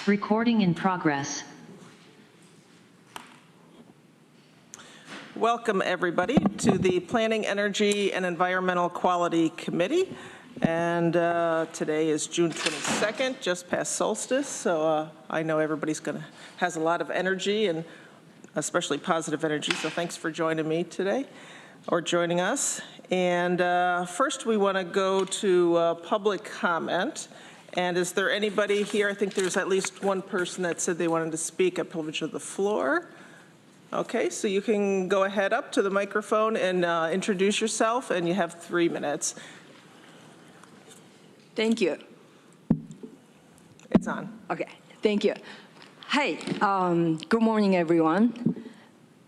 Recording in progress. Welcome, everybody, to the Planning, Energy, and Environmental Quality Committee. And today is June 22nd, just past solstice, so I know everybody's has a lot of energy, and especially positive energy, so thanks for joining me today, or joining us. And first we want to go to public comment. And is there anybody here? I think there's at least one person that said they wanted to speak at privilege of the floor. Okay, so you can go ahead up to the microphone and introduce yourself, and you have 3 minutes. Thank you. It's on. Okay, thank you. Hi, good morning, everyone.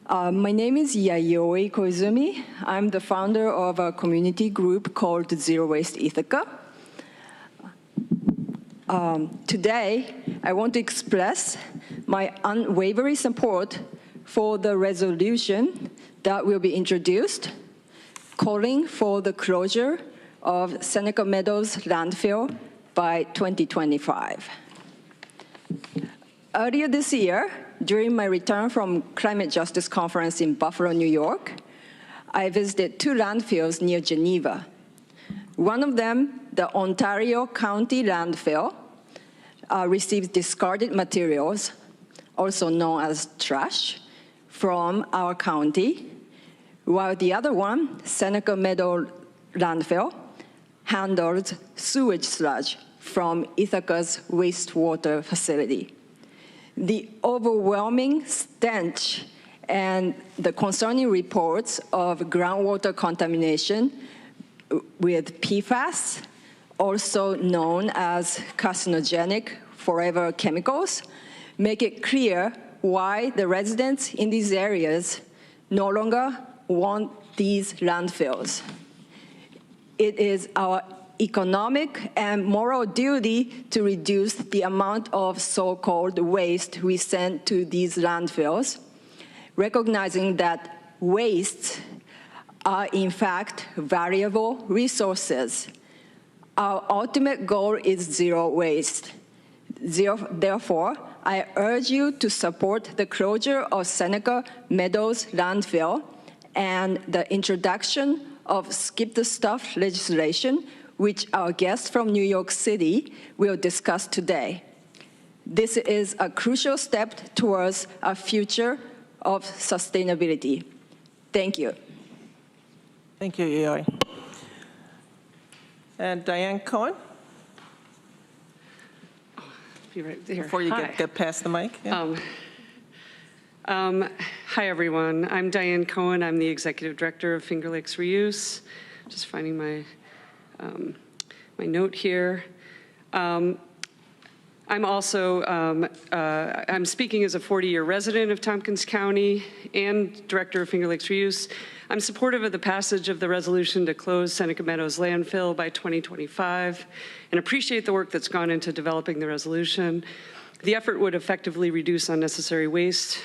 My name is Yayoi Koizumi. I'm the founder of a community group called Zero Waste Ithaca. Today, I want to express my unwavering support for the resolution that will be introduced, calling for the closure of Seneca Meadows landfill by 2025. Earlier this year, during my return from Climate Justice Conference in Buffalo, New York, I visited 2 landfills near Geneva. One of them, the Ontario County landfill, receives discarded materials, also known as trash, from our county, while the other one, Seneca Meadow landfill, handles sewage sludge from Ithaca's wastewater facility. The overwhelming stench and the concerning reports of groundwater contamination with PFAS, also known as carcinogenic forever chemicals, make it clear why the residents in these areas no longer want these landfills. It is our economic and moral duty to reduce the amount of so-called waste we send to these landfills, recognizing that wastes are in fact valuable resources. Our ultimate goal is zero waste. Therefore, I urge you to support the closure of Seneca Meadows landfill and the introduction of skip the stuff legislation, which our guest from New York City will discuss today. This is a crucial step towards a future of sustainability. Thank you. Thank you, Yayoi. And Diane Cohen? Be right there. Before you get past the mic. Yeah. Hi, everyone. I'm Diane Cohen. I'm the Executive Director of Finger Lakes Reuse. Just finding my my note here. I'm also, I'm speaking as a 40-year resident of Tompkins County and Director of Finger Lakes Reuse. I'm supportive of the passage of the resolution to close Seneca Meadows landfill by 2025 and appreciate the work that's gone into developing the resolution. The effort would effectively reduce unnecessary waste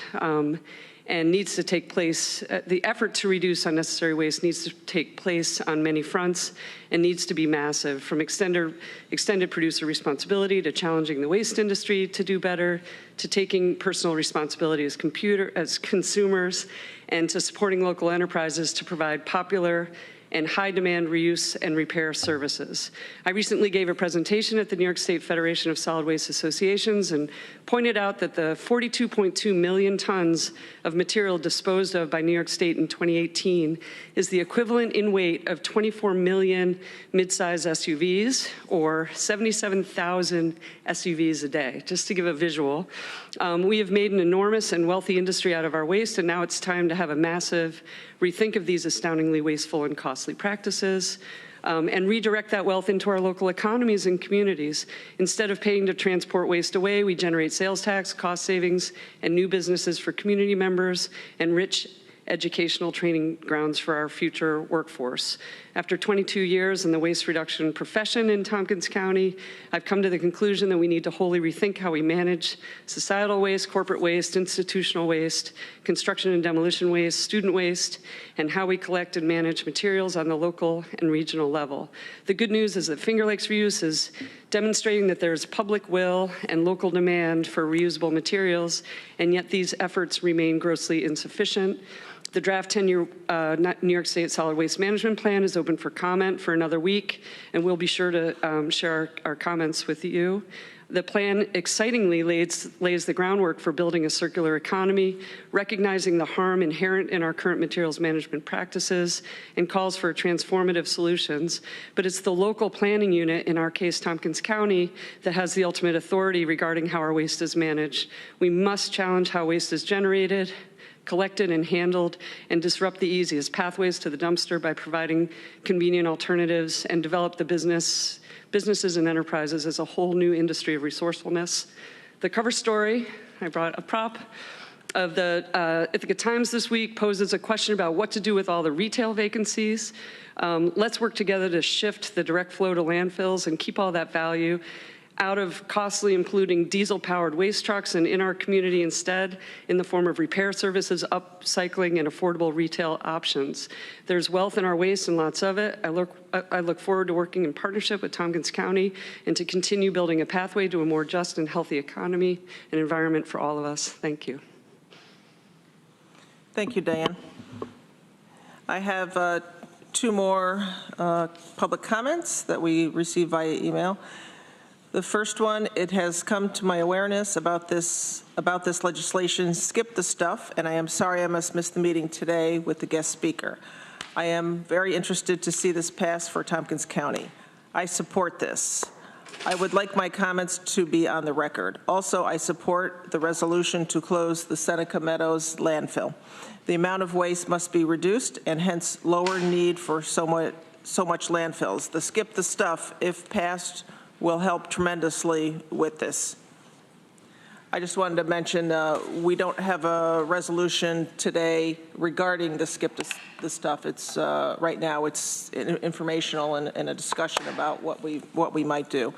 and needs to take place, the effort to reduce unnecessary waste needs to take place on many fronts and needs to be massive, from extended producer responsibility to challenging the waste industry to do better, to taking personal responsibility as consumers, and to supporting local enterprises to provide popular and high-demand reuse and repair services. I recently gave a presentation at the New York State Federation of Solid Waste Associations and pointed out that the 42.2 million tons of material disposed of by New York State in 2018 is the equivalent in weight of 24 million mid-size SUVs, or 77,000 SUVs a day, just to give a visual. We have made an enormous and wealthy industry out of our waste, and now it's time to have a massive rethink of these astoundingly wasteful and costly practices, and redirect that wealth into our local economies and communities. Instead of paying to transport waste away, we generate sales tax, cost savings, and new businesses for community members, and rich educational training grounds for our future workforce. After 22 years in the waste reduction profession in Tompkins County, I've come to the conclusion that we need to wholly rethink how we manage societal waste, corporate waste, institutional waste, construction and demolition waste, student waste, and how we collect and manage materials on the local and regional level. The good news is that Finger Lakes Reuse is demonstrating that there's public will and local demand for reusable materials, and yet these efforts remain grossly insufficient. The draft 10-year New York State Solid Waste Management Plan is open for comment for another week, and we'll be sure to share our comments with you. The plan excitingly lays the groundwork for building a circular economy, recognizing the harm inherent in our current materials management practices, and calls for transformative solutions. But it's the local planning unit, in our case Tompkins County, that has the ultimate authority regarding how our waste is managed. We must challenge how waste is generated, collected and handled, and disrupt the easiest pathways to the dumpster by providing convenient alternatives, and develop the businesses and enterprises as a whole new industry of resourcefulness. The cover story, I brought a prop, of the Ithaca Times this week poses a question about what to do with all the retail vacancies. Let's work together to shift the direct flow to landfills and keep all that value out of costly, including diesel-powered waste trucks, and in our community instead in the form of repair services, upcycling, and affordable retail options. There's wealth in our waste and lots of it. I look forward to working in partnership with Tompkins County and to continue building a pathway to a more just and healthy economy and environment for all of us. Thank you. Thank you, Diane. I have 2 more public comments that we received via email. The first one, it has come to my awareness about this legislation, skip the stuff, and I am sorry I must miss the meeting today with the guest speaker. I am very interested to see this pass for Tompkins County. I support this. I would like my comments to be on the record. Also, I support the resolution to close the Seneca Meadows landfill. The amount of waste must be reduced, and hence lower need for so much landfills. The skip the stuff, if passed, will help tremendously with this. I just wanted to mention we don't have a resolution today regarding the skip the stuff. It's right now it's informational and a discussion about what we might do.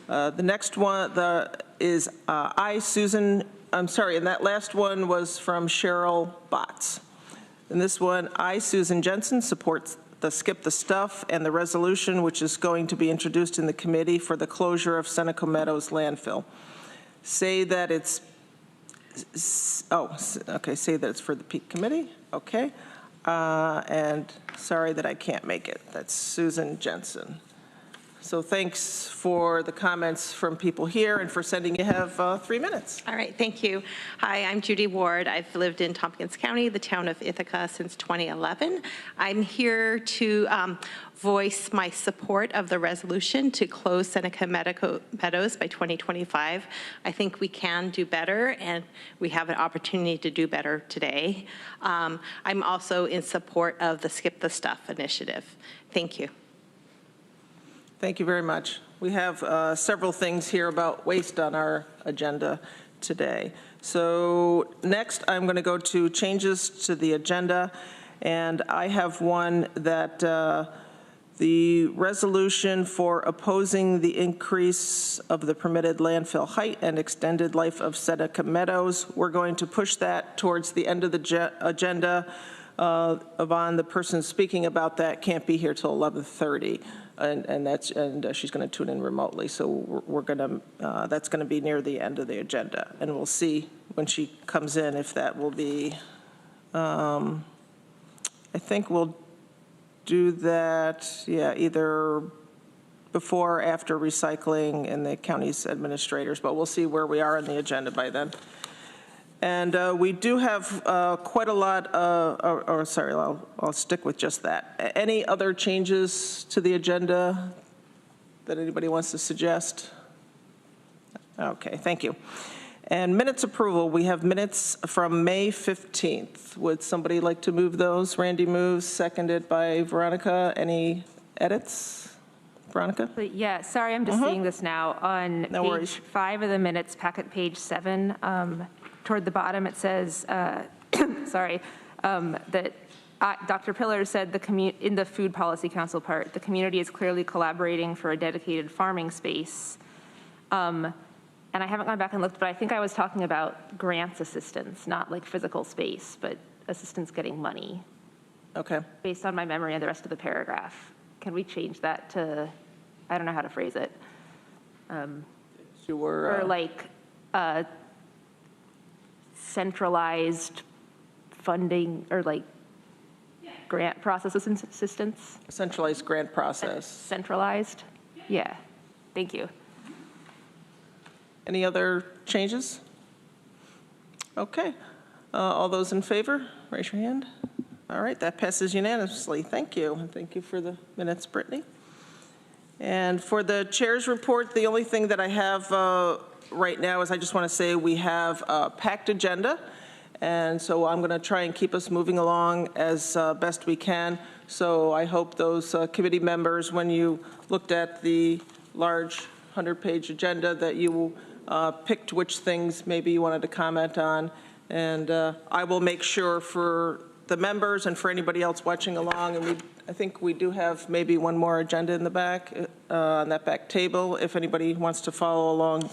The next one is I'm sorry, and that last one was from Cheryl Botts. And this one, Susan Jensen, supports the skip the stuff and the resolution which is going to be introduced in the committee for the closure of Seneca Meadows landfill. Say that it's, say that it's for the peak committee, okay. And sorry that I can't make it. That's Susan Jensen. So thanks for the comments from people here and for sending. You have 3 minutes. All right, thank you. Hi, I'm Judy Ward. I've lived in Tompkins County, the town of Ithaca, since 2011. I'm here to voice my support of the resolution to close Seneca Meadows by 2025. I think we can do better, and we have an opportunity to do better today. I'm also in support of the Skip the Stuff initiative. Thank you. Thank you very much. We have several things here about waste on our agenda today. So next, I'm going to go to changes to the agenda, and I have one that the resolution for opposing the increase of the permitted landfill height and extended life of Seneca Meadows, we're going to push that towards the end of the agenda. Yvonne, the person speaking about that, can't be here till 11:30. And she's going to tune in remotely. So we're going to that's going to be near the end of the agenda, and we'll see when she comes in if that will be. I think we'll do that. Yeah, either before or after recycling and the county's administrators, but we'll see where we are on the agenda by then. And we do have quite a lot sorry, I'll stick with just that. Any other changes to the agenda that anybody wants to suggest? Okay, thank you. And minutes approval, we have minutes from May 15th. Would somebody like to move those? Randy moves, seconded by Veronica. Any edits? Veronica? Yeah, sorry, I'm just seeing this now. On page 5 of the minutes, packet page 7, toward the bottom it says, that Dr. Pillar said in the Food Policy Council part, the community is clearly collaborating for a dedicated farming space. And I haven't gone back and looked, but I think I was talking about grants assistance, not like physical space, but assistance getting money. Okay. Based on my memory and the rest of the paragraph. Can we change that to, I don't know how to phrase it. Or like centralized funding or like grant process assistance? Centralized grant process. Centralized? Yeah. Thank you. Any other changes? Okay. All those in favor, raise your hand. All right, that passes unanimously. Thank you. And thank you for the minutes, Brittany. And for the chair's report, the only thing that I have right now is I just want to say we have a packed agenda. And so I'm going to try and keep us moving along as best we can. So I hope those committee members, when you looked at the large 100-page agenda, that you picked which things maybe you wanted to comment on. And I will make sure for the members and for anybody else watching along, and I think we do have maybe one more agenda in the back, on that back table, if anybody wants to follow along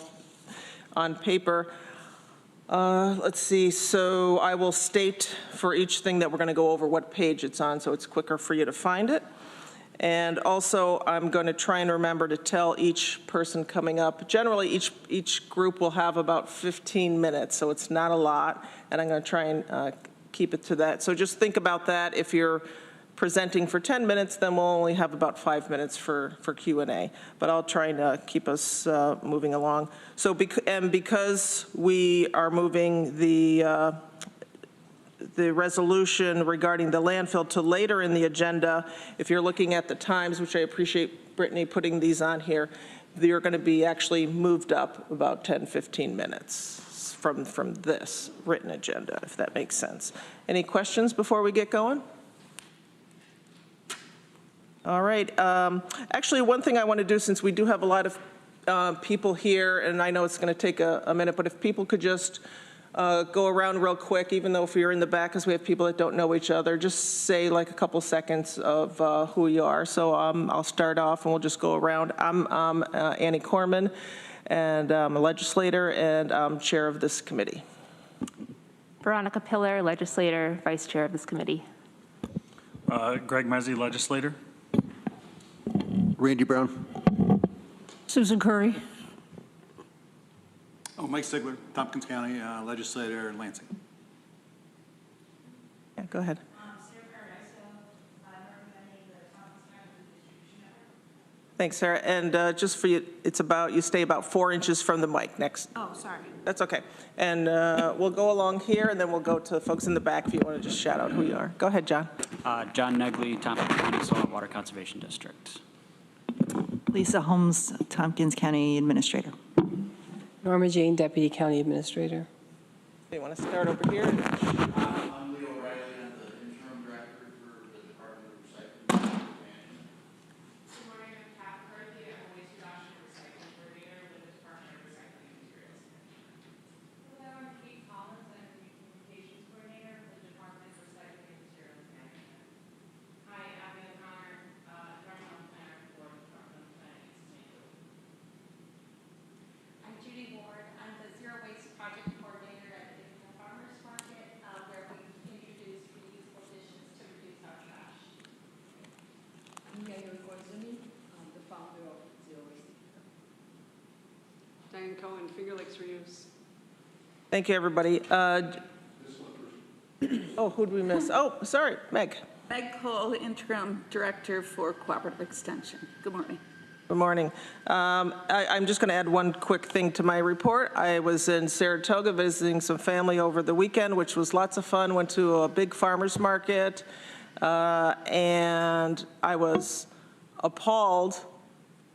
on paper. Let's see, so I will state for each thing that we're going to go over what page it's on, so it's quicker for you to find it. And also, I'm going to try and remember to tell each person coming up. Generally, each group will have about 15 minutes, so it's not a lot, and I'm going to try and keep it to that. So just think about that. If you're presenting for 10 minutes, then we'll only have about 5 minutes for Q&A. But I'll try and keep us moving along. So because we are moving the resolution regarding the landfill to later in the agenda, if you're looking at the times, which I appreciate Brittany putting these on here, they're going to be actually moved up about 10, 15 minutes from this written agenda, if that makes sense. Any questions before we get going? All right. Actually, one thing I want to do, since we do have a lot of people here, and I know it's going to take a minute, but if people could just go around real quick, even though if you're in the back, because we have people that don't know each other, just say like a couple seconds of who you are. So I'll start off and we'll just go around. I'm Annie Corman, and I'm a legislator, and I'm chair of this committee. Veronica Pillar, legislator, vice chair of this committee. Greg Mezey, legislator. Randy Brown. Susan Currie. Oh, Mike Sigler, Tompkins County legislator in Lansing. Yeah, go ahead. Thanks, Sarah. And just for you, it's about, you stay about 4 inches from the mic next. Oh, sorry. That's okay. And we'll go along here, and then we'll go to folks in the back if you want to just shout out who you are. Go ahead, John. John Negley, Tompkins County Soil and Water Conservation District. Lisa Holmes, Tompkins County Administrator. Norma Jane, Deputy County Administrator. You want to start over here? I'm Leo O'Reilly. I'm the interim director for the Department of Recycling and Management. Good morning. I'm Kat Currie. I'm a waste reduction and recycling coordinator with the Department of Recycling and Materials. Hello, I'm Kate Collins. I'm the communications coordinator with the Department of Recycling and Materials Management. Hi, I'm Meg Cole, environmental planner for the Department of Planning and Sustainability. I'm Judy Ward. I'm the Zero Waste Project Coordinator at the Ithaca Farmers Market, where we introduce reusable dishes to reduce our trash. I'm the founder of Zero Waste. Diane Cohen, Finger Lakes Reuse. Thank you, everybody. Oh, who'd we miss? Oh, sorry, Meg. Meg Cole, Interim Director for Cooperative Extension. Good morning. Good morning. I'm just going to add one quick thing to my report. I was in Saratoga visiting some family over the weekend, which was lots of fun. Went to a big farmer's market, and I was appalled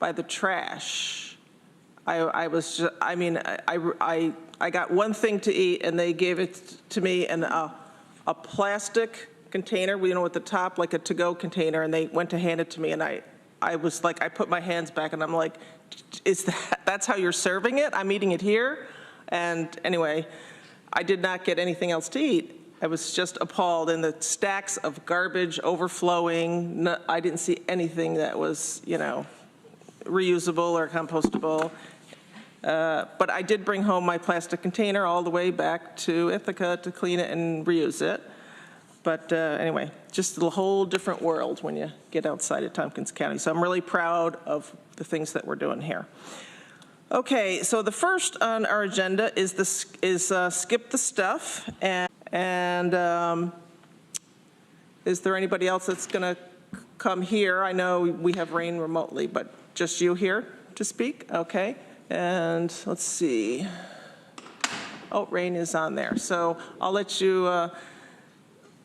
by the trash. I was just, I mean, I got one thing to eat, and they gave it to me in a plastic container, you know, at the top, like a to-go container, and they went to hand it to me, and I was like, I put my hands back, and I'm like, that's how you're serving it? I'm eating it here? And anyway, I did not get anything else to eat. I was just appalled, and the stacks of garbage overflowing. I didn't see anything that was, reusable or compostable. But I did bring home my plastic container all the way back to Ithaca to clean it and reuse it. But anyway, just a whole different world when you get outside of Tompkins County. So I'm really proud of the things that we're doing here. Okay, so the first on our agenda is skip the stuff. And is there anybody else that's going to come here? I know we have Rain remotely, but just you here to speak? Okay. And let's see. Oh, Rain is on there. So I'll let you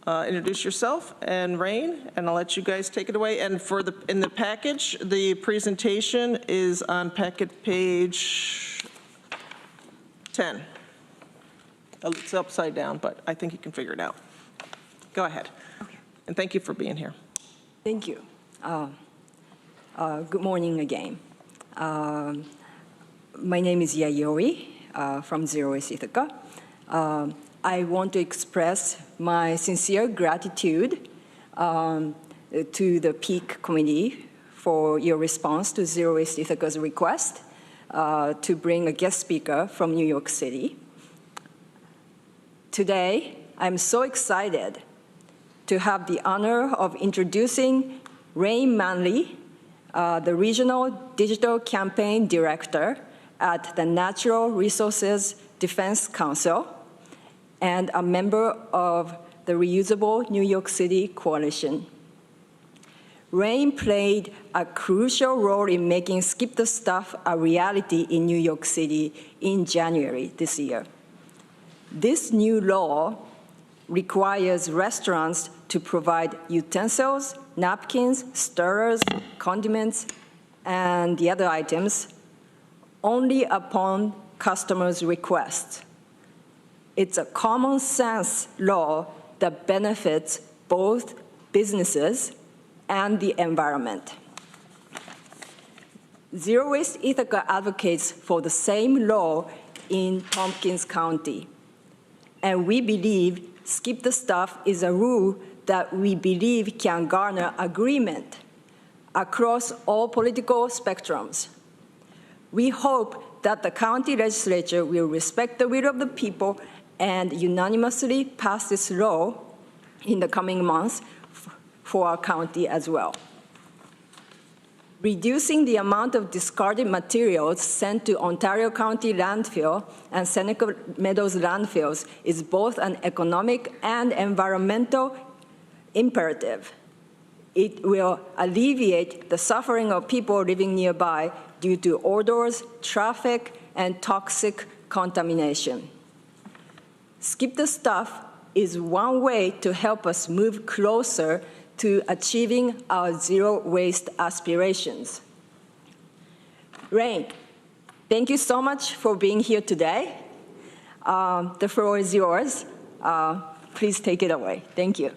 introduce yourself and Rain, and I'll let you guys take it away. And in the package, the presentation is on packet page 10. It's upside down, but I think you can figure it out. Go ahead. Okay. And thank you for being here. Thank you. Good morning again. My name is Yayoi from Zero Waste Ithaca. I want to express my sincere gratitude to the Peak Committee for your response to Zero Waste Ithaca's request to bring a guest speaker from New York City. Today, I'm so excited to have the honor of introducing Rain Manley, the Regional Digital Campaign Director at the Natural Resources Defense Council and a member of the Reusable New York City Coalition. Rain played a crucial role in making Skip the Stuff a reality in New York City in January this year. This new law requires restaurants to provide utensils, napkins, stirrers, condiments, and the other items only upon customers' request. It's a common sense law that benefits both businesses and the environment. Zero Waste Ithaca advocates for the same law in Tompkins County. And we believe Skip the Stuff is a rule that we believe can garner agreement across all political spectrums. We hope that the county legislature will respect the will of the people and unanimously pass this law in the coming months for our county as well. Reducing the amount of discarded materials sent to Ontario County landfill and Seneca Meadows landfills is both an economic and environmental imperative. It will alleviate the suffering of people living nearby due to odors, traffic, and toxic contamination. Skip the Stuff is one way to help us move closer to achieving our zero waste aspirations. Rain, thank you so much for being here today. The floor is yours. Please take it away. Thank you.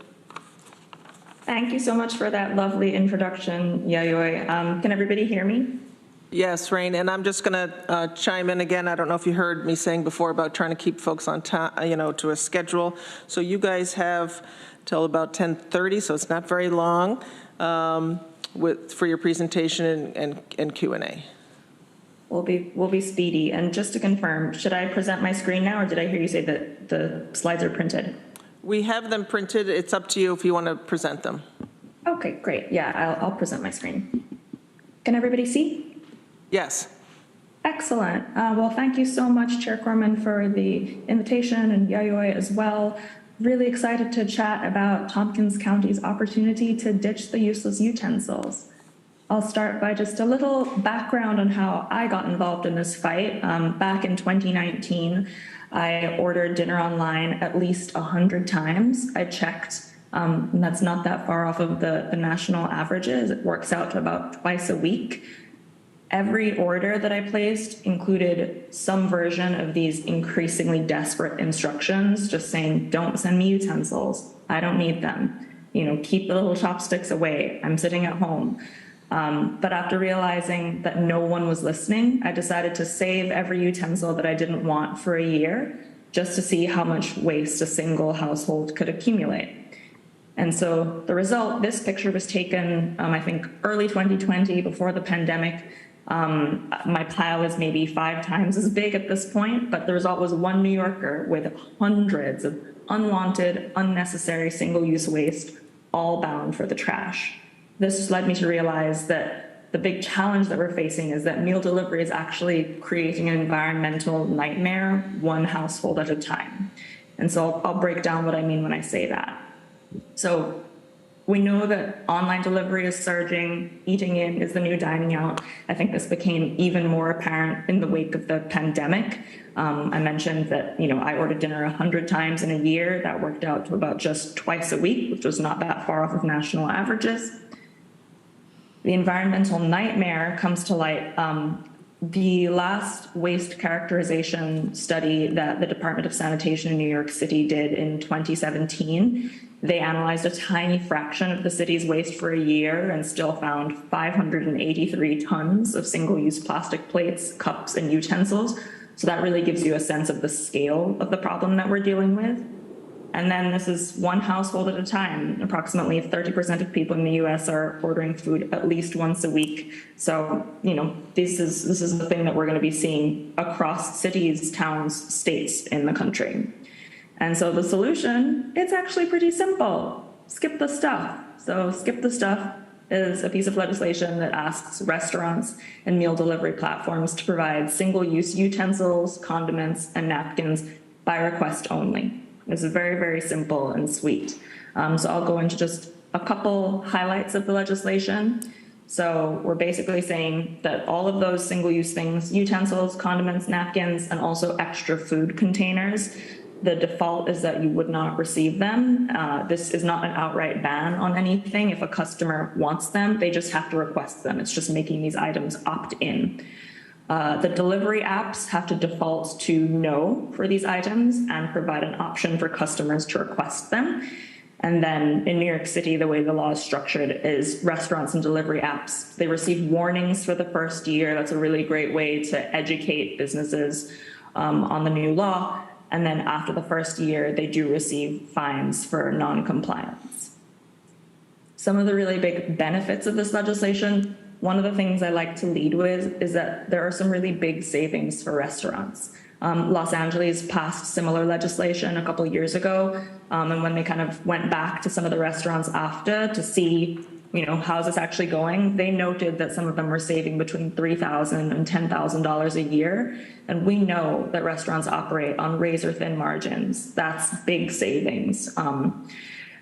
Thank you so much for that lovely introduction, Yayoi. Can everybody hear me? Yes, Rain, and I'm just going to chime in again. I don't know if you heard me saying before about trying to keep folks on time, to a schedule. So you guys have till about 10:30, so it's not very long for your presentation and Q&A. We'll be speedy. And just to confirm, should I present my screen now, or did I hear you say that the slides are printed? We have them printed. It's up to you if you want to present them. Okay, great. Yeah, I'll present my screen. Can everybody see? Yes. Excellent. Well, thank you so much, Chair Corman, for the invitation, and Yayoi as well. Really excited to chat about Tompkins County's opportunity to ditch the useless utensils. I'll start by just a little background on how I got involved in this fight. Back in 2019, I ordered dinner online at least 100 times. I checked, and that's not that far off of the national averages. It works out to about twice a week. Every order that I placed included some version of these increasingly desperate instructions, just saying, don't send me utensils. I don't need them. Keep the little chopsticks away. I'm sitting at home. But after realizing that no one was listening, I decided to save every utensil that I didn't want for a year just to see how much waste a single household could accumulate. And so the result, this picture was taken, I think, early 2020, before the pandemic. My pile is maybe 5 times as big at this point, but the result was one New Yorker with hundreds of unwanted, unnecessary single-use waste, all bound for the trash. This led me to realize that the big challenge that we're facing is that meal delivery is actually creating an environmental nightmare, one household at a time. And so I'll break down what I mean when I say that. So we know that online delivery is surging, eating in is the new dining out. I think this became even more apparent in the wake of the pandemic. I mentioned that, I ordered dinner 100 times in a year. That worked out to about just twice a week, which was not that far off of national averages. The environmental nightmare comes to light. The last waste characterization study that the Department of Sanitation in New York City did in 2017, they analyzed a tiny fraction of the city's waste for a year and still found 583 tons of single-use plastic plates, cups, and utensils. So that really gives you a sense of the scale of the problem that we're dealing with. And then this is one household at a time. Approximately 30% of people in the US are ordering food at least once a week. So, this is the thing that we're going to be seeing across cities, towns, states in the country. And so the solution, it's actually pretty simple. Skip the stuff. So Skip the Stuff is a piece of legislation that asks restaurants and meal delivery platforms to provide single-use utensils, condiments, and napkins by request only. This is very, very simple and sweet. So I'll go into just a couple highlights of the legislation. So we're basically saying that all of those single-use things, utensils, condiments, napkins, and also extra food containers, the default is that you would not receive them. This is not an outright ban on anything. If a customer wants them, they just have to request them. It's just making these items opt in. The delivery apps have to default to no for these items and provide an option for customers to request them. And then in New York City, the way the law is structured is restaurants and delivery apps, they receive warnings for the first year. That's a really great way to educate businesses on the new law. And then after the first year, they do receive fines for non-compliance. Some of the really big benefits of this legislation, one of the things I like to lead with is that there are some really big savings for restaurants. Los Angeles passed similar legislation a couple of years ago, and when they kind of went back to some of the restaurants after to see, how's this actually going, they noted that some of them were saving between $3,000 and $10,000 a year, and we know that restaurants operate on razor-thin margins. That's big savings.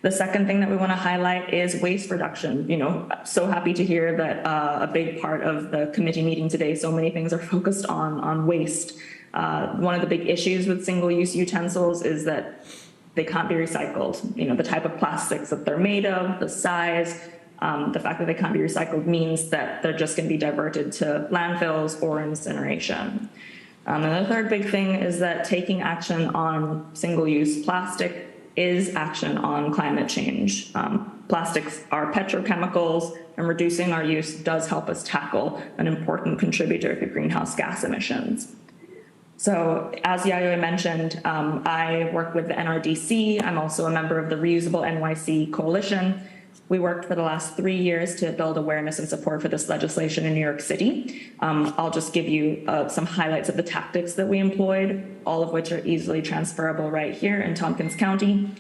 The second thing that we want to highlight is waste reduction. So happy to hear that a big part of the committee meeting today, so many things are focused on waste. One of the big issues with single-use utensils is that they can't be recycled. The type of plastics that they're made of, the size, the fact that they can't be recycled means that they're just going to be diverted to landfills or incineration. And the third big thing is that taking action on single-use plastic is action on climate change. Plastics are petrochemicals, and reducing our use does help us tackle an important contributor to greenhouse gas emissions. So as Yayoi mentioned, I work with the NRDC. I'm also a member of the Reusable NYC Coalition. We worked for the last 3 years to build awareness and support for this legislation in New York City. I'll just give you some highlights of the tactics that we employed, all of which are easily transferable right here in Tompkins County.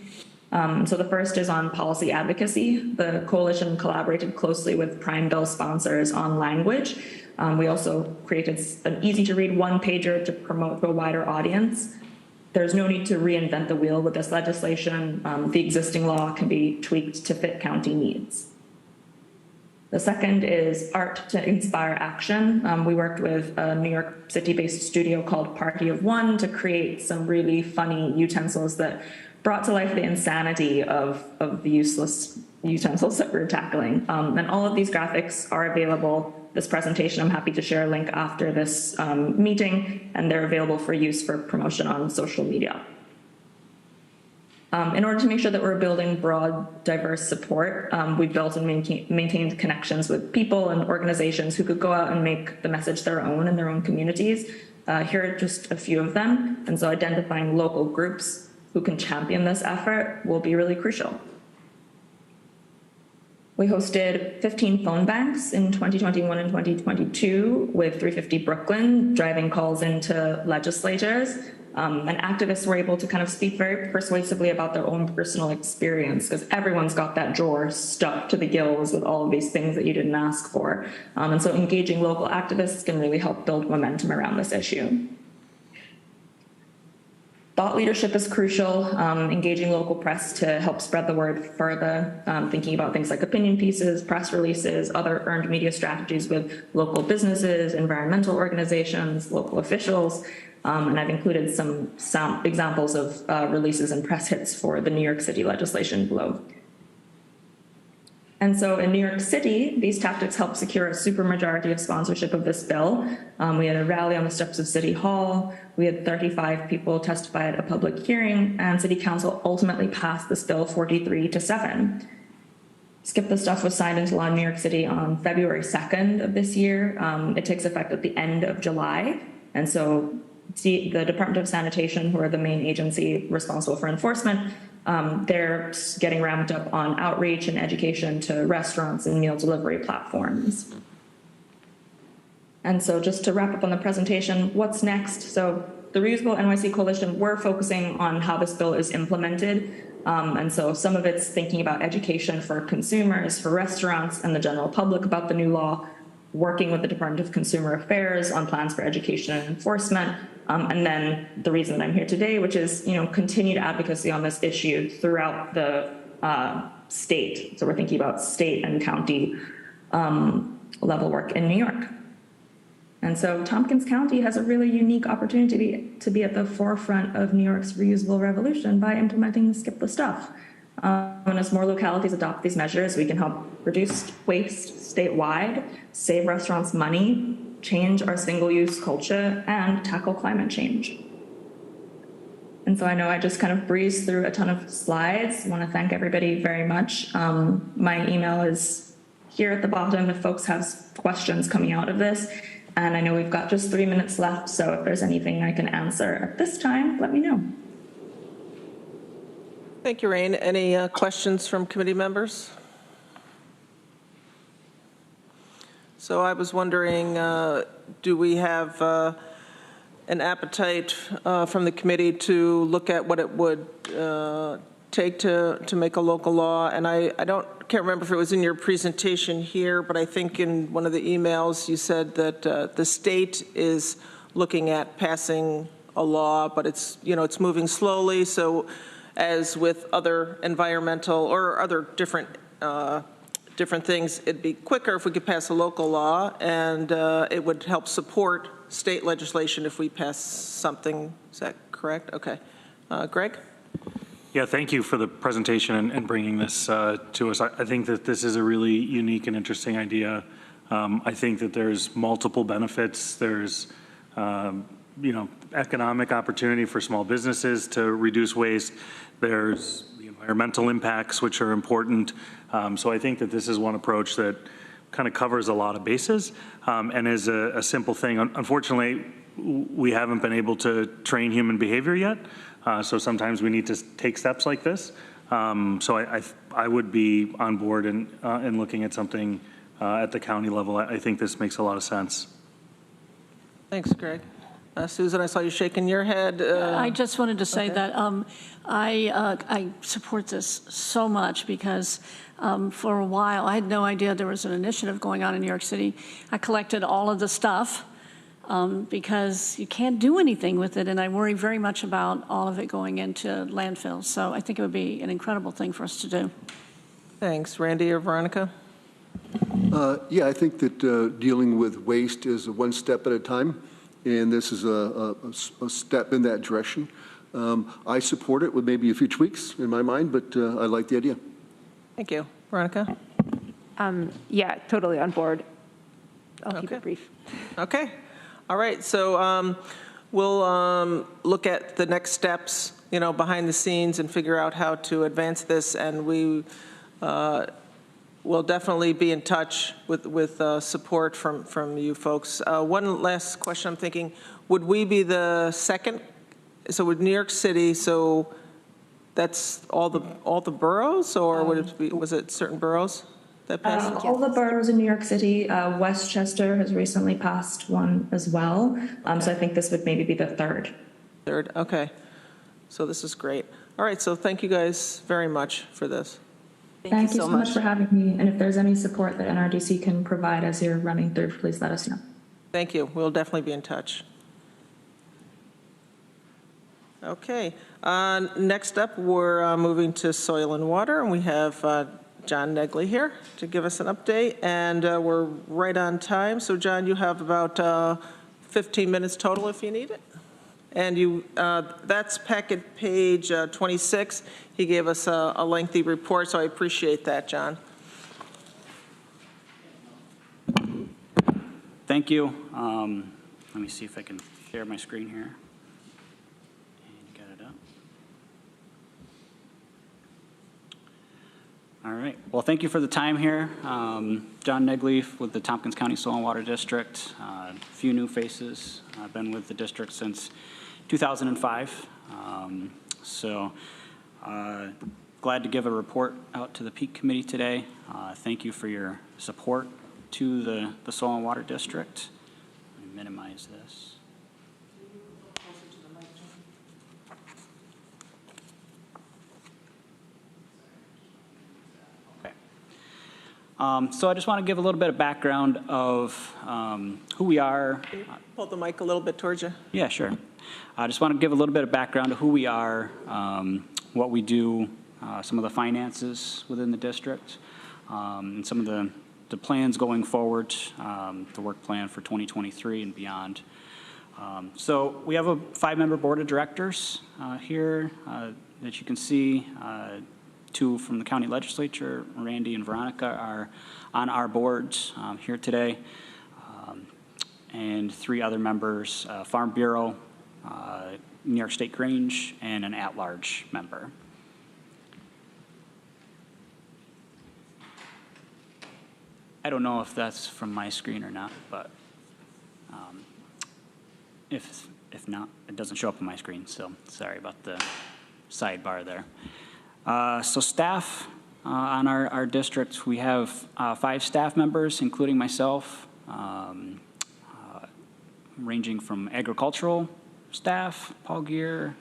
So the first is on policy advocacy. The coalition collaborated closely with Prime Bill sponsors on language. We also created an easy-to-read one-pager to promote to a wider audience. There's no need to reinvent the wheel with this legislation. The existing law can be tweaked to fit county needs. The second is art to inspire action. We worked with a New York City-based studio called Party of One to create some really funny utensils that brought to life the insanity of the useless utensils that we're tackling. And all of these graphics are available. This presentation, I'm happy to share a link after this meeting, and they're available for use for promotion on social media. In order to make sure that we're building broad, diverse support, we built and maintained connections with people and organizations who could go out and make the message their own in their own communities. Here are just a few of them. And so identifying local groups who can champion this effort will be really crucial. We hosted 15 phone banks in 2021 and 2022 with 350 Brooklyn driving calls into legislators. And activists were able to kind of speak very persuasively about their own personal experience because everyone's got that drawer stuffed to the gills with all of these things that you didn't ask for. And so engaging local activists can really help build momentum around this issue. Thought leadership is crucial, engaging local press to help spread the word further, thinking about things like opinion pieces, press releases, other earned media strategies with local businesses, environmental organizations, local officials, and I've included some examples of releases and press hits for the New York City legislation below. And so in New York City, these tactics helped secure a supermajority of sponsorship of this bill. We had a rally on the steps of City Hall. We had 35 people testify at a public hearing, and City Council ultimately passed this bill 43-7. Skip the Stuff was signed into law in New York City on February 2nd of this year. It takes effect at the end of July. And so the Department of Sanitation, who are the main agency responsible for enforcement, they're getting ramped up on outreach and education to restaurants and meal delivery platforms. And so just to wrap up on the presentation, what's next? So the Reusable NYC Coalition, we're focusing on how this bill is implemented. And so some of it's thinking about education for consumers, for restaurants, and the general public about the new law, working with the Department of Consumer Affairs on plans for education and enforcement. And then the reason that I'm here today, which is, continued advocacy on this issue throughout the state. So we're thinking about state and county level work in New York. And so Tompkins County has a really unique opportunity to be at the forefront of New York's reusable revolution by implementing Skip the Stuff. And as more localities adopt these measures, we can help reduce waste statewide, save restaurants money, change our single-use culture, and tackle climate change. And so I know I just kind of breezed through a ton of slides. I want to thank everybody very much. My email is here at the bottom if folks have questions coming out of this. And I know we've got just 3 minutes left, so if there's anything I can answer at this time, let me know. Thank you, Rain. Any questions from committee members? So I was wondering, do we have an appetite from the committee to look at what it would take to make a local law? And I can't remember if it was in your presentation here, but I think in one of the emails you said that the state is looking at passing a law, but it's moving slowly. So as with other environmental or other different things, it'd be quicker if we could pass a local law, and it would help support state legislation if we pass something. Is that correct? Okay. Greg? Yeah, thank you for the presentation and bringing this to us. I think that this is a really unique and interesting idea. I think that there's multiple benefits. There's economic opportunity for small businesses to reduce waste. There's the environmental impacts, which are important. So I think that this is one approach that kind of covers a lot of bases and is a simple thing. Unfortunately, we haven't been able to train human behavior yet. So sometimes we need to take steps like this. So I would be on board in looking at something at the county level. I think this makes a lot of sense. Thanks, Greg. Susan, I saw you shaking your head. I just wanted to say that I support this so much because for a while I had no idea there was an initiative going on in New York City. I collected all of the stuff because you can't do anything with it, and I worry very much about all of it going into landfills. So I think it would be an incredible thing for us to do. Thanks. Randy or Veronica? Yeah, I think that dealing with waste is one step at a time, and this is a step in that direction. I support it with maybe a few tweaks in my mind, but I like the idea. Thank you. Veronica? Yeah, totally on board. I'll keep it brief. Okay. All right. So we'll look at the next steps, behind the scenes and figure out how to advance this. And we will definitely be in touch with support from you folks. One last question I'm thinking, would we be the second? So with New York City, so that's all the boroughs, or would it be, was it certain boroughs that passed? All the boroughs in New York City, Westchester has recently passed one as well. So I think this would maybe be the third. Third, okay. So this is great. All right, so thank you guys very much for this. Thank you so much for having me. And if there's any support that NRDC can provide as you're running through, please let us know. Thank you. We'll definitely be in touch. Okay. Next up, we're moving to soil and water, and we have John Negley here to give us an update, and we're right on time. So, John, you have about 15 minutes total if you need it. And you, that's packet page 26. He gave us a lengthy report, so I appreciate that, John. Thank you. Let me see if I can share my screen here. And get it up. All right. Well, thank you for the time here. John Negley with the Tompkins County Soil and Water District. A few new faces. I've been with the district since 2005. Glad to give a report out to the Peak Committee today. Thank you for your support to the Soil and Water District. Let me minimize this. Okay. So I just want to give a little bit of background of who we are. Can you pull the mic a little bit towards you? Yeah, sure. I just want to give a little bit of background of who we are, what we do, some of the finances within the district, and some of the plans going forward, the work plan for 2023 and beyond. So we have a 5-member board of directors here that you can see. 2 from the county legislature, Randy and Veronica, are on our boards here today. And 3 other members, Farm Bureau, New York State Grange, and an at-large member. I don't know if that's from my screen or not, but if not, it doesn't show up on my screen, so sorry about the sidebar there. So staff on our district, we have 5 staff members, including myself, ranging from agricultural staff, Paul Gear,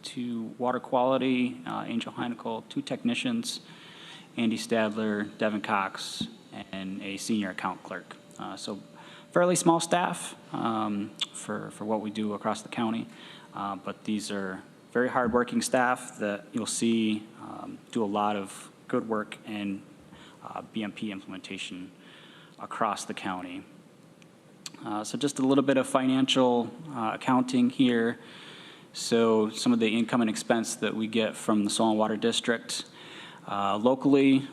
to water quality, Angel Heinekel, 2 technicians, Andy Stadler, Devin Cox, and a senior account clerk. So fairly small staff for what we do across the county, but these are very hardworking staff that you'll see do a lot of good work in BMP implementation across the county. So just a little bit of financial accounting here. So some of the income and expense that we get from the Soil and Water District locally,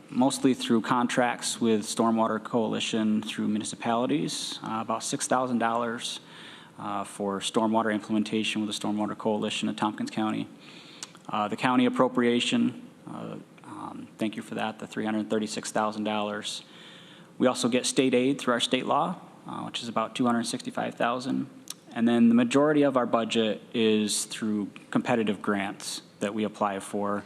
mostly through contracts with Stormwater Coalition through municipalities, about $6,000 for stormwater implementation with the Stormwater Coalition of Tompkins County. The county appropriation, thank you for that, the $336,000. We also get state aid through our state law, which is about $265,000. And then the majority of our budget is through competitive grants that we apply for.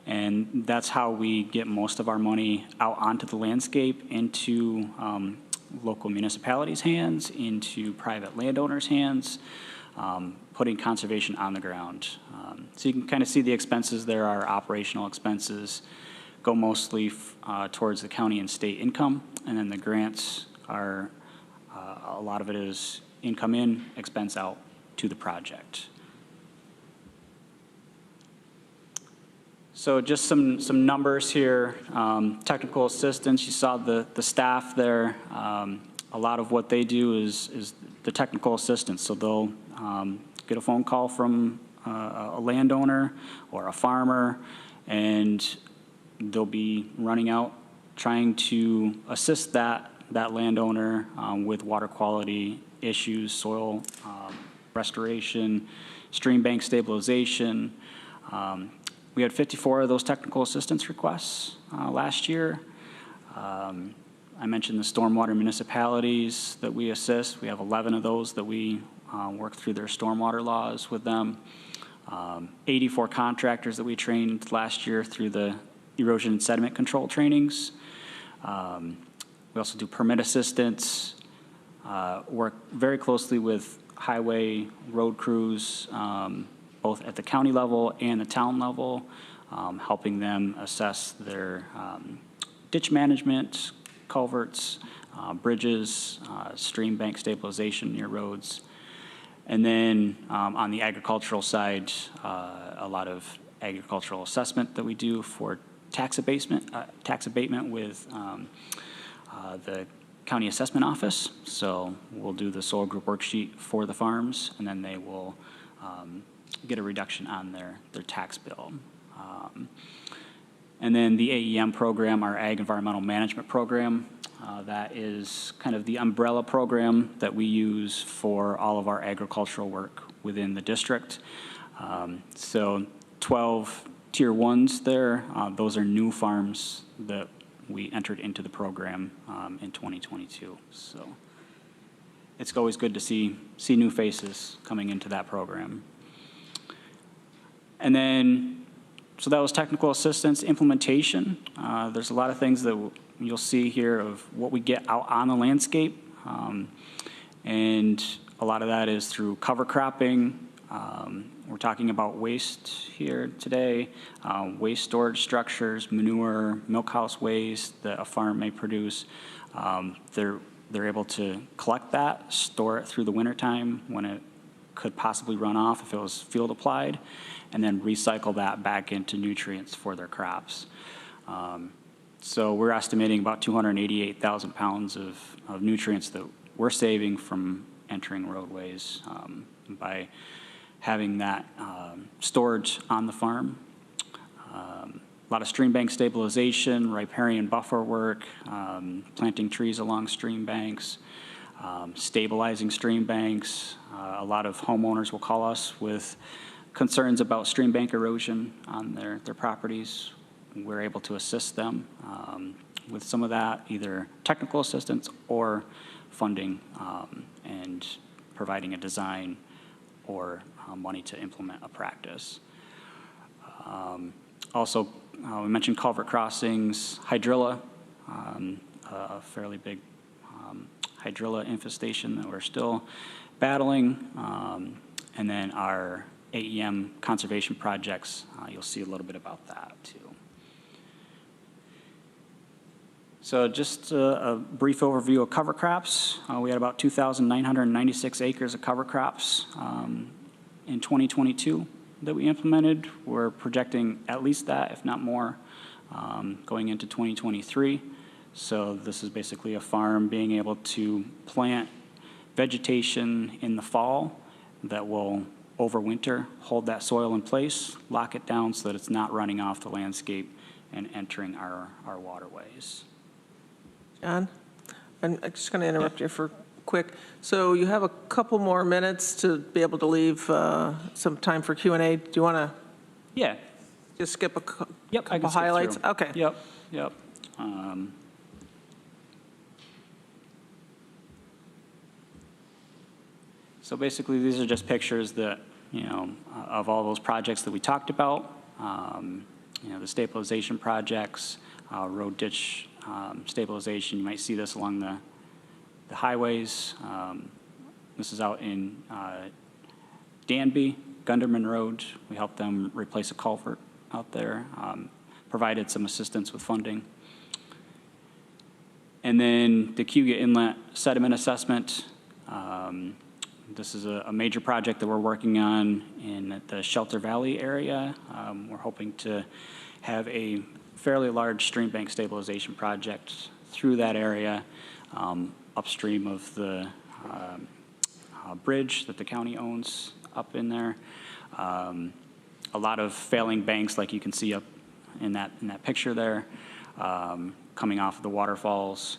And that's how we get most of our money out onto the landscape, into local municipalities' hands, into private landowners' hands, putting conservation on the ground. So you can kind of see the expenses there are operational expenses, go mostly towards the county and state income, and then the grants are, a lot of it is income in, expense out to the project. So just some numbers here. Technical assistance, you saw the staff there. A lot of what they do is the technical assistance. So they'll get a phone call from a landowner or a farmer, and they'll be running out trying to assist that landowner with water quality issues, soil restoration, stream bank stabilization. We had 54 of those technical assistance requests last year. I mentioned the stormwater municipalities that we assist. We have 11 of those that we work through their stormwater laws with them. 84 contractors that we trained last year through the erosion and sediment control trainings. We also do permit assistance, work very closely with highway road crews, both at the county level and the town level, helping them assess their ditch management, culverts, bridges, stream bank stabilization near roads. And then on the agricultural side, a lot of agricultural assessment that we do for tax abatement with the county assessment office. So we'll do the soil group worksheet for the farms, and then they will get a reduction on their tax bill. And then the AEM program, our Ag Environmental Management Program, that is kind of the umbrella program that we use for all of our agricultural work within the district. So 12 tier 1s there, those are new farms that we entered into the program in 2022. So it's always good to see new faces coming into that program. And then, so that was technical assistance. Implementation, there's a lot of things that you'll see here of what we get out on the landscape. And a lot of that is through cover cropping. We're talking about waste here today, waste storage structures, manure, milk house waste that a farm may produce. They're able to collect that, store it through the wintertime when it could possibly run off if it was field applied, and then recycle that back into nutrients for their crops. So we're estimating about 288,000 pounds of nutrients that we're saving from entering roadways by having that storage on the farm. A lot of stream bank stabilization, riparian buffer work, planting trees along stream banks, stabilizing stream banks. A lot of homeowners will call us with concerns about stream bank erosion on their properties. We're able to assist them with some of that, either technical assistance or funding and providing a design or money to implement a practice. Also, we mentioned culvert crossings, hydrilla, a fairly big hydrilla infestation that we're still battling, and then our AEM conservation projects, you'll see a little bit about that too. So just a brief overview of cover crops. We had about 2,996 acres of cover crops in 2022 that we implemented. We're projecting at least that, if not more, going into 2023. So this is basically a farm being able to plant vegetation in the fall that will overwinter, hold that soil in place, lock it down so that it's not running off the landscape and entering our waterways. John, I'm just going to interrupt you for quick. So you have a couple more minutes to be able to leave some time for Q&A. Do you want to just skip a couple highlights? Okay. Yep. So basically, these are just pictures that, of all those projects that we talked about. The stabilization projects, road ditch stabilization. You might see this along the highways. This is out in Danby, Gunderman Road. We helped them replace a culvert out there, provided some assistance with funding. And then the Cayuga Inlet sediment assessment. This is a major project that we're working on in the Shelter Valley area. We're hoping to have a fairly large stream bank stabilization project through that area, upstream of the bridge that the county owns up in there. A lot of failing banks, like you can see up in that picture there, coming off of the waterfalls.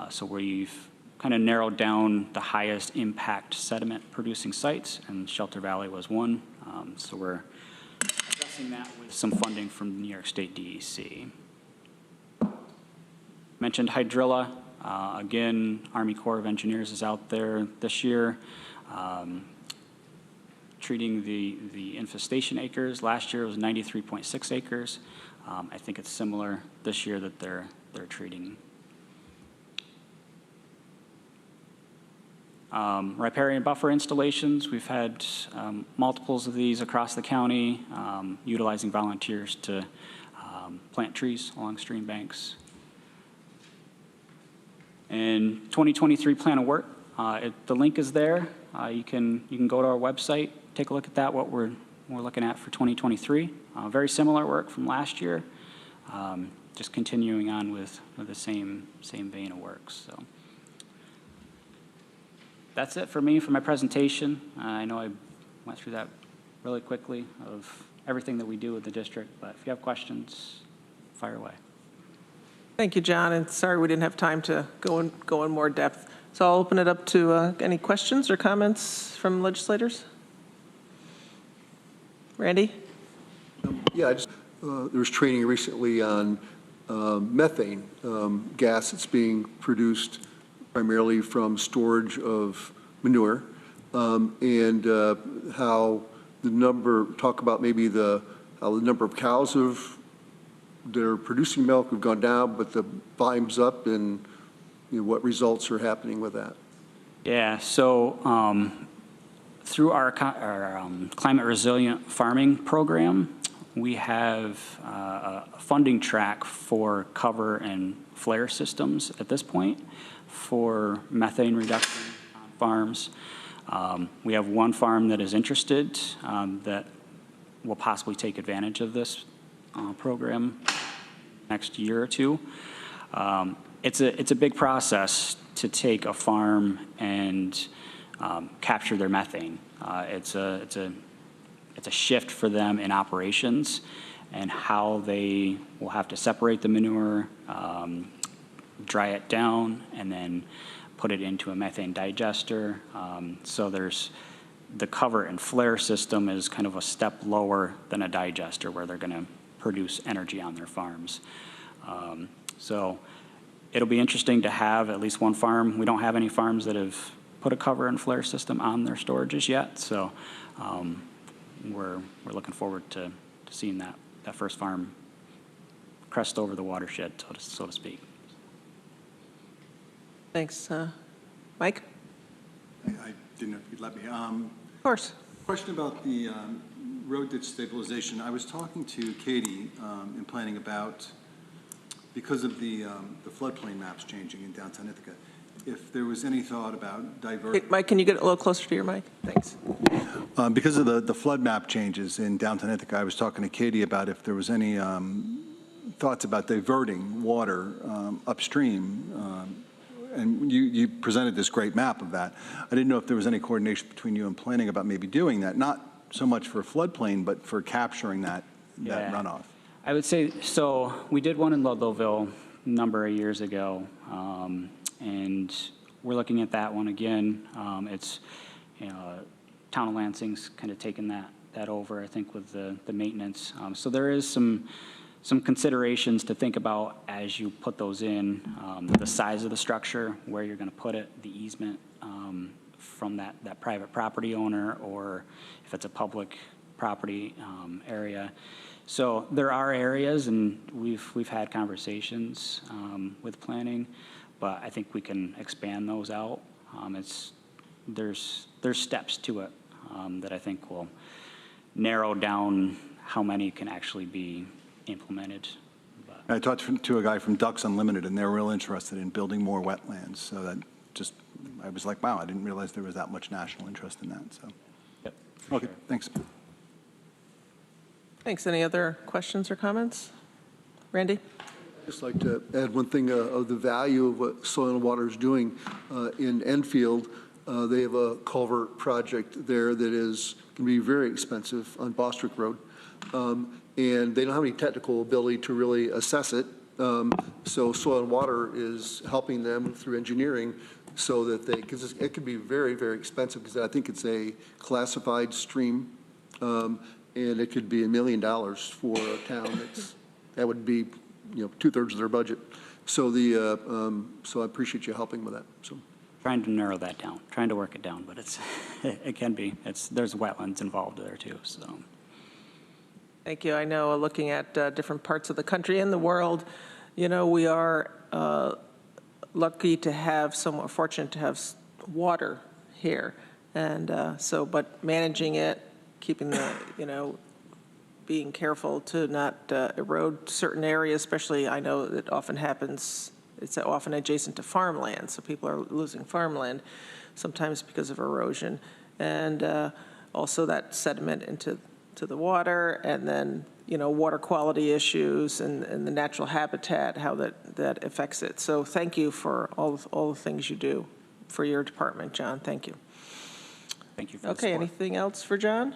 So we've kind of narrowed down the highest impact sediment producing sites, and Shelter Valley was one. So we're addressing that with some funding from the New York State DEC. Mentioned hydrilla. Again, Army Corps of Engineers is out there this year treating the infestation acres. Last year it was 93.6 acres. I think it's similar this year that they're treating. Riparian buffer installations, we've had multiples of these across the county, utilizing volunteers to plant trees along stream banks. And 2023 plan of work, the link is there. You can go to our website, take a look at that, what we're looking at for 2023. Very similar work from last year, just continuing on with the same vein of work. So that's it for me for my presentation. I know I went through that really quickly of everything that we do with the district, but if you have questions, fire away. Thank you, John, and sorry we didn't have time to go in more depth. So I'll open it up to any questions or comments from legislators. Randy? Yeah, there was training recently on methane gas that's being produced primarily from storage of manure, and how the number, talk about maybe how the number of cows that are producing milk have gone down, but the volume's up, and what results are happening with that. Yeah, so through our climate resilient farming program, we have a funding track for cover and flare systems at this point for methane reduction on farms. We have one farm that is interested that will possibly take advantage of this program next year or two. It's a big process to take a farm and capture their methane. It's a shift for them in operations and how they will have to separate the manure, dry it down, and then put it into a methane digester. So there's the cover and flare system is kind of a step lower than a digester where they're going to produce energy on their farms. So it'll be interesting to have at least one farm. We don't have any farms that have put a cover and flare system on their storages yet. So we're looking forward to seeing that first farm crest over the watershed, so to speak. Thanks. Mike? I didn't know if you'd let me. Of course. Question about the road ditch stabilization. I was talking to Katie in planning about, because of the floodplain maps changing in downtown Ithaca, if there was any thought about diverting. Hey, Mike, can you get a little closer to your mic? Thanks. Because of the flood map changes in downtown Ithaca, I was talking to Katie about if there was any thoughts about diverting water upstream. And you presented this great map of that. I didn't know if there was any coordination between you and planning about maybe doing that, not so much for floodplain, but for capturing that runoff. I would say, so we did one in Ludlowville a number of years ago, and we're looking at that one again. It's, Town of Lansing's kind of taken that over, I think, with the maintenance. So there is some considerations to think about as you put those in, the size of the structure, where you're going to put it, the easement from that private property owner, or if it's a public property area. So there are areas, and we've had conversations with planning, but I think we can expand those out. There's steps to it that I think will narrow down how many can actually be implemented. But I talked to a guy from Ducks Unlimited, and they're real interested in building more wetlands. So that just, I was like, wow, I didn't realize there was that much national interest in that. So, yep, okay, sure. Thanks. Thanks. Any other questions or comments? Randy? I'd just like to add one thing of the value of what Soil and Water is doing in Enfield. They have a culvert project there that is going to be very expensive on Bostrick Road. And they don't have any technical ability to really assess it. So Soil and Water is helping them through engineering so that because it could be very, very expensive, because I think it's a classified stream, and it could be $1 million for a town that would be, 2/3 of their budget. So so I appreciate you helping with that. So. Trying to narrow that down, trying to work it down, but it can be. There's wetlands involved there too, so. Thank you. I know looking at different parts of the country and the world, we are lucky to have, somewhat fortunate to have water here. And but managing it, keeping the, being careful to not erode certain areas, especially I know that often happens, it's often adjacent to farmland, so people are losing farmland sometimes because of erosion. And also that sediment into the water, and then, water quality issues and the natural habitat, how that affects it. So thank you for all the things you do for your department, John. Thank you. Thank you for the Okay, support. anything else for John?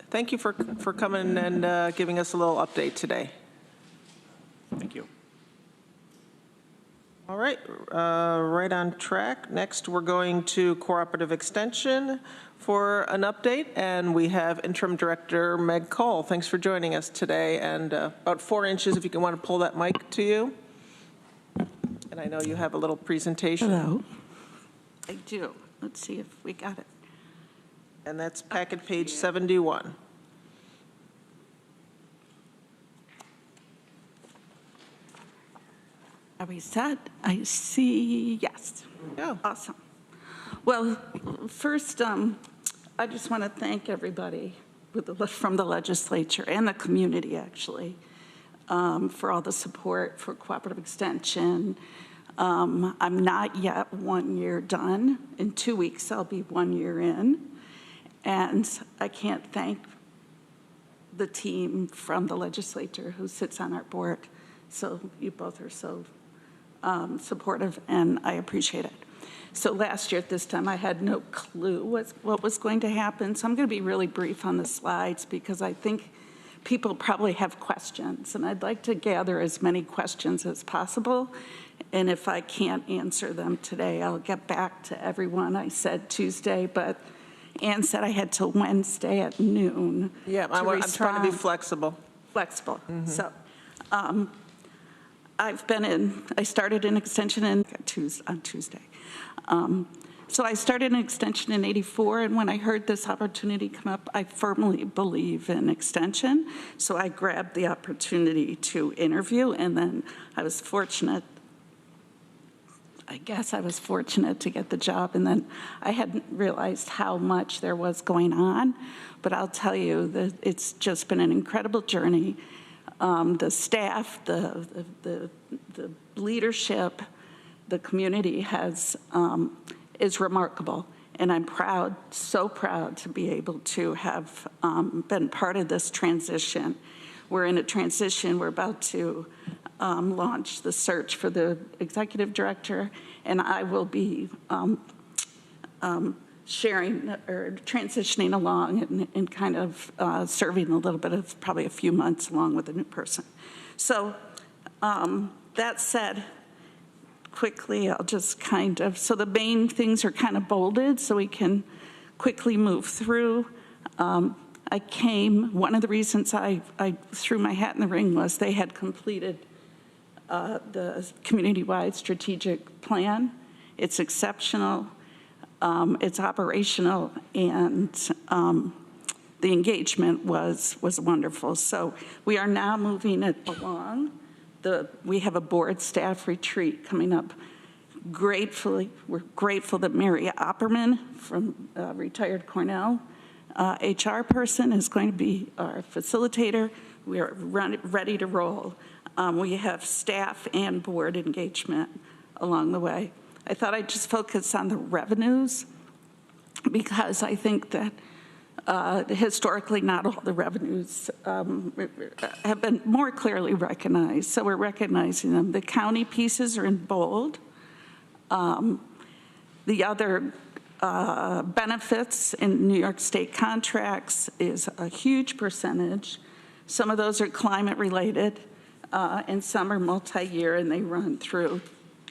Thank you for coming and giving us a little update today. Thank you. All right, right on track. Next, we're going to Cooperative Extension for an update, and we have Interim Director Meg Cole. Thanks for joining us today, and about 4 inches if you want to pull that mic to you. And I know you have a little presentation. Hello. I do. Let's see if we got it. And that's packet page 71. Are we set? I see, yes. Yeah. Awesome. Well, first, I just want to thank everybody from the legislature and the community, actually, for all the support for Cooperative Extension. I'm not yet 1 year done. In 2 weeks, I'll be 1 year in. And I can't thank the team from the legislature who sits on our board. So you both are so supportive, and I appreciate it. So last year at this time, I had no clue what was going to happen. So I'm going to be really brief on the slides because I think people probably have questions, and I'd like to gather as many questions as possible. And if I can't answer them today, I'll get back to everyone. I said Tuesday, but Ann said I had till Wednesday at noon. Yeah, I'm trying to be flexible. Flexible. Mm-hmm. So I started an extension on Tuesday. So I started an extension in '84, and when I heard this opportunity come up, I firmly believe in extension. So I grabbed the opportunity to interview, and then I was fortunate. I guess I was fortunate to get the job, and then I hadn't realized how much there was going on. But I'll tell you that it's just been an incredible journey. The staff, the leadership, the community is remarkable, and I'm proud, so proud to be able to have been part of this transition. We're in a transition. We're about to launch the search for the executive director, and I will be sharing or transitioning along and kind of serving a little bit of probably a few months along with a new person. So that said, quickly, I'll just so the main things are kind of bolded so we can quickly move through. One of the reasons I threw my hat in the ring was they had completed the Communitywide strategic plan. It's exceptional. It's operational, and the engagement was wonderful. So we are now moving it along. We have a board staff retreat coming up. We're grateful that Mary Opperman from retired Cornell HR person is going to be our facilitator. We are ready to roll. We have staff and board engagement along the way. I thought I'd just focus on the revenues because I think that historically not all the revenues have been more clearly recognized, so we're recognizing them. The county pieces are in bold. The other benefits in New York State contracts is a huge percentage. Some of those are climate related, and some are multi-year, and they run through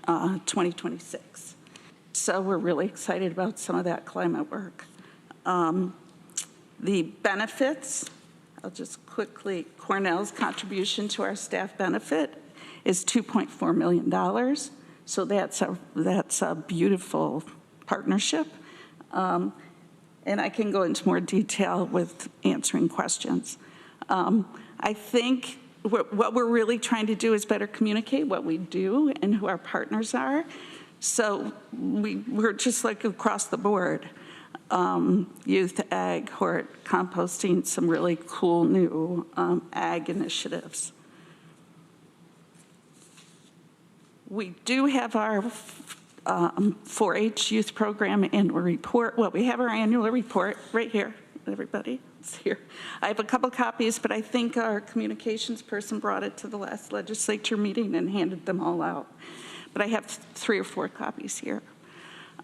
2026. So we're really excited about some of that climate work. The benefits, I'll just quickly, Cornell's contribution to our staff benefit is $2.4 million. So that's a beautiful partnership. And I can go into more detail with answering questions. I think what we're really trying to do is better communicate what we do and who our partners are. So we're just like across the board. Youth, ag, hort, composting, some really cool new ag initiatives. We do have our 4-H youth program annual report. Well, we have our annual report right here, everybody. It's here. I have a couple copies, but I think our communications person brought it to the last legislature meeting and handed them all out. But I have 3 or 4 copies here.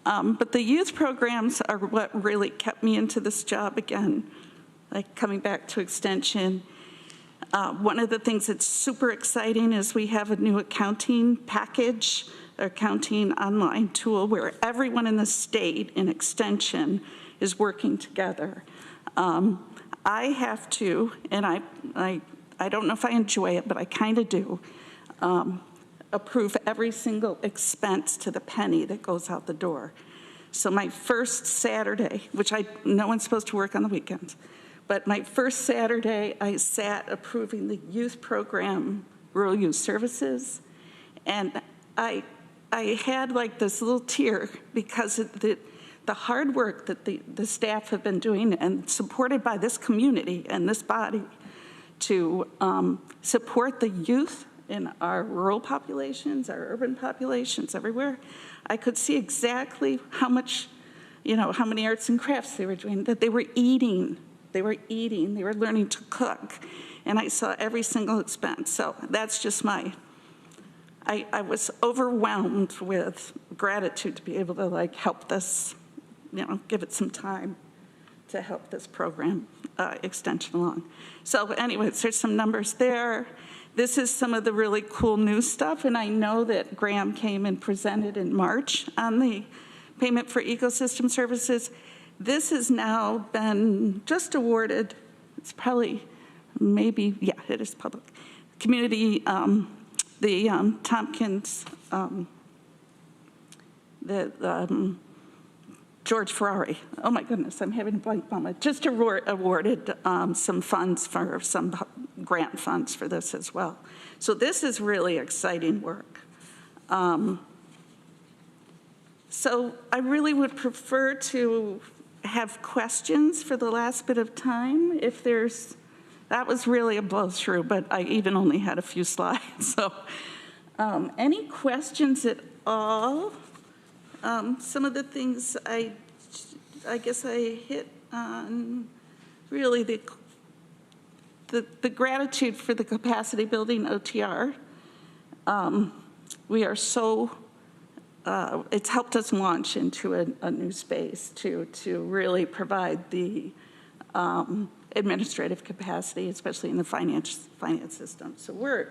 But the youth programs are what really kept me into this job again, like coming back to Extension. One of the things that's super exciting is we have a new accounting package, accounting online tool where everyone in the state in Extension is working together. I have to, and I don't know if I enjoy it, but I kind of do, approve every single expense to the penny that goes out the door. So my first Saturday, which no one's supposed to work on the weekends, but my first Saturday I sat approving the youth program, Rural Youth Services, and I had like this little tear because of the hard work that the staff have been doing and supported by this community and this body to support the youth in our rural populations, our urban populations, everywhere. I could see exactly how much, how many arts and crafts they were doing, that they were eating, they were learning to cook. And I saw every single expense. So that's just I was overwhelmed with gratitude to be able to help this, give it some time to help this program extension along. So anyways, there's some numbers there. This is some of the really cool new stuff, and I know that Graham came and presented in March on the payment for ecosystem services. This has now been just awarded. It's probably, maybe, yeah, it is public. Community, the Tompkins, George Ferrari. Oh my goodness, I'm having a blank moment. Just awarded some funds for some grant funds for this as well. So this is really exciting work. So I really would prefer to have questions for the last bit of time. If that was really a blow through, but I even only had a few slides. So any questions at all? Some of the things I guess I hit on really the gratitude for the capacity building OTR. We are so, it's helped us launch into a new space to really provide the administrative capacity, especially in the finance system. So we're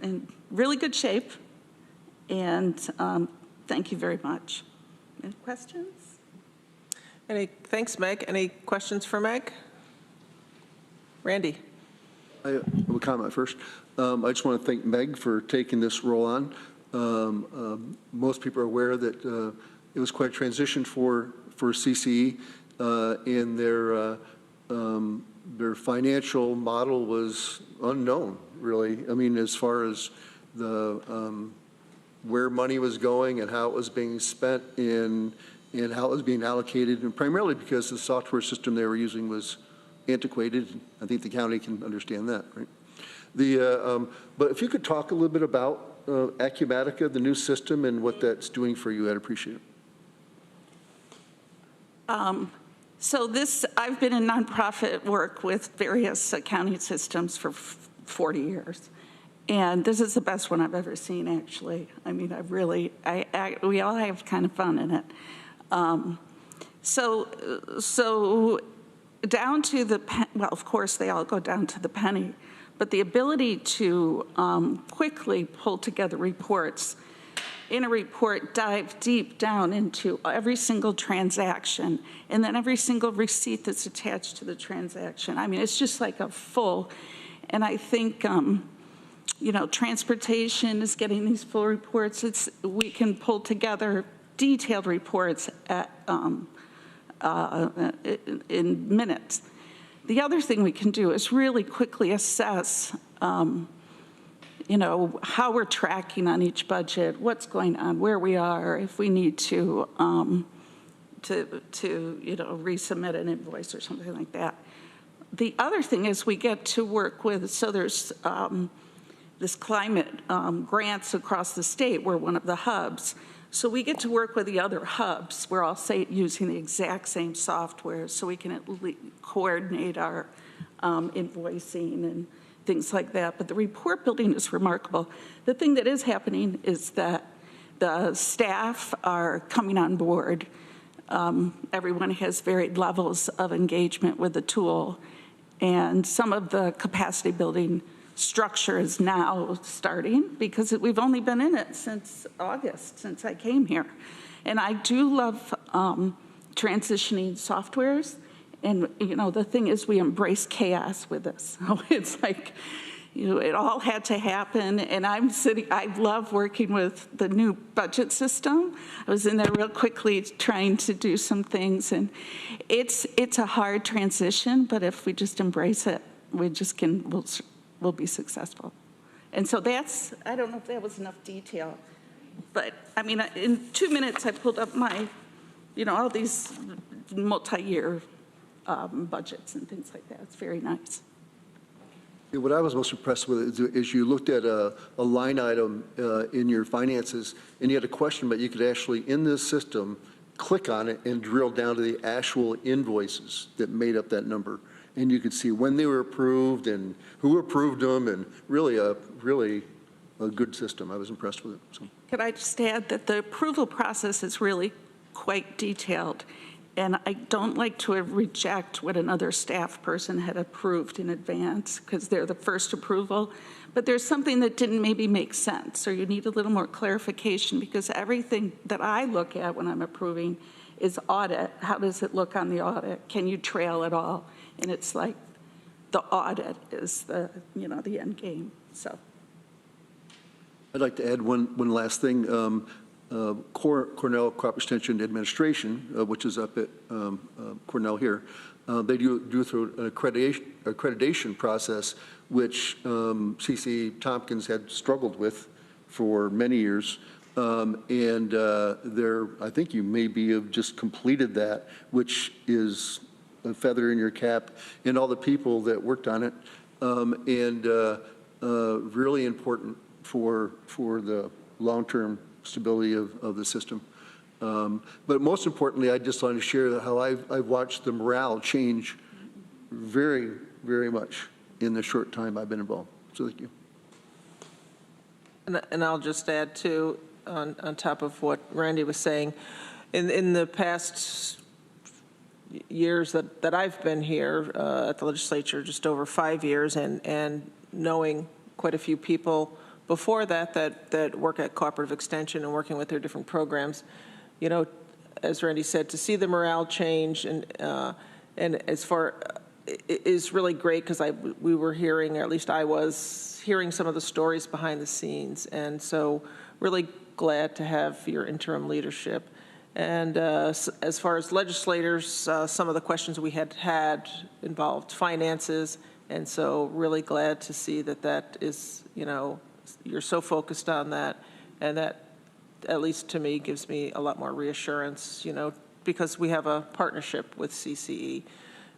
in really good shape, and thank you very much. Any questions? Thanks, Meg. Any questions for Meg? Randy. I have a comment first. I just want to thank Meg for taking this role on. Most people are aware that it was quite a transition for CCE, and their financial model was unknown, really. I mean, as far as where money was going and how it was being spent and how it was being allocated, and primarily because the software system they were using was antiquated. I think the county can understand that, right? But if you could talk a little bit about Acumatica, the new system, and what that's doing for you, I'd appreciate it. So I've been in nonprofit work with various accounting systems for 40 years. And this is the best one I've ever seen, actually. I mean, we all have kind of fun in it. So down to well, of course, they all go down to the penny, but the ability to quickly pull together reports, in a report, dive deep down into every single transaction, and then every single receipt that's attached to the transaction. I mean, it's just like a full, and I think, transportation is getting these full reports. We can pull together detailed reports in minutes. The other thing we can do is really quickly assess, how we're tracking on each budget, what's going on, where we are, if we need to resubmit an invoice or something like that. The other thing is we get to work with, so there's this climate grants across the state. We're one of the hubs. So we get to work with the other hubs. We're all using the exact same software, so we can at least coordinate our invoicing and things like that. But the report building is remarkable. The thing that is happening is that the staff are coming on board. Everyone has varied levels of engagement with the tool, and some of the capacity building structure is now starting because we've only been in it since August, since I came here. And I do love transitioning softwares. And, the thing is we embrace chaos with this. So it's like, it all had to happen. And I love working with the new budget system. I was in there real quickly trying to do some things. And it's a hard transition, but if we just embrace it, we'll be successful. And so I don't know if that was enough detail, but in 2 minutes I pulled up my, all these multi-year budgets and things like that. It's very nice. Yeah, what I was most impressed with is you looked at a line item in your finances and you had a question, but you could actually, in this system, click on it and drill down to the actual invoices that made up that number. And you could see when they were approved and who approved them, and really a good system. I was impressed with it. So. Could I just add that the approval process is really quite detailed, and I don't like to reject what another staff person had approved in advance because they're the first approval, but there's something that didn't maybe make sense, or you need a little more clarification, because everything that I look at when I'm approving is audit. How does it look on the audit? Can you trail it all? And it's like the audit is the end game. So I'd like to add one last thing. Cornell Cooperative Extension Administration, which is up at Cornell here, they do through an accreditation process, which C.C. Tompkins had struggled with for many years. I think you maybe have just completed that, which is a feather in your cap, and all the people that worked on it, really important for the long-term stability of the system. But most importantly, I just want to share how I've watched the morale change very, very much in the short time I've been involved. So thank you. And I'll just add too, on top of what Randy was saying, in the past years that I've been here at the legislature, just over 5 years, and knowing quite a few people before that work at Cooperative Extension and working with their different programs, as Randy said, to see the morale change and as far is really great, because we were hearing, or at least I was hearing, some of the stories behind the scenes, and so really glad to have your interim leadership. And as far as legislators, some of the questions we had involved finances, and so really glad to see that is, you're so focused on that, and that, at least to me, gives me a lot more reassurance, because we have a partnership with CCE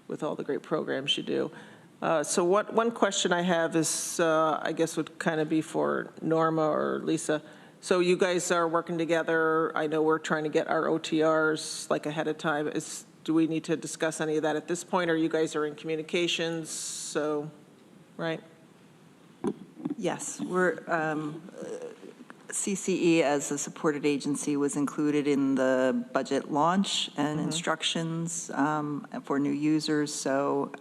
with all the great programs you do. So one question I have is, I guess would kind of be for Norma or Lisa. So you guys are working together. I know we're trying to get our OTRs like ahead of time. Do we need to discuss any of that at this point, or you guys are in communications? So, right? Yes, we're CCE as a supported agency was included in the budget launch and instructions for new users. So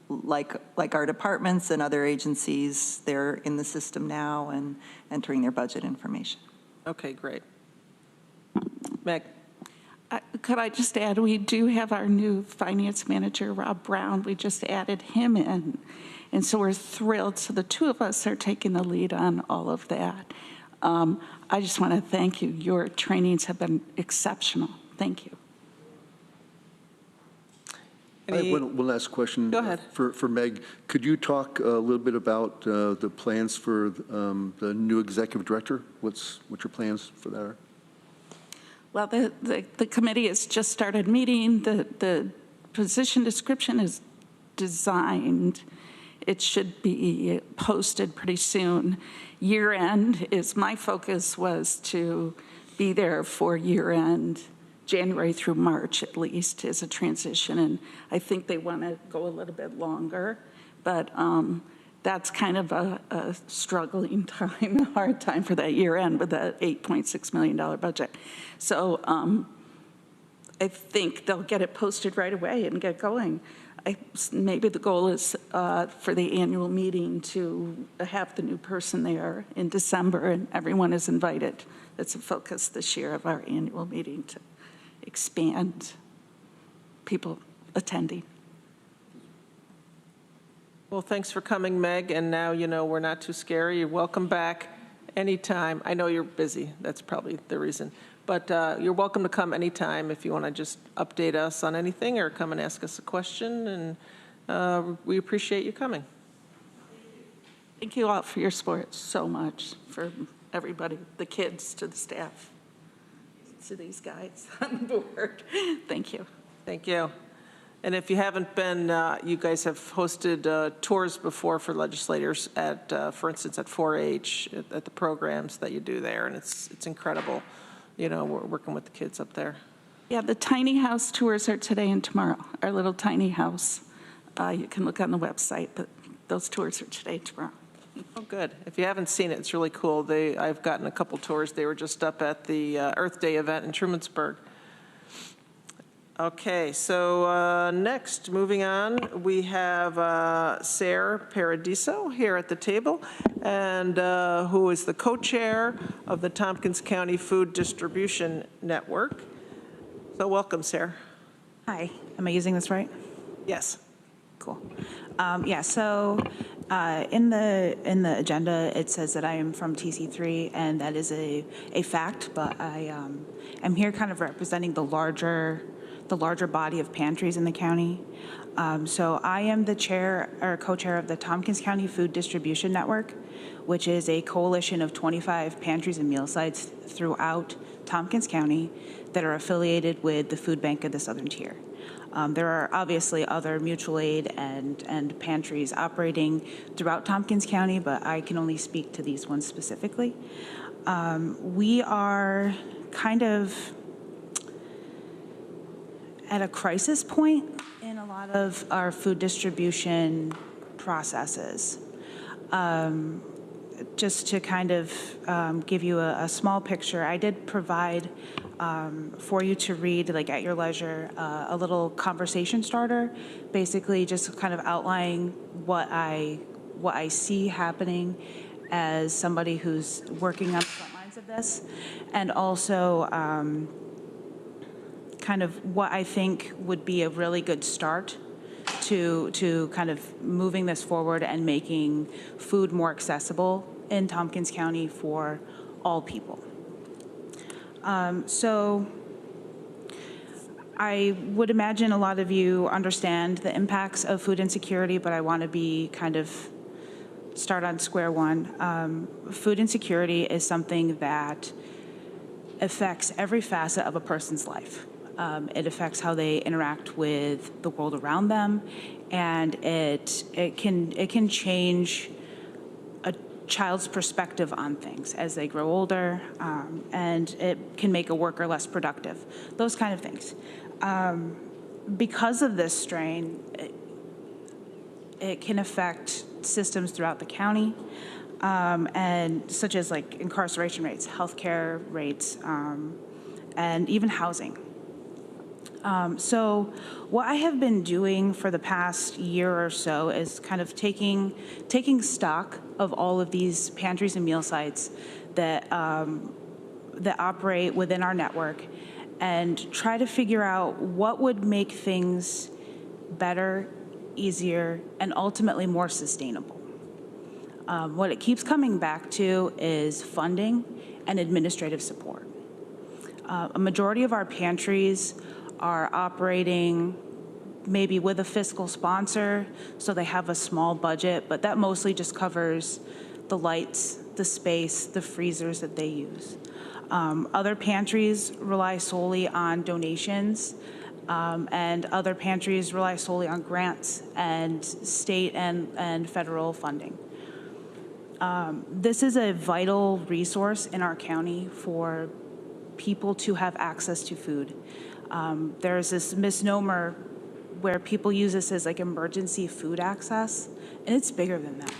like our departments and other agencies, they're in the system now and entering their budget information. Okay, great. Meg? Could I just add, we do have our new finance manager, Rob Brown. We just added him in. And so we're thrilled. So the two of us are taking the lead on all of that. I just want to thank you. Your trainings have been exceptional. Thank you. I have one last question. Go ahead. For Meg. Could you talk a little bit about the plans for the new executive director? What your plans for that are? Well, the committee has just started meeting. The position description is designed. It should be posted pretty soon. Year end is my focus was to be there for year end, January through March at least, as a transition. And I think they want to go a little bit longer, but that's kind of a struggling time, a hard time for that year end with that $8.6 million budget. So I think they'll get it posted right away and get going. Maybe the goal is for the annual meeting to have the new person there in December, and everyone is invited. That's a focus this year of our annual meeting, to expand people attending. Well, thanks for coming, Meg, and now you know we're not too scary. You're welcome back anytime. I know you're busy. That's probably the reason. But you're welcome to come anytime if you want to just update us on anything or come and ask us a question, and we appreciate you coming. Thank you all for your support so much, for everybody, the kids to the staff, to these guys on the board. Thank you. Thank you. And if you haven't been, you guys have hosted tours before for legislators at, for instance, at 4-H, at the programs that you do there, and it's incredible. You know, we're working with the kids up there. Yeah, the tiny house tours are today and tomorrow, our little tiny house. You can look on the website, but those tours are today and tomorrow. Oh, good. If you haven't seen it, it's really cool. I've gotten a couple tours. They were just up at the Earth Day event in Trumansburg. Okay, so next, moving on, we have Sarah Paradiso here at the table, and who is the co-chair of the Tompkins County Food Distribution Network. So welcome, Sarah. Hi, am I using this right? Yes. Cool. Yeah, so in the agenda, it says that I am from TC3, and that is a fact, but I am here kind of representing the larger body of pantries in the county. So I am the chair or co-chair of the Tompkins County Food Distribution Network, which is a coalition of 25 pantries and meal sites throughout Tompkins County that are affiliated with the Food Bank of the Southern Tier. There are obviously other mutual aid and pantries operating throughout Tompkins County, but I can only speak to these ones specifically. We are kind of at a crisis point in a lot of our food distribution processes. Just to kind of give you a small picture, I did provide for you to read, like at your leisure, a little conversation starter, basically just kind of outlining what I see happening as somebody who's working on the front lines of this, and also kind of what I think would be a really good start to kind of moving this forward and making food more accessible in Tompkins County for all people. So I would imagine a lot of you understand the impacts of food insecurity, but I want to be kind of start on square one. Food insecurity is something that affects every facet of a person's life. It affects how they interact with the world around them, and it can change a child's perspective on things as they grow older, and it can make a worker less productive. Those kind of things. Because of this strain, it can affect systems throughout the county, and such as like incarceration rates, healthcare rates, and even housing. So what I have been doing for the past year or so is kind of taking stock of all of these pantries and meal sites that that operate within our network, and try to figure out what would make things better easier, and ultimately more sustainable. What it keeps coming back to is funding and administrative support. A majority of our pantries are operating maybe with a fiscal sponsor, so they have a small budget, but that mostly just covers the lights, the space, the freezers that they use. Other pantries rely solely on donations, and other pantries rely solely on grants and state and federal funding. This is a vital resource in our county for people to have access to food. There's this misnomer where people use this as like emergency food access, and it's bigger than that.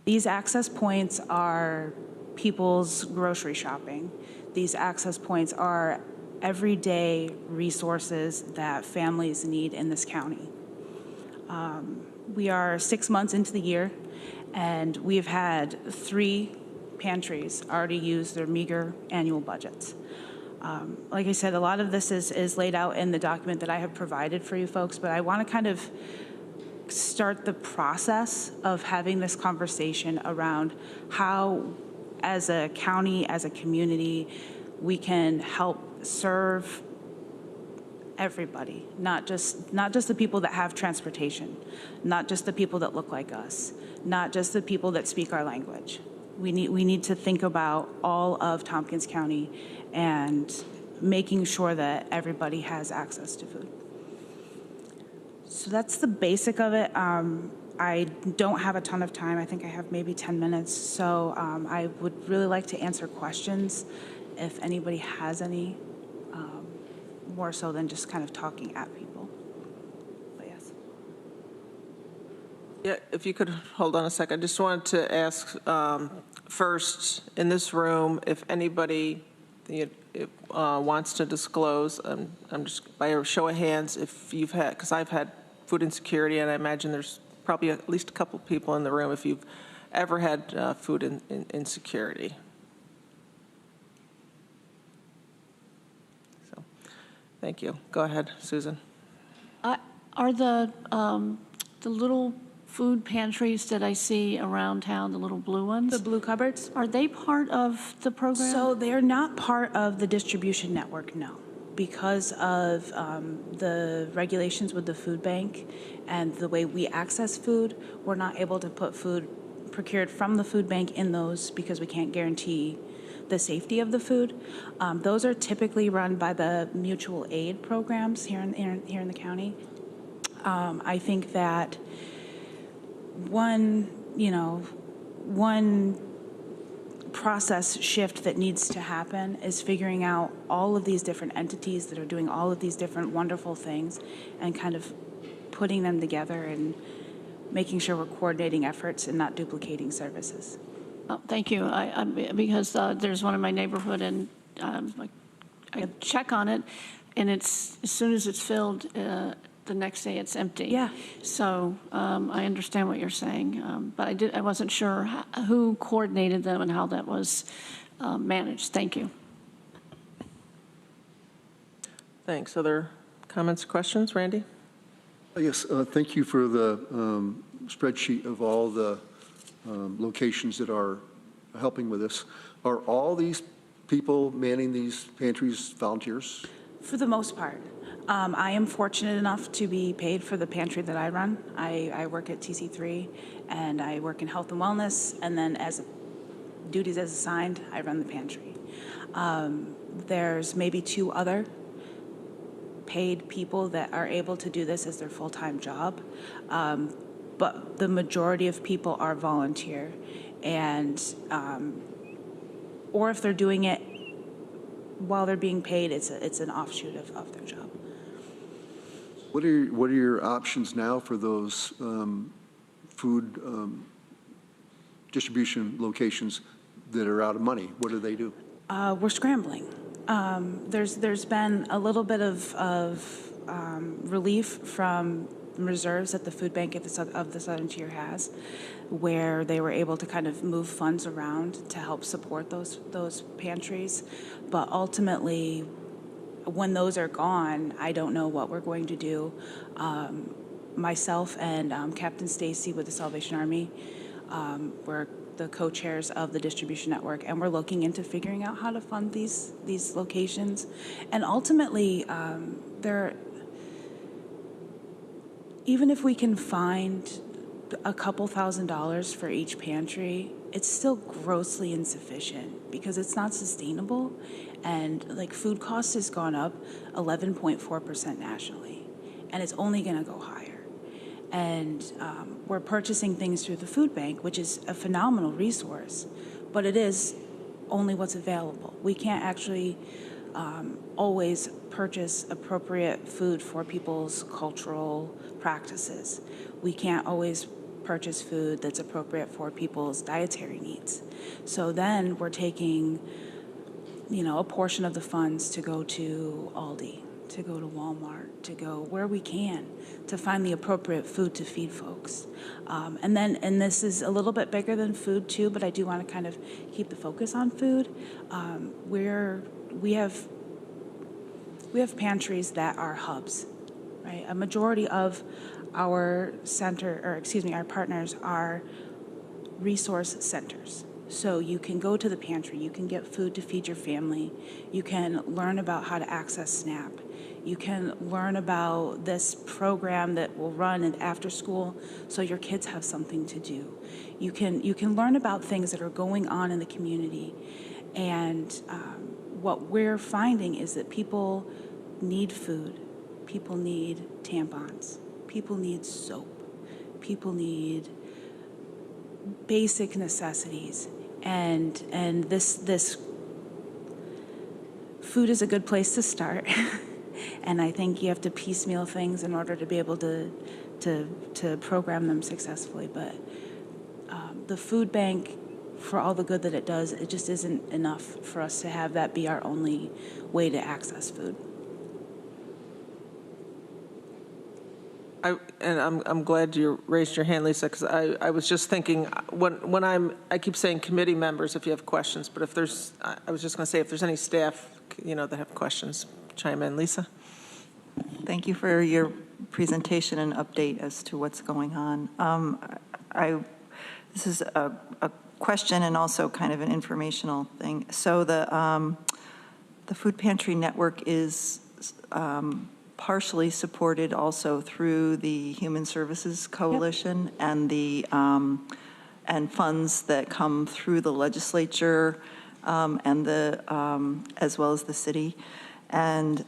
These access points are people's grocery shopping. These access points are everyday resources that families need in this county. We are 6 months into the year, and we've had 3 pantries already use their meager annual budgets. Like I said, a lot of this is laid out in the document that I have provided for you folks, but I want to kind of start the process of having this conversation around how, as a county, as a community, we can help serve everybody, not just the people that have transportation, not just the people that look like us, not just the people that speak our language. We need to think about all of Tompkins County and making sure that everybody has access to food. So that's the basic of it. I don't have a ton of time. I think I have maybe 10 minutes. So I would really like to answer questions if anybody has any, more so than just kind of talking at people. But yes. Yeah, if you could hold on a second. I just wanted to ask first in this room if anybody wants to disclose. I'm just by a show of hands if you've had, because I've had food insecurity, and I imagine there's probably at least a couple people in the room if you've ever had food insecurity. So, thank you. Go ahead, Susan. Are the little food pantries that I see around town, the little blue ones? The blue cupboards? Are they part of the program? So they're not part of the distribution network, no. Because of the regulations with the food bank and the way we access food, we're not able to put food procured from the food bank in those because we can't guarantee the safety of the food. Those are typically run by the mutual aid programs here in the county. I think that one process shift that needs to happen is figuring out all of these different entities that are doing all of these different wonderful things and kind of putting them together and making sure we're coordinating efforts and not duplicating services. Oh, thank you. Because there's one in my neighborhood, and I check on it, and it's as soon as it's filled, the next day it's empty. Yeah. So I understand what you're saying, but I wasn't sure who coordinated them and how that was managed. Thank you. Thanks. Other comments, questions? Randy? Yes, thank you for the spreadsheet of all the locations that are helping with this. Are all these people manning these pantries volunteers? For the most part. I am fortunate enough to be paid for the pantry that I run. I work at TC3, and I work in health and wellness, and then as duties as assigned, I run the pantry. There's maybe 2 other paid people that are able to do this as their full-time job, but the majority of people are volunteer, and or if they're doing it while they're being paid, it's an offshoot of their job. What are your options now for those food distribution locations that are out of money? What do they do? We're scrambling. There's been a little bit of relief from reserves that the food bank of the Southern Tier has, where they were able to kind of move funds around to help support those pantries. But ultimately, when those are gone, I don't know what we're going to do. myself and Captain Stacy with the Salvation Army, we're the co-chairs of the distribution network, and we're looking into figuring out how to fund these locations. And ultimately, even if we can find a couple $1,000s for each pantry, it's still grossly insufficient because it's not sustainable. And like food costs has gone up 11.4% nationally, and it's only going to go higher. And we're purchasing things through the food bank, which is a phenomenal resource, but it is only what's available. We can't actually always purchase appropriate food for people's cultural practices. We can't always purchase food that's appropriate for people's dietary needs. So then we're taking, a portion of the funds to go to Aldi, to go to Walmart, to go where we can to find the appropriate food to feed folks. And this is a little bit bigger than food too, but I do want to kind of keep the focus on food. We have pantries that are hubs, right? A majority of our our partners are resource centers. So you can go to the pantry, you can get food to feed your family, you can learn about how to access SNAP, you can learn about this program that will run after school so your kids have something to do. You can learn about things that are going on in the community. And what we're finding is that people need food, people need tampons, people need soap, people need basic necessities, and this food is a good place to start. And I think you have to piecemeal things in order to be able to program them successfully. But the food bank, for all the good that it does, it just isn't enough for us to have that be our only way to access food. I'm glad you raised your hand, Lisa, because I was just thinking, I keep saying committee members if you have questions, but I was just going to say if there's any staff, that have questions, chime in. Lisa? Thank you for your presentation and update as to what's going on. This is a question and also kind of an informational thing. So the food pantry network is partially supported also through the Human Services Coalition. Yep. And funds that come through the legislature and as well as the city. And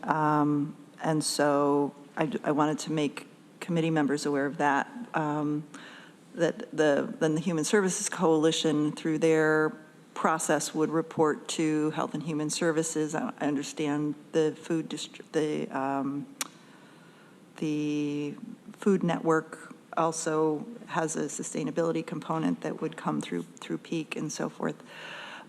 so I wanted to make committee members aware of that. That the Human Services Coalition, through their process, would report to Health and Human Services. I understand the food network also has a sustainability component that would come through PEAK and so forth.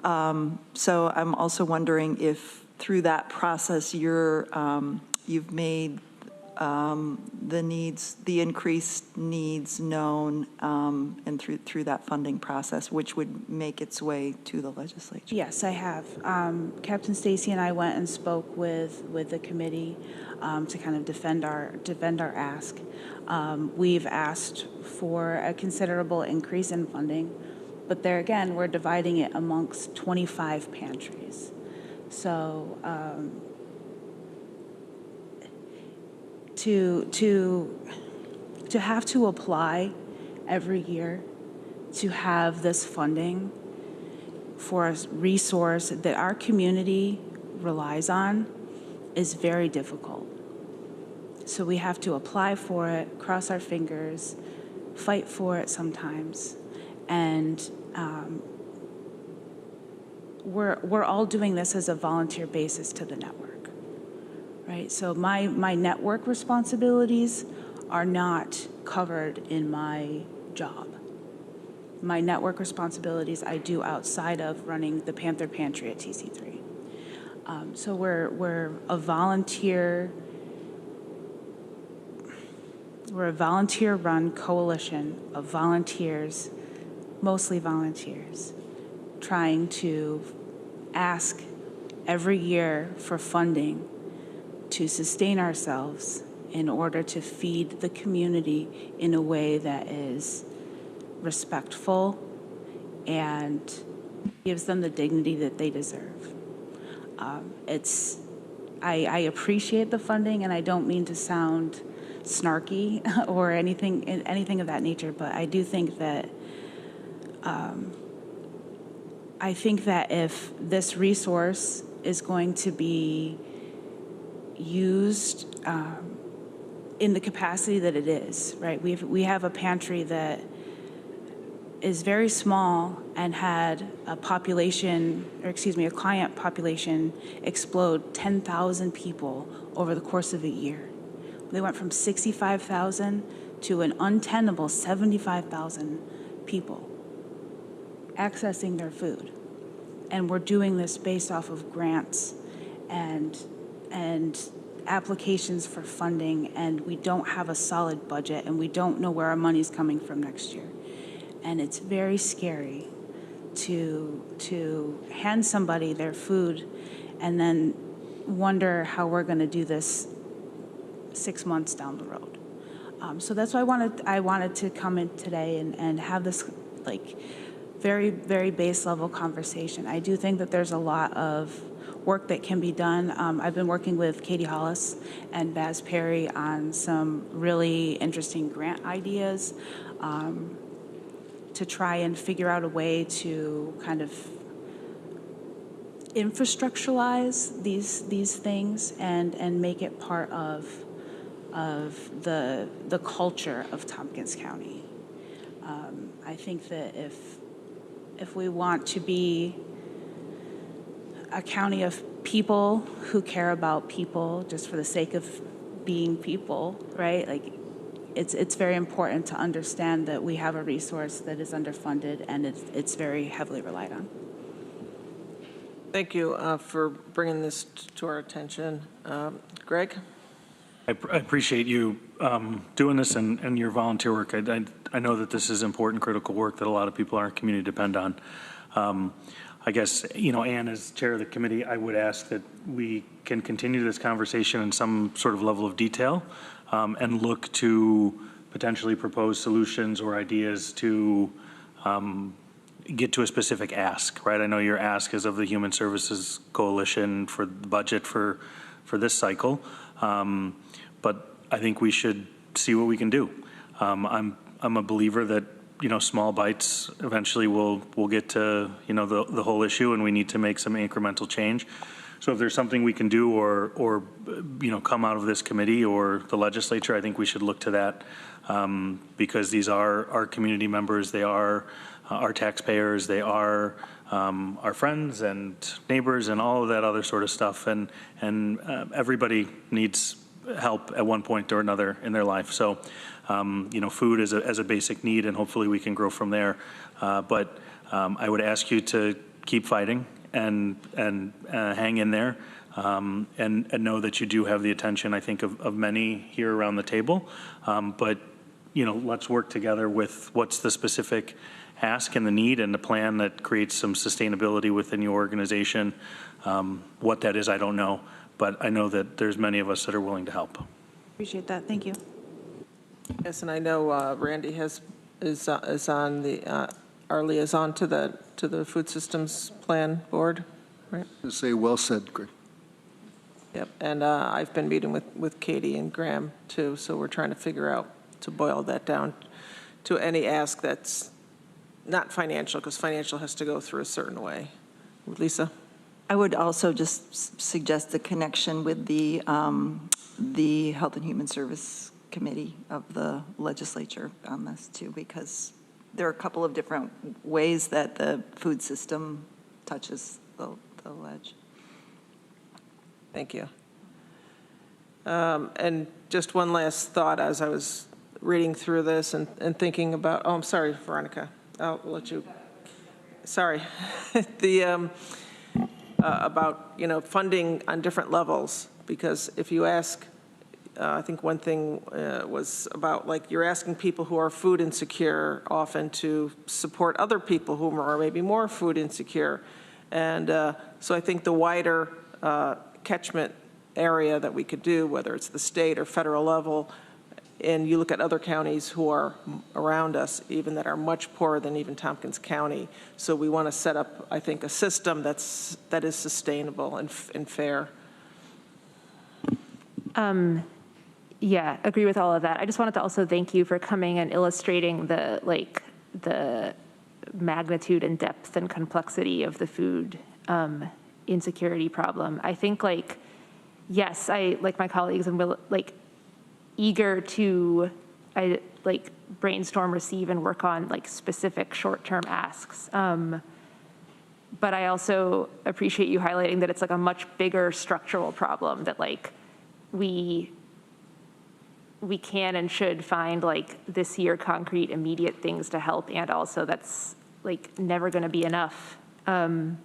So I'm also wondering if through that process you've made the increased needs known, and through that funding process, which would make its way to the legislature. Yes, I have. Captain Stacy and I went and spoke with the committee to kind of defend our ask. We've asked for a considerable increase in funding, but there again, we're dividing it amongst 25 pantries. So to have to apply every year to have this funding for a resource that our community relies on is very difficult. So we have to apply for it, cross our fingers, fight for it sometimes, and we're all doing this as a volunteer basis to the network, right? So my network responsibilities are not covered in my job. My network responsibilities I do outside of running the Panther Pantry at TC3. So we're a volunteer-run coalition of volunteers, mostly volunteers, trying to ask every year for funding to sustain ourselves in order to feed the community in a way that is respectful and gives them the dignity that they deserve. I appreciate the funding, and I don't mean to sound snarky or anything of that nature, but I do think that if this resource is going to be used in the capacity that it is, right? We have a pantry that is very small and had a client population explode 10,000 people over the course of a year. They went from 65,000 to an untenable 75,000 people accessing their food. And we're doing this based off of grants and applications for funding, and we don't have a solid budget, and we don't know where our money's coming from next year. And it's very scary to hand somebody their food and then wonder how we're going to do this 6 months down the road. So that's why I wanted to come in today and have this very, very base level conversation. I do think that there's a lot of work that can be done. I've been working with Katie Hollis and Baz Perry on some really interesting grant ideas to try and figure out a way to kind of infrastructuralize these things and make it part of the culture of Tompkins County. I think that if we want to be a county of people who care about people just for the sake of being people, right? It's very important to understand that we have a resource that is underfunded and it's very heavily relied on. Thank you for bringing this to our attention. Greg? I appreciate you doing this and your volunteer work. I know that this is important, critical work that a lot of people in our community depend on. I guess, Ann, as chair of the committee, I would ask that we can continue this conversation in some sort of level of detail and look to potentially propose solutions or ideas to get to a specific ask, right? I know your ask is of the Human Services Coalition for the budget for this cycle, but I think we should see what we can do. I'm a believer that small bites eventually will get to the whole issue, and we need to make some incremental change. So if there's something we can do or come out of this committee or the legislature, I think we should look to that because these are our community members, they are our taxpayers, they are our friends and neighbors and all of that other sort of stuff, and everybody needs help at one point or another in their life. So food is a basic need, and hopefully we can grow from there. But I would ask you to keep fighting and hang in there, and know that you do have the attention, I think, of many here around the table. But let's work together with what's the specific ask and the need and the plan that creates some sustainability within your organization. What that is, I don't know, but I know that there's many of us that are willing to help. Appreciate that. Thank you. Yes, and I know Randy is on our liaison to the Food Systems Plan Board, right? To say well said, Greg. Yep, and I've been meeting with Katie and Graham too, so we're trying to figure out to boil that down to any ask that's not financial, because financial has to go through a certain way. Lisa? I would also just suggest a connection with the Health and Human Service Committee of the legislature on this too, because there are a couple of different ways that the food system touches the ledge. Thank you. And just one last thought as I was reading through this and thinking about, I'm sorry, Veronica, I'll let you, sorry. About, funding on different levels, because if you ask, I think one thing was about you're asking people who are food insecure often to support other people who are maybe more food insecure. And so I think the wider catchment area that we could do, whether it's the state or federal level. And you look at other counties who are around us, even that are much poorer than even Tompkins County. So we want to set up, I think, a system that is sustainable and fair. Yeah, agree with all of that. I just wanted to also thank you for coming and illustrating the magnitude and depth and complexity of the food insecurity problem. I think, yes, I, like my colleagues, am eager to brainstorm, receive, and work on specific short-term asks. But I also appreciate you highlighting that it's a much bigger structural problem that we can and should find this year concrete immediate things to help, and also that's never going to be enough. I'm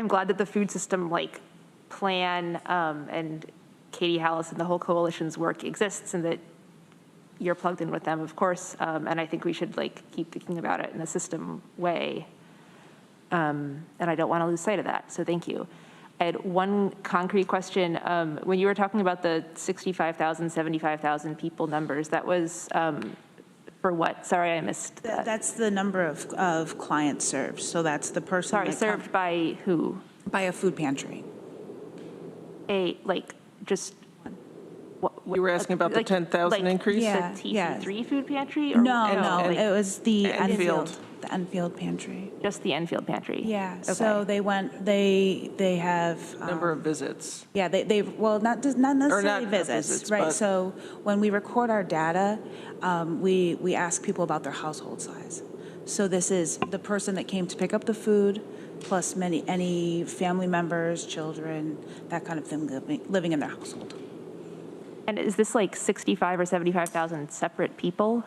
glad that the food system plan and Katie Hallis and the whole coalition's work exists, and that you're plugged in with them, of course, and I think we should keep thinking about it in a system way, and I don't want to lose sight of that, so thank you. I had one concrete question. When you were talking about the 65,000, 75,000 people numbers, that was for what? Sorry, I missed that. That's the number of clients served. So that's the person. Sorry, served by who? By a food pantry. Just. You were asking about the 10,000 increase? Yeah, the TC3 food pantry? Or no, it was the Enfield. The Enfield pantry. Just the Enfield pantry? Yeah, okay. So they have. Number of visits. Yeah, well, not necessarily visits, right? So when we record our data, we ask people about their household size. So this is the person that came to pick up the food, plus any family members, children, that kind of thing living in their household. And is this 65 or 75,000 separate people?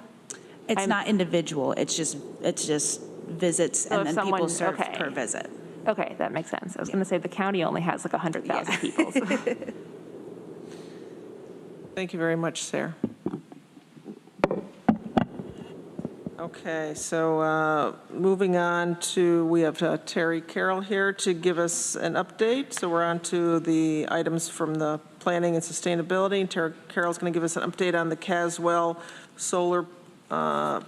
It's not individual. It's just visits, so and then people serve per visit. Okay, that makes sense. I was going to say the county only has 100,000 people. So. Thank you very much, Sarah. Okay, so moving on to, we have Terry Carroll here to give us an update. So we're on to the items from the planning and sustainability. And Terry Carroll's going to give us an update on the Caswell solar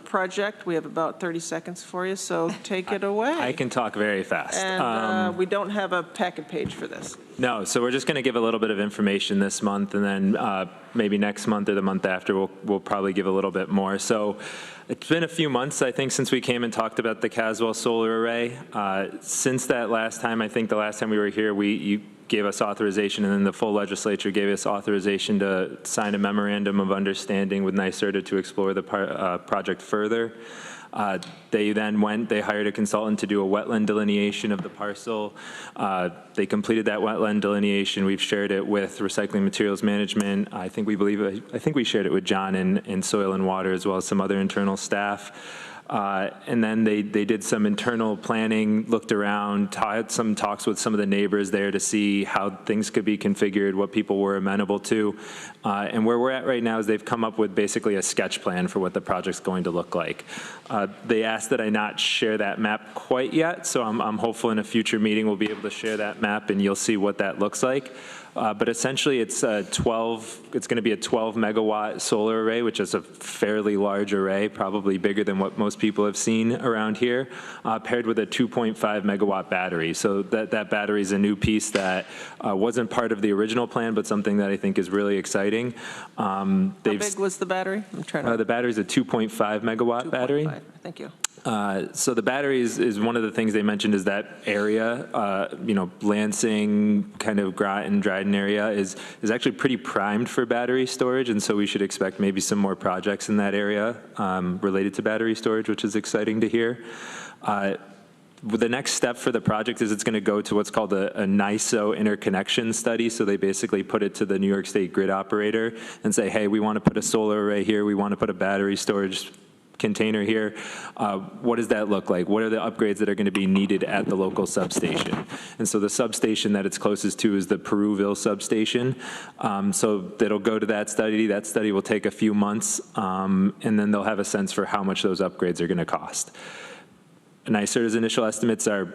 project. We have about 30 seconds for you, so take it away. I can talk very fast. And we don't have a packet page for this. No, so we're just going to give a little bit of information this month, and then maybe next month or the month after we'll probably give a little bit more. So it's been a few months, I think, since we came and talked about the Caswell solar array. Since that last time, I think the last time we were here, you gave us authorization, and then the full legislature gave us authorization to sign a memorandum of understanding with NYSERDA to explore the project further. They then they hired a consultant to do a wetland delineation of the parcel. They completed that wetland delineation. We've shared it with Recycling Materials Management. I think we shared it with John in Soil and Water, as well as some other internal staff. And then they did some internal planning, looked around, had some talks with some of the neighbors there to see how things could be configured, what people were amenable to. And where we're at right now is they've come up with basically a sketch plan for what the project's going to look like. They asked that I not share that map quite yet, so I'm hopeful in a future meeting we'll be able to share that map and you'll see what that looks like. But essentially it's going to be a 12 megawatt solar array, which is a fairly large array, probably bigger than what most people have seen around here, paired with a 2.5 megawatt battery. So that battery is a new piece that wasn't part of the original plan, but something that I think is really exciting. How big was the battery? I'm trying to. The battery is a 2.5 megawatt battery. Thank you. So the battery is one of the things they mentioned is that area, Lansing, kind of Groton, Dryden area is actually pretty primed for battery storage, and so we should expect maybe some more projects in that area related to battery storage, which is exciting to hear. The next step for the project is it's going to go to what's called a NISO interconnection study. So they basically put it to the New York State grid operator and say, hey, we want to put a solar array here, we want to put a battery storage container here. What does that look like? What are the upgrades that are going to be needed at the local substation? And so the substation that it's closest to is the Peruville substation. So that'll go to that study. That study will take a few months, and then they'll have a sense for how much those upgrades are going to cost. NYSERDA's initial estimates are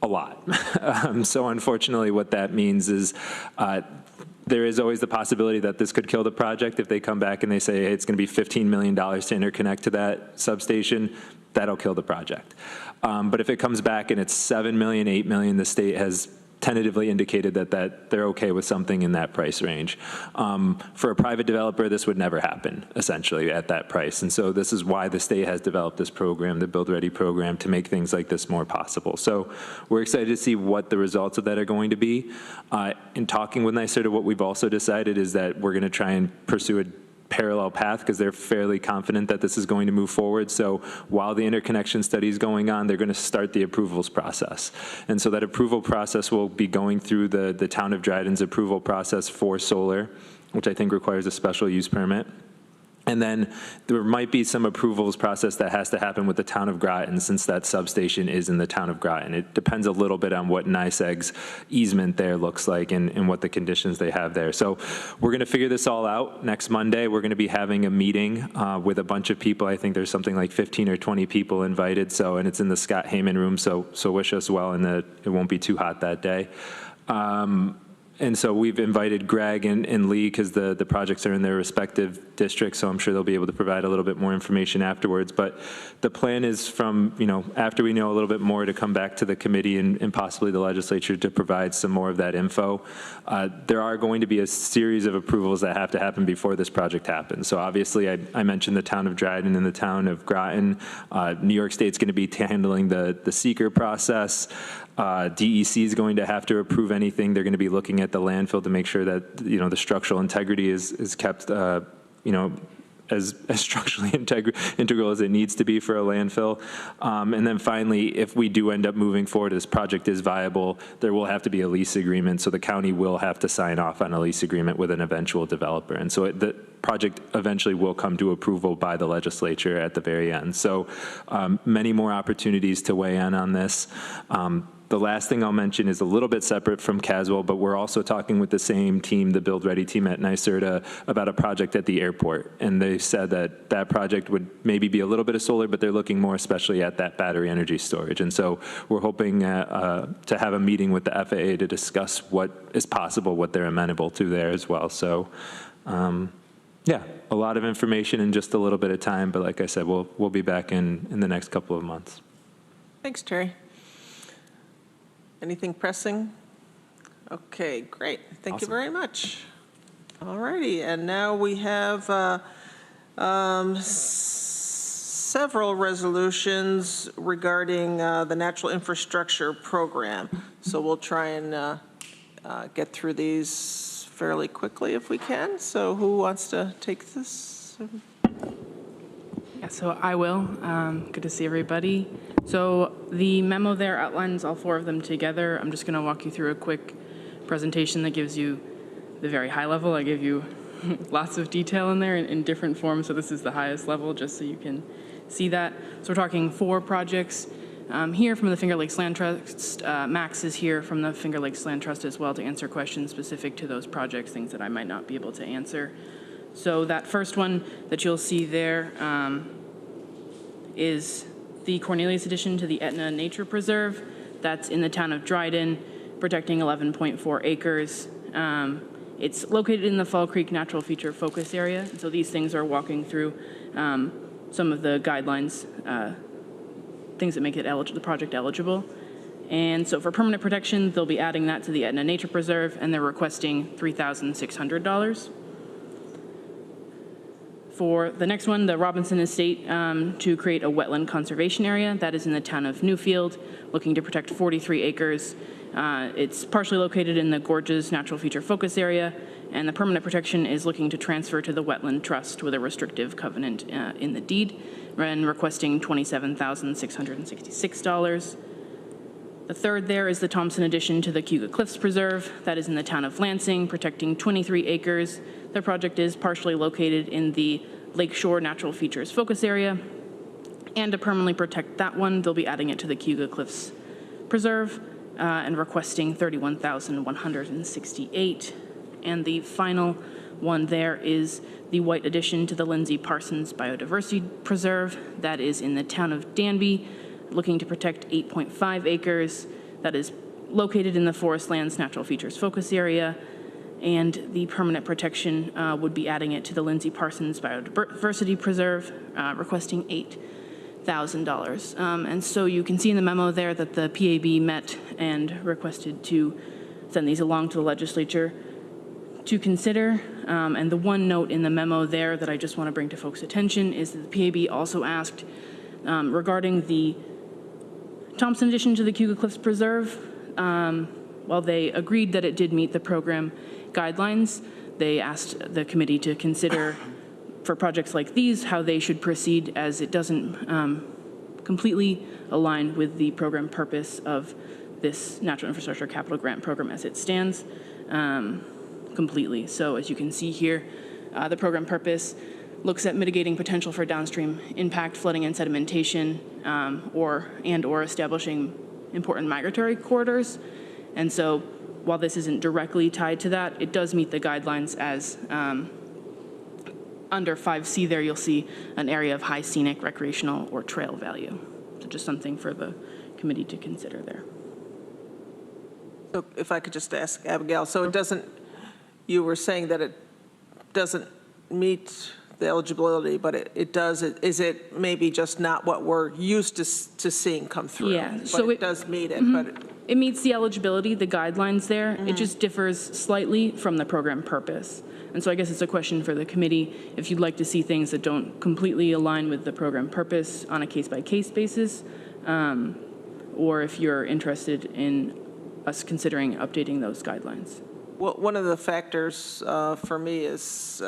a lot. So unfortunately, what that means is there is always the possibility that this could kill the project. If they come back and they say, hey, it's going to be $15 million to interconnect to that substation, that'll kill the project. But if it comes back and it's $7 million, $8 million, the state has tentatively indicated that they're okay with something in that price range. For a private developer, this would never happen, essentially, at that price. And so this is why the state has developed this program, the Build Ready program, to make things like this more possible. So we're excited to see what the results of that are going to be. In talking with NYSERDA, what we've also decided is that we're going to try and pursue a parallel path because they're fairly confident that this is going to move forward. So while the interconnection study is going on, they're going to start the approvals process. And so that approval process will be going through the town of Dryden's approval process for solar, which I think requires a special use permit. And then there might be some approvals process that has to happen with the town of Groton, since that substation is in the town of Groton. It depends a little bit on what NYSEG's easement there looks like and what the conditions they have there. So we're going to figure this all out. Next Monday, we're going to be having a meeting with a bunch of people. I think there's something like 15 or 20 people invited. So, and it's in the Scott Heyman room. So wish us well, and that it won't be too hot that day. And so we've invited Greg and Lee because the projects are in their respective districts, so I'm sure they'll be able to provide a little bit more information afterwards. But the plan is from, after we know a little bit more, to come back to the committee and possibly the legislature to provide some more of that info. There are going to be a series of approvals that have to happen before this project happens. So obviously I mentioned the town of Dryden and the town of Groton. New York State's going to be handling the seeker process. DEC is going to have to approve anything. They're going to be looking at the landfill to make sure that the structural integrity is kept as structurally integral as it needs to be for a landfill. And then finally, if we do end up moving forward, this project is viable, there will have to be a lease agreement. So the county will have to sign off on a lease agreement with an eventual developer. And so the project eventually will come to approval by the legislature at the very end. So many more opportunities to weigh in on this. The last thing I'll mention is a little bit separate from Caswell, but we're also talking with the same team, the Build Ready team at NYSERDA, about a project at the airport. And they said that project would maybe be a little bit of solar, but they're looking more especially at that battery energy storage. And so we're hoping to have a meeting with the FAA to discuss what is possible, what they're amenable to there as well. So yeah, a lot of information in just a little bit of time, but like I said, we'll be back in the next couple of months. Thanks, Terry. Anything pressing? Okay, great. Thank you very much. All righty, and now we have several resolutions regarding the Natural Infrastructure Program. So we'll try and get through these fairly quickly if we can. So who wants to take this? Yeah, so I will. Good to see everybody. So the memo there outlines all four of them together. I'm just going to walk you through a quick presentation that gives you the very high level. I gave you lots of detail in there in different forms, so this is the highest level just so you can see that. So we're talking 4 projects here from the Finger Lakes Land Trust. Max is here from the Finger Lakes Land Trust as well to answer questions specific to those projects, things that I might not be able to answer. So that first one that you'll see there is the Cornelius addition to the Etna Nature Preserve. That's in the town of Dryden, protecting 11.4 acres. It's located in the Fall Creek Natural Feature Focus Area. So these things are walking through some of the guidelines, things that make it the project eligible. And so for permanent protection, they'll be adding that to the Etna Nature Preserve, and they're requesting $3,600. For the next one, the Robinson Estate, to create a wetland conservation area. That is in the town of Newfield, looking to protect 43 acres. It's partially located in the Gorges Natural Feature Focus Area, and the permanent protection is looking to transfer to the Wetland Trust with a restrictive covenant in the deed, and requesting $27,666. The third there is the Thompson addition to the Cayuga Cliffs Preserve. That is in the town of Lansing, protecting 23 acres. The project is partially located in the Lakeshore Natural Features Focus Area. And to permanently protect that one, they'll be adding it to the Cayuga Cliffs Preserve and requesting $31,168. And the final one there is the White addition to the Lindsay Parsons Biodiversity Preserve. That is in the town of Danby, looking to protect 8.5 acres. that is located in the Forest Lands Natural Features Focus Area, and the permanent protection would be adding it to the Lindsay Parsons Biodiversity Preserve, requesting $8,000. And so you can see in the memo there that the PAB met and requested to send these along to the legislature to consider. And the one note in the memo there that I just want to bring to folks' attention is that the PAB also asked regarding the Thompson addition to the Cayuga Cliffs Preserve. While they agreed that it did meet the program guidelines, they asked the committee to consider for projects like these how they should proceed, as it doesn't completely align with the program purpose of this Natural Infrastructure Capital Grant Program as it stands completely. So as you can see here, the program purpose looks at mitigating potential for downstream impact, flooding and sedimentation, or establishing important migratory corridors. And so while this isn't directly tied to that, it does meet the guidelines, as under 5C there you'll see an area of high scenic, recreational, or trail value. So just something for the committee to consider there. So if I could just ask Abigail, so it doesn't, you were saying that it doesn't meet the eligibility, but it does, is it maybe just not what we're used to seeing come through? Yeah, but so it does meet it, but it meets the eligibility, the guidelines there. It just differs slightly from the program purpose. And so I guess it's a question for the committee if you'd like to see things that don't completely align with the program purpose on a case-by-case basis, or if you're interested in us considering updating those guidelines. Well, one of the factors for me is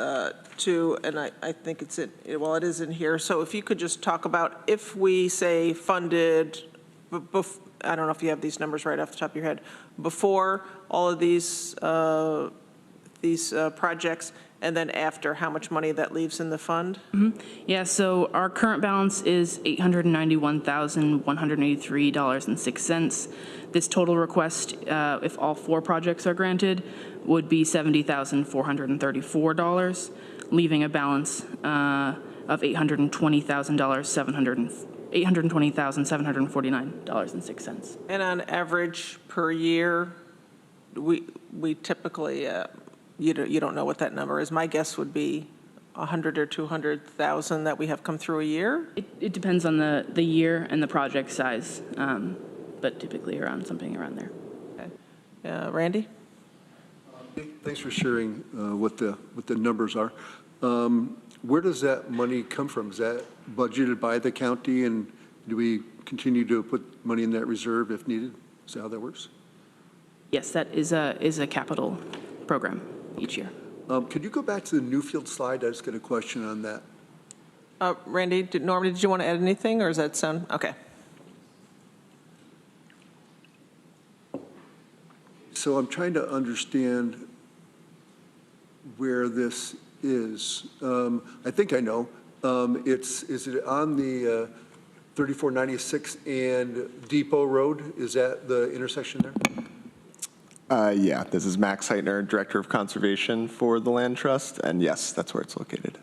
too, and I think it's in, well, it is in here. So if you could just talk about if we say funded, I don't know if you have these numbers right off the top of your head, before all of these projects, and then after, how much money that leaves in the fund? Yeah, so our current balance is $891,183.06. This total request, if all 4 projects are granted, would be $70,434, leaving a balance of $820,749.06. And on average per year, we typically, you don't know what that number is. My guess would be 100 or 200,000 that we have come through a year. It depends on the year and the project size, but typically around something around there. Okay. Randy? Thanks for sharing what the numbers are. Where does that money come from? Is that budgeted by the county, and do we continue to put money in that reserve if needed? Is that how that works? Yes, that is a capital program each year. Could you go back to the Newfield slide? I just got a question on that. Randy, Norman, did you want to add anything, or does that sound okay? So I'm trying to understand where this is. I think I know. Is it on the 3496 and Depot Road? Is that the intersection there? Yeah, this is Max Heitner, Director of Conservation for the Land Trust, and yes, that's where it's located.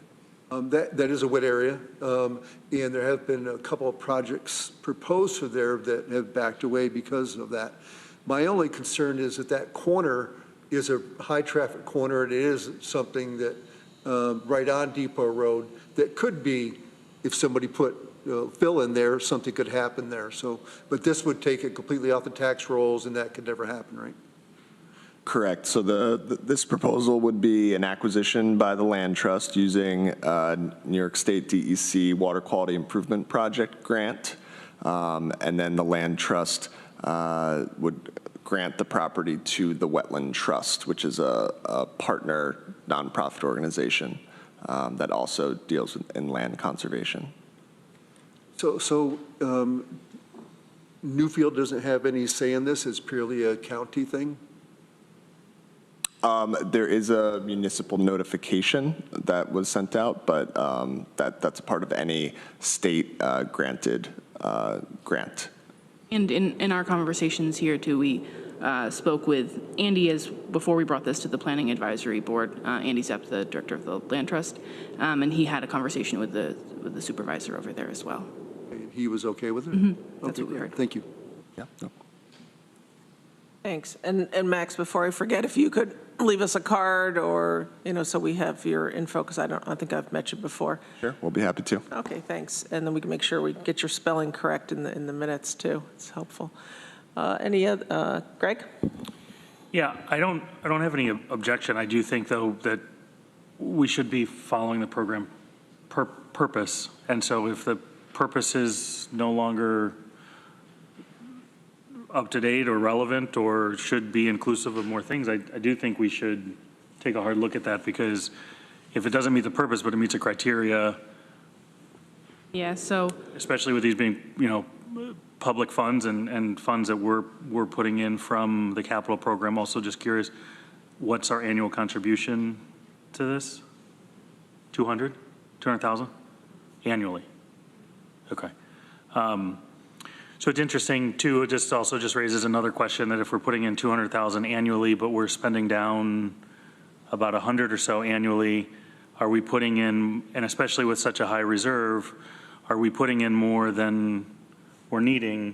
That is a wet area, and there have been a couple of projects proposed for there that have backed away because of that. My only concern is that corner is a high-traffic corner, and it is something that right on Depot Road that could be, if somebody put fill in there, something could happen there. So, but this would take it completely off the tax rolls, and that could never happen, right? Correct. So this proposal would be an acquisition by the Land Trust using New York State DEC Water Quality Improvement Project grant, and then the Land Trust would grant the property to the Wetland Trust, which is a partner nonprofit organization that also deals in land conservation. So Newfield doesn't have any say in this? It's purely a county thing? There is a municipal notification that was sent out, but that's a part of any state granted grant. And in our conversations here too, we spoke with Andy before we brought this to the Planning Advisory Board. Andy Zepp, the director of the Land Trust, and he had a conversation with the supervisor over there as well. He was okay with it? Mm-hmm. That's what we heard. Thank you. Yeah. No. Thanks. And Max, before I forget, if you could leave us a card or, so we have your info, because I think I've met you before. Sure, we'll be happy to. Okay, thanks. And then we can make sure we get your spelling correct in the minutes too. It's helpful. Any other, Greg? Yeah, I don't have any objection. I do think, though, that we should be following the program purpose. And so if the purpose is no longer up to date or relevant or should be inclusive of more things, I do think we should take a hard look at that, because if it doesn't meet the purpose but it meets the criteria, Yeah, so especially with these being, public funds and funds that we're putting in from the capital program, also just curious, what's our annual contribution to this? 200,000 annually? Okay. So it's interesting too, it also raises another question that if we're putting in 200,000 annually, but we're spending down about 100 or so annually, are we putting in, and especially with such a high reserve, are we putting in more than we're needing?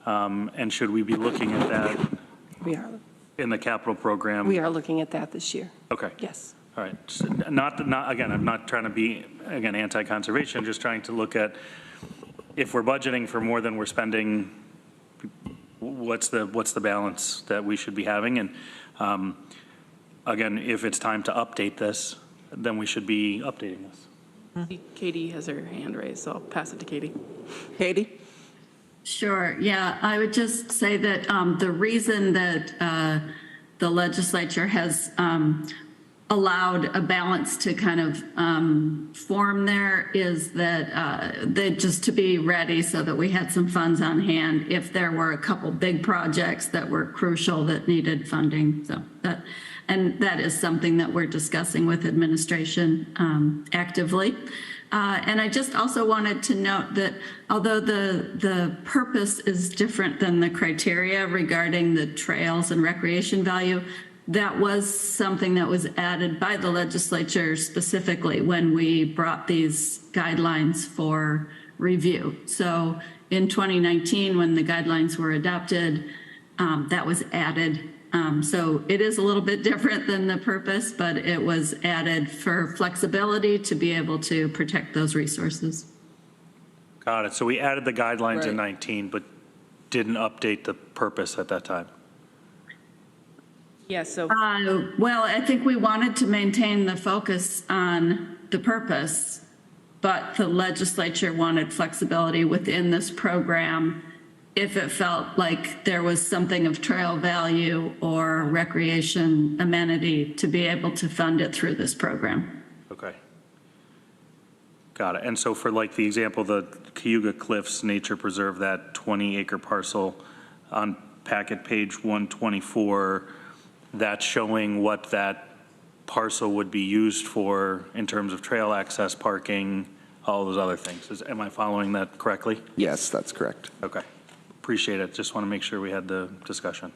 And should we be looking at that We are. in the capital program? We are looking at that this year. Okay. Yes. All right. So not again, I'm not trying to be, again, anti-conservation, just trying to look at, if we're budgeting for more than we're spending, what's the balance that we should be having? And again, if it's time to update this, then we should be updating this. Katie has her hand raised, so I'll pass it to Katie. Katie? Sure. Yeah, I would just say that the reason that the legislature has allowed a balance to kind of form there is that just to be ready so that we had some funds on hand if there were a couple big projects that were crucial that needed funding. So that is something that we're discussing with administration actively. And I just also wanted to note that although the purpose is different than the criteria regarding the trails and recreation value, that was something that was added by the legislature specifically when we brought these guidelines for review. So in 2019, when the guidelines were adopted, that was added. So it is a little bit different than the purpose, but it was added for flexibility to be able to protect those resources. Got it. So we added the guidelines in 19, but didn't update the purpose at that time. Yeah, so. Well, I think we wanted to maintain the focus on the purpose, but the legislature wanted flexibility within this program if it felt like there was something of trail value or recreation amenity to be able to fund it through this program. Okay. Got it. And so for like the example, the Cayuga Cliffs Nature Preserve, that 20-acre parcel on packet page 124, that's showing what that parcel would be used for in terms of trail access, parking, all those other things. Am I following that correctly? Yes, that's correct. Okay. Appreciate it. Just want to make sure we had the discussion.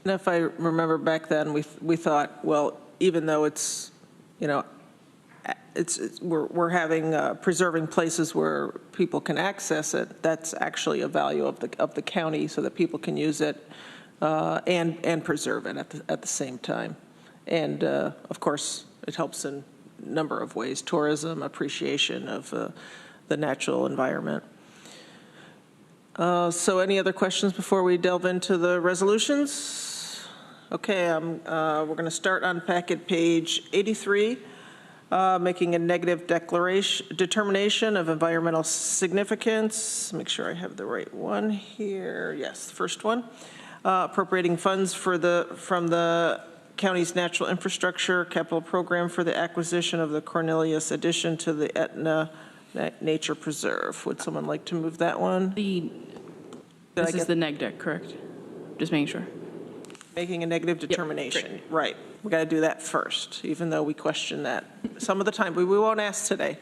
And if I remember back then, we thought, well, even though it's, we're having preserving places where people can access it, that's actually a value of the county so that people can use it and preserve it at the same time. And of course, it helps in a number of ways: tourism, appreciation of the natural environment. So any other questions before we delve into the resolutions? Okay, we're going to start on packet page 83, making a negative determination of environmental significance. Make sure I have the right one here. Yes, the first one. Appropriating funds from the county's natural infrastructure capital program for the acquisition of the Cornelius addition to the Etna Nature Preserve. Would someone like to move that one? This is the neg deck, correct? Just making sure. Making a negative determination. Yep, right. We got to do that first, even though we question that some of the time, but we won't ask today.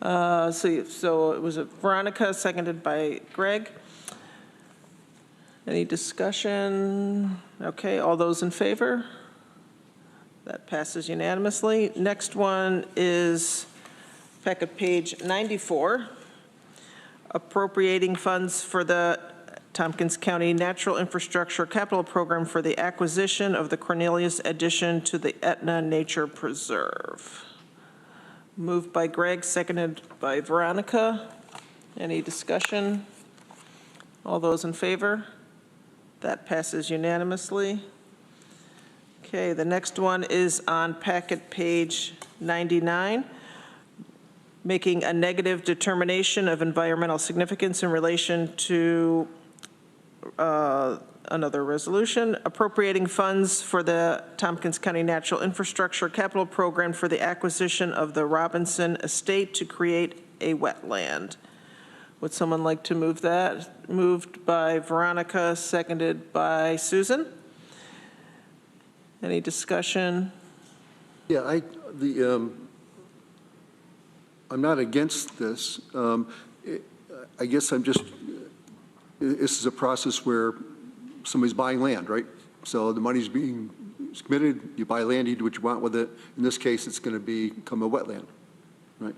So it was Veronica, seconded by Greg. Any discussion? Okay, all those in favor? That passes unanimously. Next one is packet page 94, appropriating funds for the Tompkins County Natural Infrastructure Capital Program for the acquisition of the Cornelius addition to the Etna Nature Preserve. Moved by Greg, seconded by Veronica. Any discussion? All those in favor? That passes unanimously. Okay, the next one is on packet page 99. Making a negative determination of environmental significance in relation to another resolution, appropriating funds for the Tompkins County Natural Infrastructure Capital Program for the acquisition of the Robinson Estate to create a wetland. Would someone like to move that? Moved by Veronica, seconded by Susan. Any discussion? Yeah, I'm not against this. I guess this is a process where somebody's buying land, right? So the money's being committed, you buy land, you do what you want with it. In this case, it's going to become a wetland, right?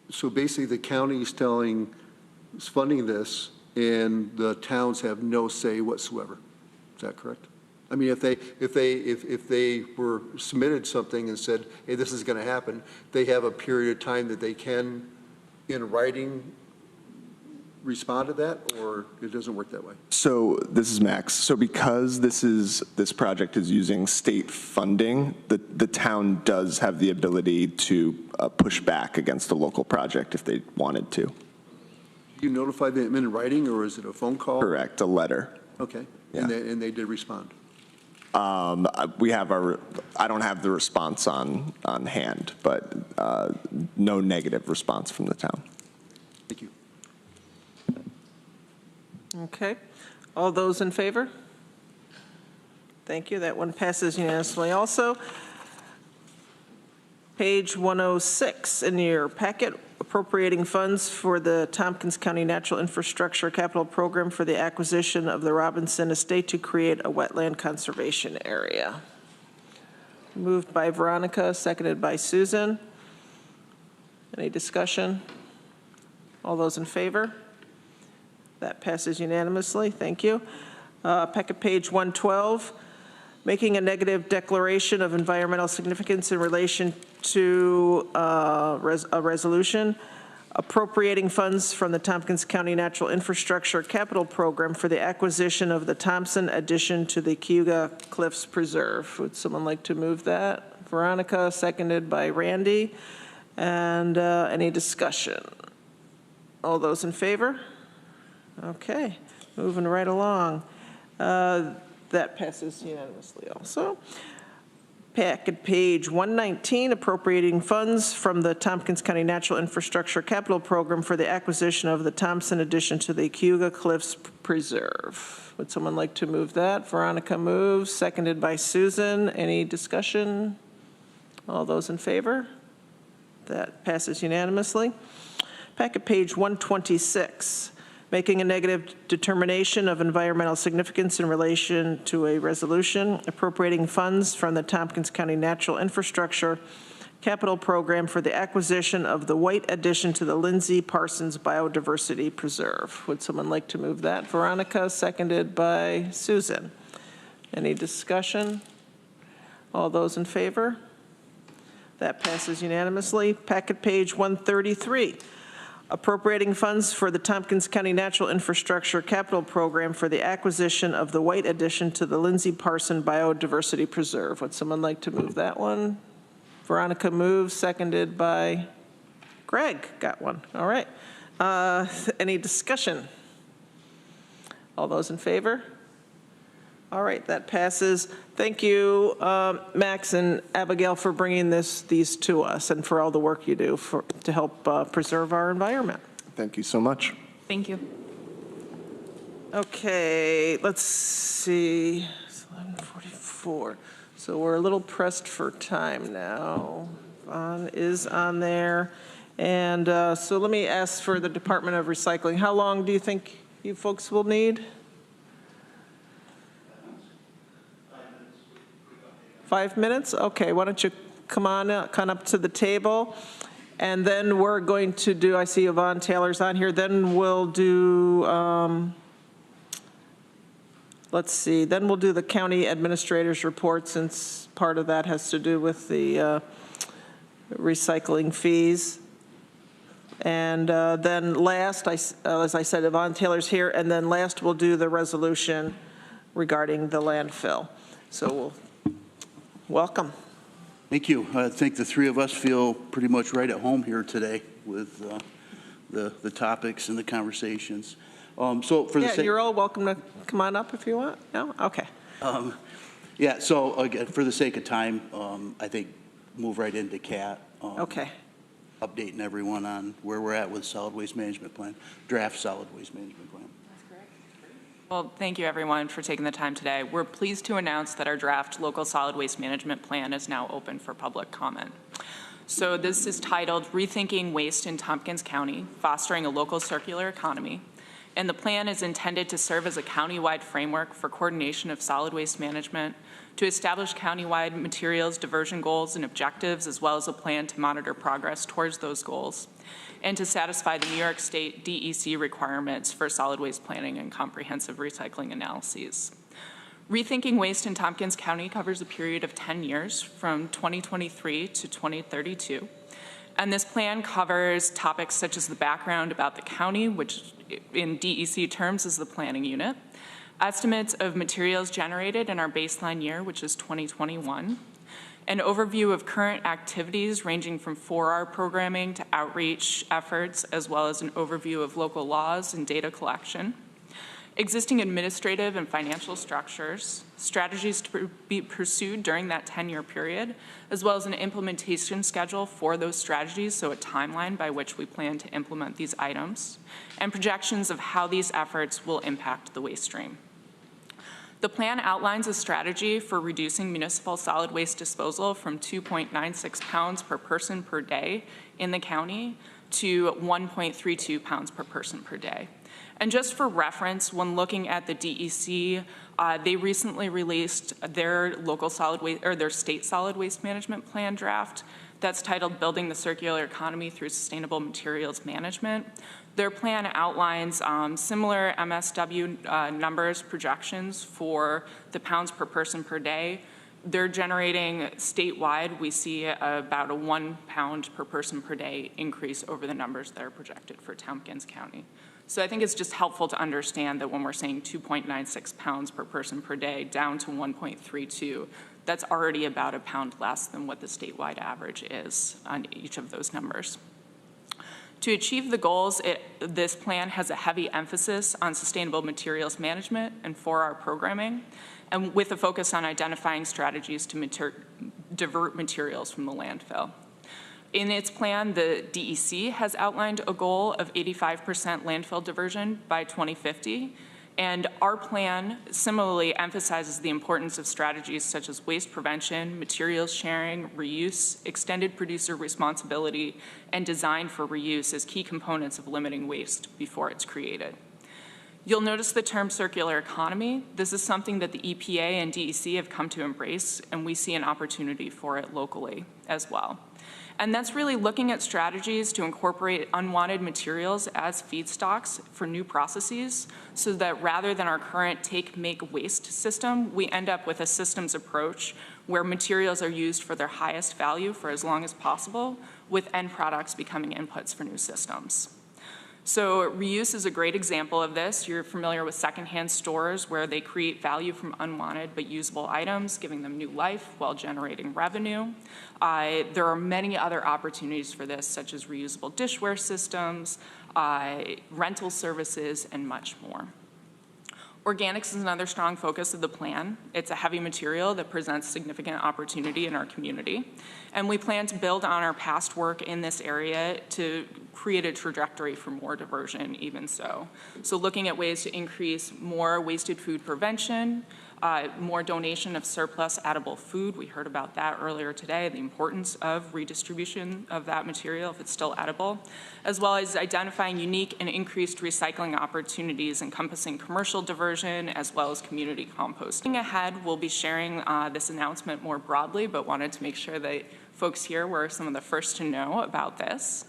So basically the county is funding this, and the towns have no say whatsoever. Is that correct? I mean, if they were submitted something and said, hey, this is going to happen, they have a period of time that they can, in writing, respond to that, or it doesn't work that way? So this is Max. So because this project is using state funding, the town does have the ability to push back against the local project if they wanted to. Do you notify them in writing, or is it a phone call? Correct, a letter. Okay, Yeah. And they did respond. I don't have the response on hand, but no negative response from the town. Thank you. Okay. All those in favor? Thank you. That one passes unanimously also. Page 106 in your packet, appropriating funds for the Tompkins County Natural Infrastructure Capital Program for the acquisition of the Robinson Estate to create a wetland conservation area. Moved by Veronica, seconded by Susan. Any discussion? All those in favor? That passes unanimously. Thank you. Packet page 112, making a negative declaration of environmental significance in relation to a resolution, appropriating funds from the Tompkins County Natural Infrastructure Capital Program for the acquisition of the Thompson addition to the Cayuga Cliffs Preserve. Would someone like to move that? Veronica, seconded by Randy. And any discussion? All those in favor? Okay, moving right along. That passes unanimously also. Packet page 119, appropriating funds from the Tompkins County Natural Infrastructure Capital Program for the acquisition of the Thompson addition to the Cayuga Cliffs Preserve. Would someone like to move that? Veronica moves, seconded by Susan. Any discussion? All those in favor? That passes unanimously. Packet page 126. Making a negative determination of environmental significance in relation to a resolution, appropriating funds from the Tompkins County Natural Infrastructure Capital Program for the acquisition of the white addition to the Lindsay Parsons Biodiversity Preserve. Would someone like to move that? Veronica, seconded by Susan. Any discussion? All those in favor? That passes unanimously. Packet page 133. Appropriating funds for the Tompkins County Natural Infrastructure Capital Program for the acquisition of the white addition to the Lindsay Parson Biodiversity Preserve. Would someone like to move that one? Veronica moves, seconded by Greg. Got one. All right. Any discussion? All those in favor? All right, that passes. Thank you, Max and Abigail, for bringing these to us and for all the work you do to help preserve our environment. Thank you so much. Thank you. Okay, let's see. It's 11:44. So we're a little pressed for time now. Vaughn is on there. And so let me ask for the Department of Recycling. How long do you think you folks will need? 5 minutes? Okay, why don't you come up to the table. And then we're going to do, I see Yvonne Taylor's on here, then we'll do, let's see, then we'll do the county administrator's report, since part of that has to do with the recycling fees. And then last, as I said, Yvonne Taylor's here, and then last we'll do the resolution regarding the landfill. So we'll welcome. Thank you. I think the three of us feel pretty much right at home here today with the topics and the conversations. So for the you're all welcome to come on up if you want. No? Okay. Yeah, so again, for the sake of time, I think move right into CAT. Okay. Updating everyone on where we're at with solid waste management plan, draft solid waste management plan. Well, thank you everyone for taking the time today. We're pleased to announce that our draft local solid waste management plan is now open for public comment. So this is titled Rethinking Waste in Tompkins County, Fostering a Local Circular Economy. And the plan is intended to serve as a county-wide framework for coordination of solid waste management, to establish county-wide materials diversion goals and objectives, as well as a plan to monitor progress towards those goals, and to satisfy the New York State DEC requirements for solid waste planning and comprehensive recycling analyses. Rethinking Waste in Tompkins County covers a period of 10 years from 2023 to 2032. And this plan covers topics such as the background about the county, which in DEC terms is the planning unit, estimates of materials generated in our baseline year, which is 2021, an overview of current activities ranging from 4R programming to outreach efforts, as well as an overview of local laws and data collection, existing administrative and financial structures, strategies to be pursued during that 10-year period, as well as an implementation schedule for those strategies, so a timeline by which we plan to implement these items, and projections of how these efforts will impact the waste stream. The plan outlines a strategy for reducing municipal solid waste disposal from 2.96 pounds per person per day in the county to 1.32 pounds per person per day. And just for reference, when looking at the DEC, they recently released their local solid waste, or their state solid waste management plan draft that's titled Building the Circular Economy Through Sustainable Materials Management. Their plan outlines similar MSW numbers, projections for the pounds per person per day. They're generating statewide, we see about a 1 pound per person per day increase over the numbers that are projected for Tompkins County. So I think it's just helpful to understand that when we're saying 2.96 pounds per person per day down to 1.32, that's already about a pound less than what the statewide average is on each of those numbers. To achieve the goals, this plan has a heavy emphasis on sustainable materials management and 4R programming, and with a focus on identifying strategies to divert materials from the landfill. In its plan, the DEC has outlined a goal of 85% landfill diversion by 2050, and our plan similarly emphasizes the importance of strategies such as waste prevention, materials sharing, reuse, extended producer responsibility, and design for reuse as key components of limiting waste before it's created. You'll notice the term circular economy. This is something that the EPA and DEC have come to embrace, and we see an opportunity for it locally as well. And that's really looking at strategies to incorporate unwanted materials as feedstocks for new processes, so that rather than our current take, make, waste system, we end up with a systems approach where materials are used for their highest value for as long as possible, with end products becoming inputs for new systems. So reuse is a great example of this. You're familiar with secondhand stores where they create value from unwanted but usable items, giving them new life while generating revenue. There are many other opportunities for this, such as reusable dishware systems, rental services, and much more. Organics is another strong focus of the plan. It's a heavy material that presents significant opportunity in our community. And we plan to build on our past work in this area to create a trajectory for more diversion even so. So looking at ways to increase more wasted food prevention, more donation of surplus edible food. We heard about that earlier today, the importance of redistribution of that material if it's still edible, as well as identifying unique and increased recycling opportunities encompassing commercial diversion as well as community composting. Ahead, we'll be sharing this announcement more broadly, but wanted to make sure that folks here were some of the first to know about this.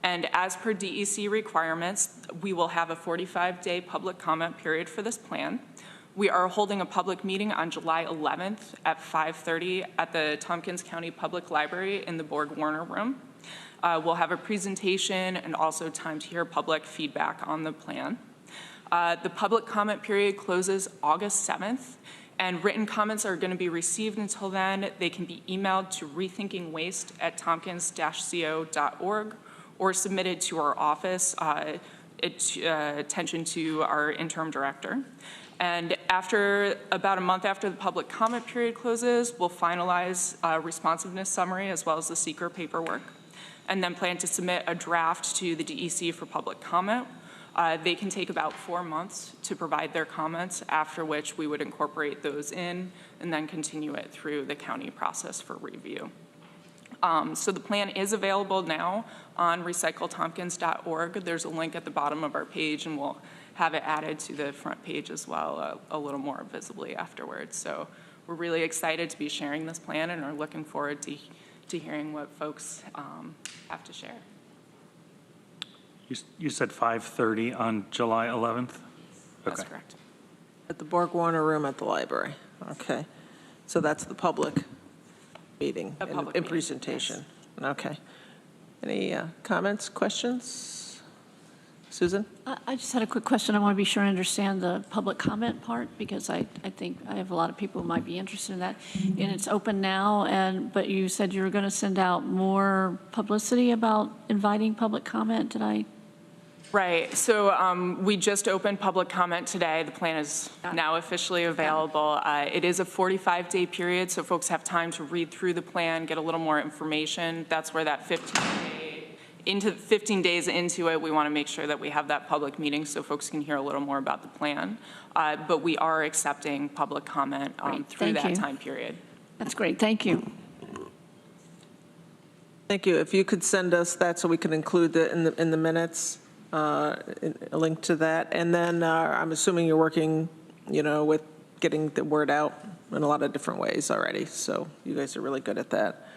And as per DEC requirements, we will have a 45-day public comment period for this plan. We are holding a public meeting on July 11th at 5:30 at the Tompkins County Public Library in the Borg-Warner Room. We'll have a presentation and also time to hear public feedback on the plan. The public comment period closes August 7th, and written comments are going to be received until then. They can be emailed to rethinkingwaste@tompkins-co.org or submitted to our office, attention to our interim director. And after about a month after the public comment period closes, we'll finalize a responsiveness summary as well as the seeker paperwork, and then plan to submit a draft to the DEC for public comment. They can take about 4 months to provide their comments, after which we would incorporate those in and then continue it through the county process for review. So the plan is available now on recycletompkins.org. There's a link at the bottom of our page, and we'll have it added to the front page as well a little more visibly afterwards. So we're really excited to be sharing this plan and are looking forward to hearing what folks have to share. You said 5:30 on July 11th? That's correct. At the Borg-Warner Room at the library. Okay. So that's the public meeting and presentation. Yes. Okay. Any comments, questions? Susan? I just had a quick question. I want to be sure I understand the public comment part, because I think I have a lot of people who might be interested in that. And it's open now, but you said you were going to send out more publicity about inviting public comment. Did I? Right. So we just opened public comment today. The plan is now officially available. It is a 45-day period, so folks have time to read through the plan, get a little more information. That's where that 15 days into it, we want to make sure that we have that public meeting so folks can hear a little more about the plan. But we are accepting public comment through that time period. That's great. Thank you. Thank you. If you could send us that so we can include it in the minutes. A link to that. And then I'm assuming you're working, with getting the word out in a lot of different ways already. So you guys are really good at that.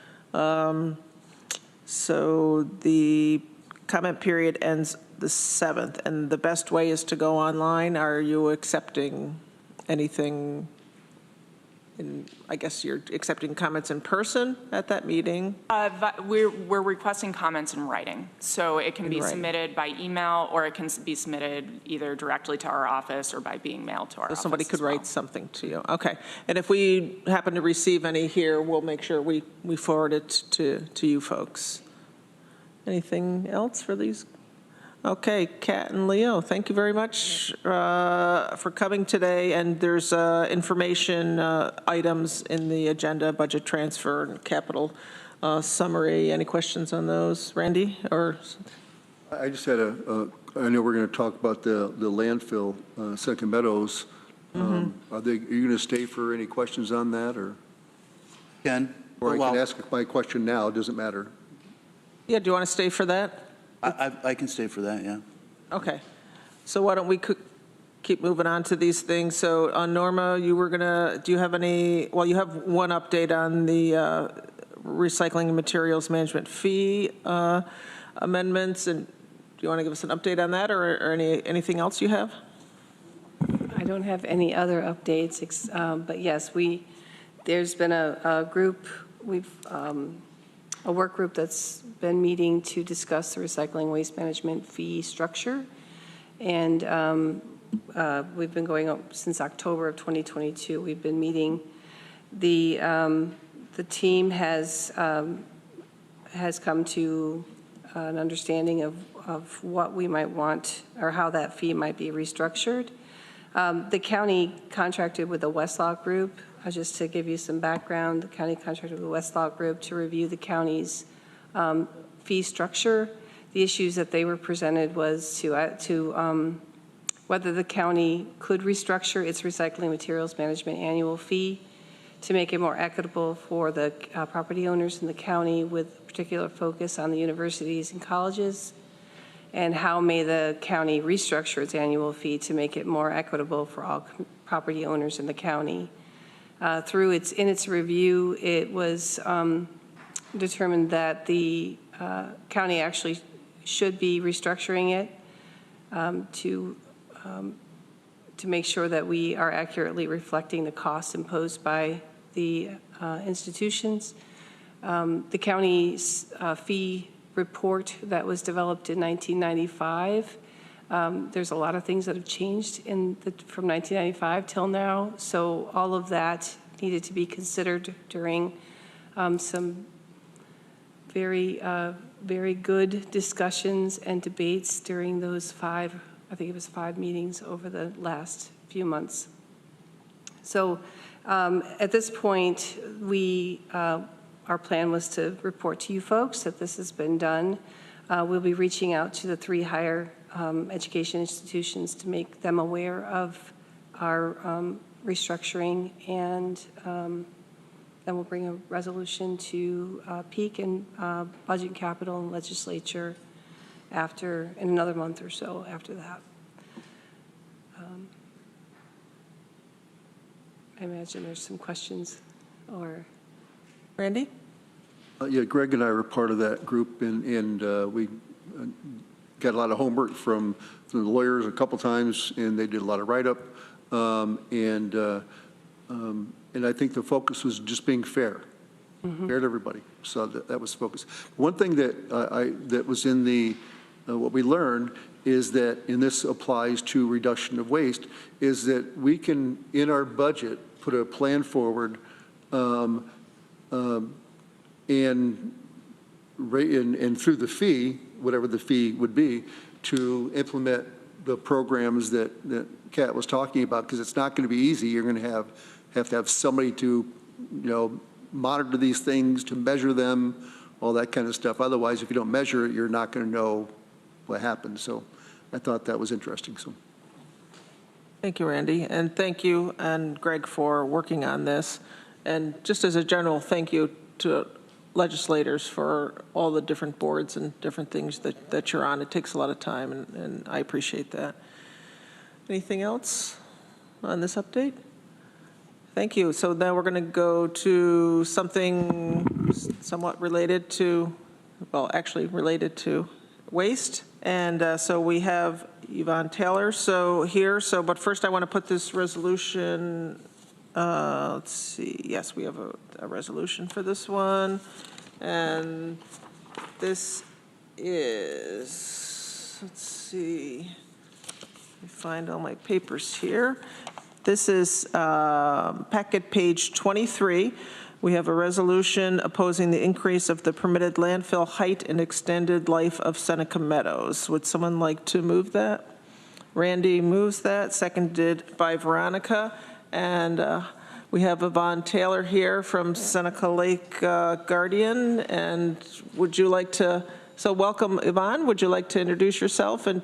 So the comment period ends the 7th, and the best way is to go online. Are you accepting anything? I guess you're accepting comments in person at that meeting? We're requesting comments in writing. So it can be submitted by email, or it can be submitted either directly to our office or by being mailed to our office. So somebody could write something to you. Okay. And if we happen to receive any here, we'll make sure we forward it to you folks. Anything else for these? Okay, Kat and Leo, thank you very much for coming today. And there's information items in the agenda, budget transfer and capital summary. Any questions on those, Randy? Or I just had I know we're going to talk about the landfill, Seneca Meadows. Are you going to stay for any questions on that, or? Ken? Or I can ask my question now, it doesn't matter. Yeah, do you want to stay for that? I can stay for that, yeah. Okay. So why don't we keep moving on to these things? So Norma, do you have any, well, you have one update on the recycling and materials management fee amendments, and do you want to give us an update on that, or anything else you have? I don't have any other updates, but yes, there's been a group, a work group that's been meeting to discuss the recycling waste management fee structure. And we've been going up since October of 2022. We've been meeting. The team has come to an understanding of what we might want, or how that fee might be restructured. The county contracted with the Westlaw Group. Just to give you some background, the county contracted with the Westlaw Group to review the county's fee structure. The issues that they were presented was to whether the county could restructure its recycling materials management annual fee to make it more equitable for the property owners in the county, with particular focus on the universities and colleges, and how may the county restructure its annual fee to make it more equitable for all property owners in the county. In its review, it was determined that the county actually should be restructuring it to make sure that we are accurately reflecting the costs imposed by the institutions. The county's fee report that was developed in 1995, there's a lot of things that have changed from 1995 till now, so all of that needed to be considered during some very good discussions and debates during those I think it was 5 meetings over the last few months. So at this point, our plan was to report to you folks that this has been done. We'll be reaching out to the 3 higher education institutions to make them aware of our restructuring, and then we'll bring a resolution to peak and Budget and Capital and Legislature in another month or so after that. I imagine there's some questions or. Randy? Yeah, Greg and I were part of that group, and we got a lot of homework from the lawyers a couple times, and they did a lot of write-up, and I think the focus was just being fair, fair to everybody. So that was focus. One thing that that was in the what we learned is that, and this applies to reduction of waste, is that we can, in our budget, put a plan forward and through the fee, whatever the fee would be, to implement the programs that Kat was talking about, because it's not going to be easy. You're going to have to have somebody to, monitor these things, to measure them, all that kind of stuff. Otherwise, if you don't measure it, you're not going to know what happened. So I thought that was interesting. So. Thank you, Randy, and thank you and Greg for working on this. And just as a general thank you to legislators for all the different boards and different things that you're on. It takes a lot of time, and I appreciate that. Anything else on this update? Thank you. So now we're going to go to something somewhat related to, well, actually related to waste. And so we have Yvonne Taylor here. But first I want to put this resolution, let's see. Yes, we have a resolution for this one. And this is, let's see, let me find all my papers here. This is packet page 23. We have a resolution opposing the increase of the permitted landfill height and extended life of Seneca Meadows. Would someone like to move that? Randy moves that, seconded by Veronica. And we have Yvonne Taylor here from Seneca Lake Guardian. And would you like to, so welcome Yvonne, would you like to introduce yourself and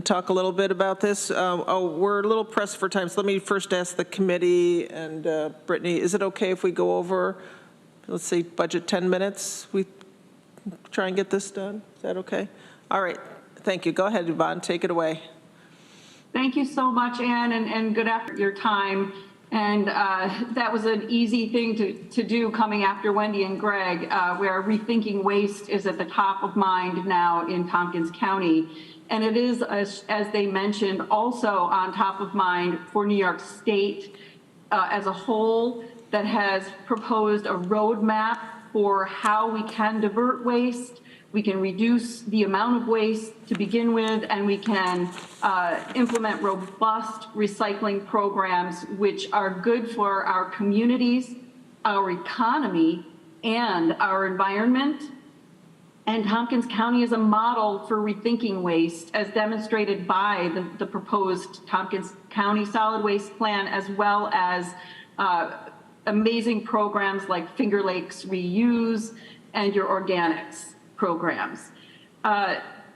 talk a little bit about this? We're a little pressed for time, so let me first ask the committee and Brittany, is it okay if we go over, let's say, budget 10 minutes? We try and get this done? Is that okay? All right, thank you. Go ahead, Yvonne, take it away. Thank you so much, Ann, and good after your time. And that was an easy thing to do coming after Wendy and Greg, where rethinking waste is at the top of mind now in Tompkins County. And it is, as they mentioned, also on top of mind for New York State as a whole, that has proposed a roadmap for how we can divert waste. We can reduce the amount of waste to begin with, and we can implement robust recycling programs which are good for our communities, our economy, and our environment. And Tompkins County is a model for rethinking waste, as demonstrated by the proposed Tompkins County Solid Waste Plan, as well as amazing programs like Finger Lakes Reuse and your organics programs.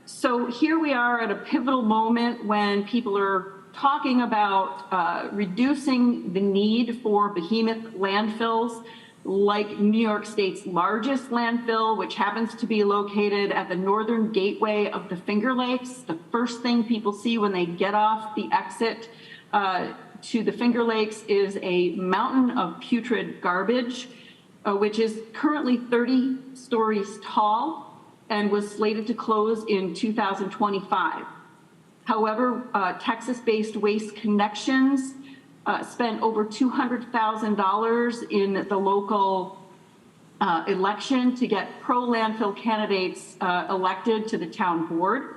So here we are at a pivotal moment when people are talking about reducing the need for behemoth landfills, like New York State's largest landfill, which happens to be located at the northern gateway of the Finger Lakes. The first thing people see when they get off the exit to the Finger Lakes is a mountain of putrid garbage. which is currently 30 stories tall and was slated to close in 2025. However, Texas-based Waste Connections spent over $200,000 in the local election to get pro-landfill candidates elected to the town board.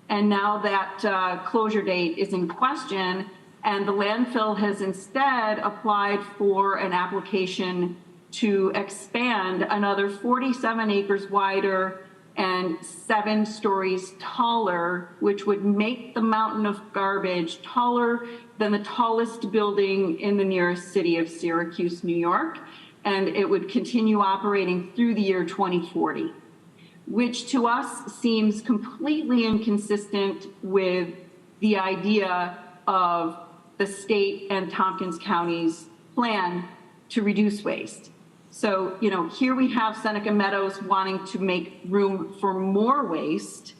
And now that closure date is in question, and the landfill has instead applied for an application to expand another 47 acres wider and 7 stories taller, which would make the mountain of garbage taller than the tallest building in the nearest city of Syracuse, New York. And it would continue operating through the year 2040, which to us seems completely inconsistent with the idea of the state and Tompkins County's plan to reduce waste. So, you know, here we have Seneca Meadows wanting to make room for more waste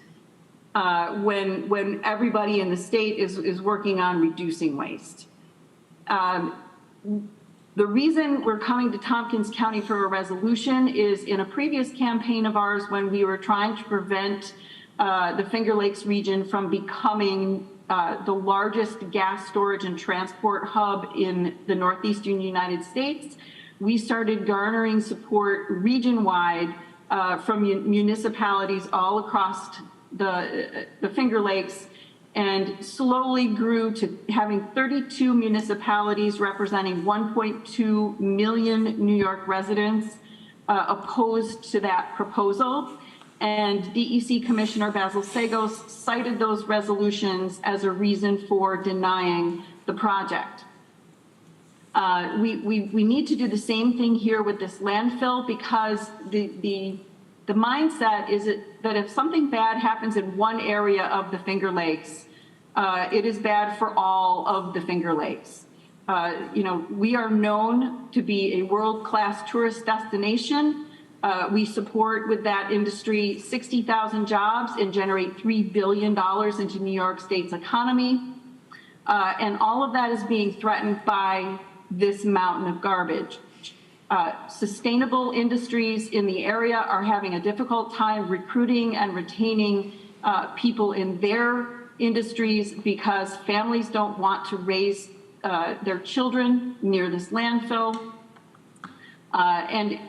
when everybody in the state is working on reducing waste. The reason we're coming to Tompkins County for a resolution is in a previous campaign of ours when we were trying to prevent the Finger Lakes region from becoming the largest gas storage and transport hub in the northeastern United States, we started garnering support region-wide from municipalities all across the Finger Lakes, and slowly grew to having 32 municipalities representing 1.2 million New York residents opposed to that proposal. And DEC Commissioner Basil Sagos cited those resolutions as a reason for denying the project. We need to do the same thing here with this landfill, because the mindset is that if something bad happens in one area of the Finger Lakes, it is bad for all of the Finger Lakes. You know, we are known to be a world-class tourist destination. We support with that industry 60,000 jobs and generate $3 billion into New York State's economy. And all of that is being threatened by this mountain of garbage. Sustainable industries in the area are having a difficult time recruiting and retaining people in their industries because families don't want to raise their children near this landfill. And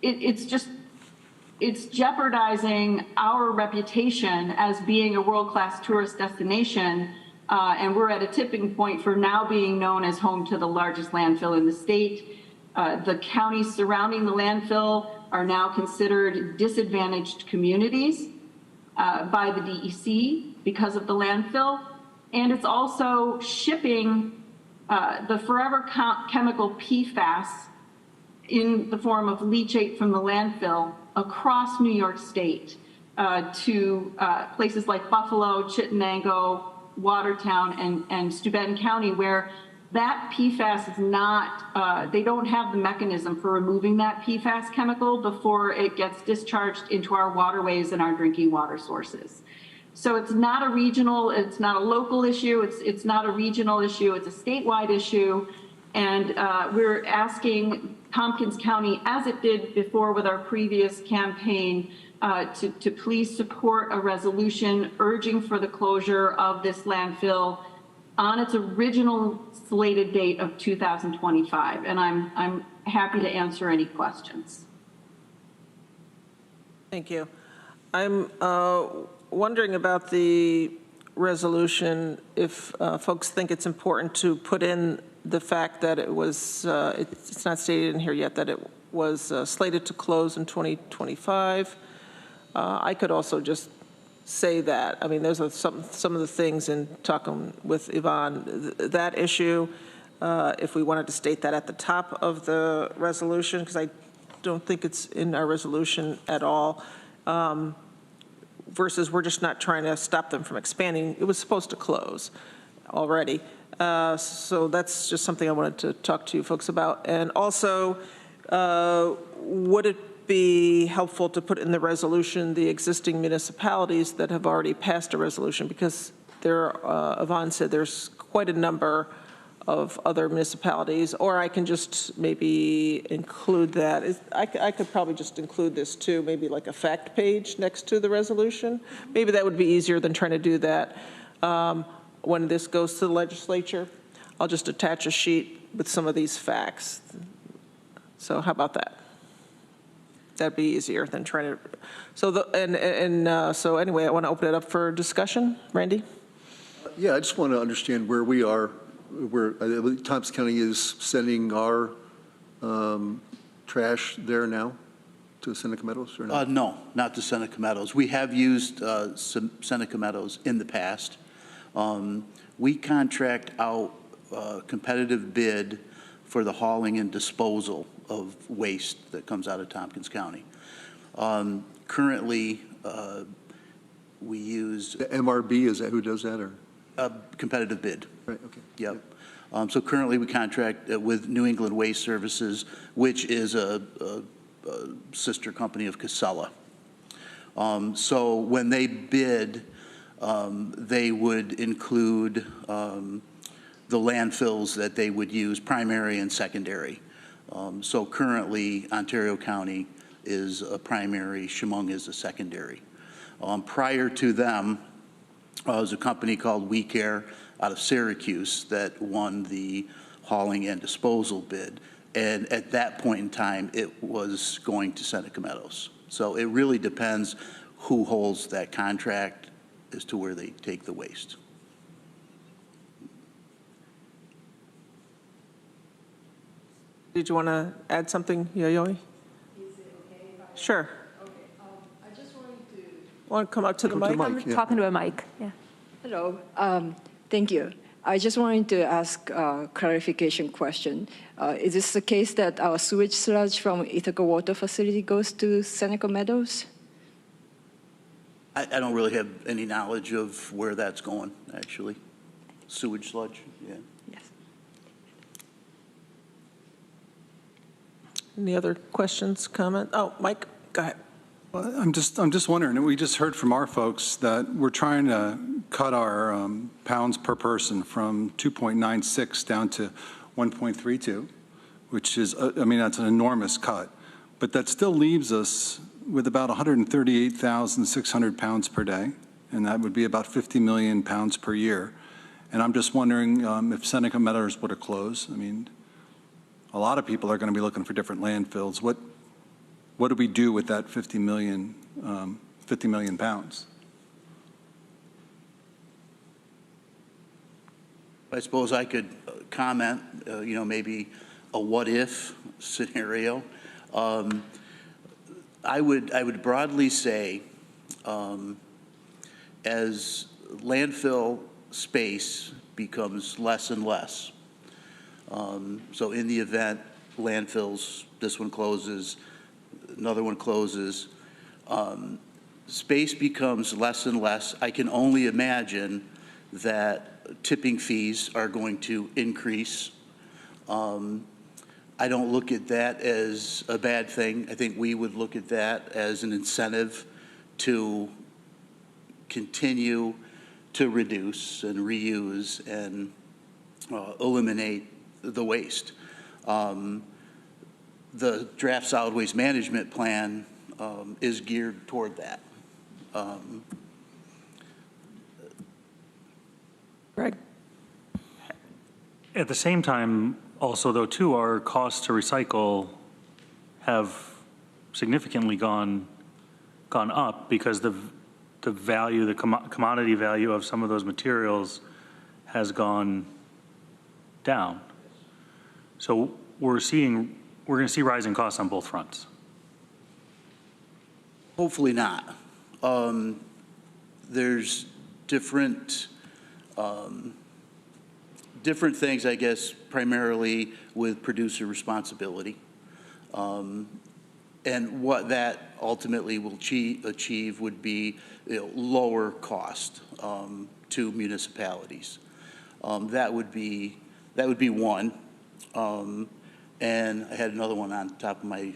it's jeopardizing our reputation as being a world-class tourist destination. And we're at a tipping point for now being known as home to the largest landfill in the state. The counties surrounding the landfill are now considered disadvantaged communities by the DEC because of the landfill. And it's also shipping the forever chemical PFAS in the form of leachate from the landfill across New York State to places like Buffalo, Chittenango, Watertown, and Steuben County, where that PFAS is not, they don't have the mechanism for removing that PFAS chemical before it gets discharged into our waterways and our drinking water sources. So it's not a regional, it's not a local issue, it's not a regional issue, it's a statewide issue. And we're asking Tompkins County, as it did before with our previous campaign, to please support a resolution urging for the closure of this landfill on its original slated date of 2025. And I'm happy to answer any questions. Thank you. I'm wondering about the resolution, if folks think it's important to put in the fact that it was, it's not stated in here yet, that it was slated to close in 2025. I could also just say that. I mean, there's some of the things in talking with Yvonne, that issue, if we wanted to state that at the top of the resolution, because I don't think it's in our resolution at all, versus we're just not trying to stop them from expanding. It was supposed to close already. So that's just something I wanted to talk to you folks about. And also, would it be helpful to put in the resolution the existing municipalities that have already passed a resolution? Because there, Yvonne said there's quite a number of other municipalities, or I can just maybe include that. I could probably just include this too, maybe like a fact page next to the resolution. Maybe that would be easier than trying to do that when this goes to the legislature. I'll just attach a sheet with some of these facts. So how about that? That'd be easier than trying to. So so anyway, I want to open it up for discussion. Randy? Yeah, I just want to understand where we are, where Thompson County is sending our trash there now to Seneca Meadows, or not? No, not to Seneca Meadows. We have used some Seneca Meadows in the past. We contract out competitive bid for the hauling and disposal of waste that comes out of Tompkins County. Currently, we use... The MRB, is that who does that, or? Competitive bid. Right, okay. Yep. So currently we contract with New England Waste Services, which is a sister company of Casella. So when they bid, they would include the landfills that they would use, primary and secondary. So currently, Ontario County is a primary, Chemung is a secondary. Prior to them, was a company called We Care out of Syracuse that won the hauling and disposal bid. And at that point in time, it was going to Seneca Meadows. So it really depends who holds that contract as to where they take the waste. Did you want to add something, Yayoi? Sure. I just wanted to... Want to come up to the mic? I'm talking to a mic, yeah. Hello, thank you. I just wanted to ask a clarification question. Is this the case that our sewage sludge from Ithaca Water Facility goes to Seneca Meadows? I don't really have any knowledge of where that's going, actually. Sewage sludge, yeah. Yes. Any other questions, comment? Oh, Mike, go ahead. Well, I'm just wondering, we just heard from our folks that we're trying to cut our pounds per person from 2.96 down to 1.32, which is, I mean, that's an enormous cut. But that still leaves us with about 138,600 pounds per day, and that would be about 50 million pounds per year. And I'm just wondering if Seneca Meadows were to close. I mean, a lot of people are going to be looking for different landfills. What do we do with that 50 million pounds? I suppose I could comment, maybe a what-if scenario. I would broadly say, as landfill space becomes less and less, so in the event landfills, this one closes, another one closes, space becomes less and less. I can only imagine that tipping fees are going to increase. I don't look at that as a bad thing. I think we would look at that as an incentive to continue to reduce and reuse and eliminate the waste. The draft solid waste management plan is geared toward that. Greg? At the same time, also though, too, our costs to recycle have significantly gone up because the value, the commodity value of some of those materials has gone down. So we're going to see rising costs on both fronts. Hopefully not. There's different things, I guess, primarily with producer responsibility. And what that ultimately will achieve would be lower cost to municipalities. That would be one. And I had another one on top of my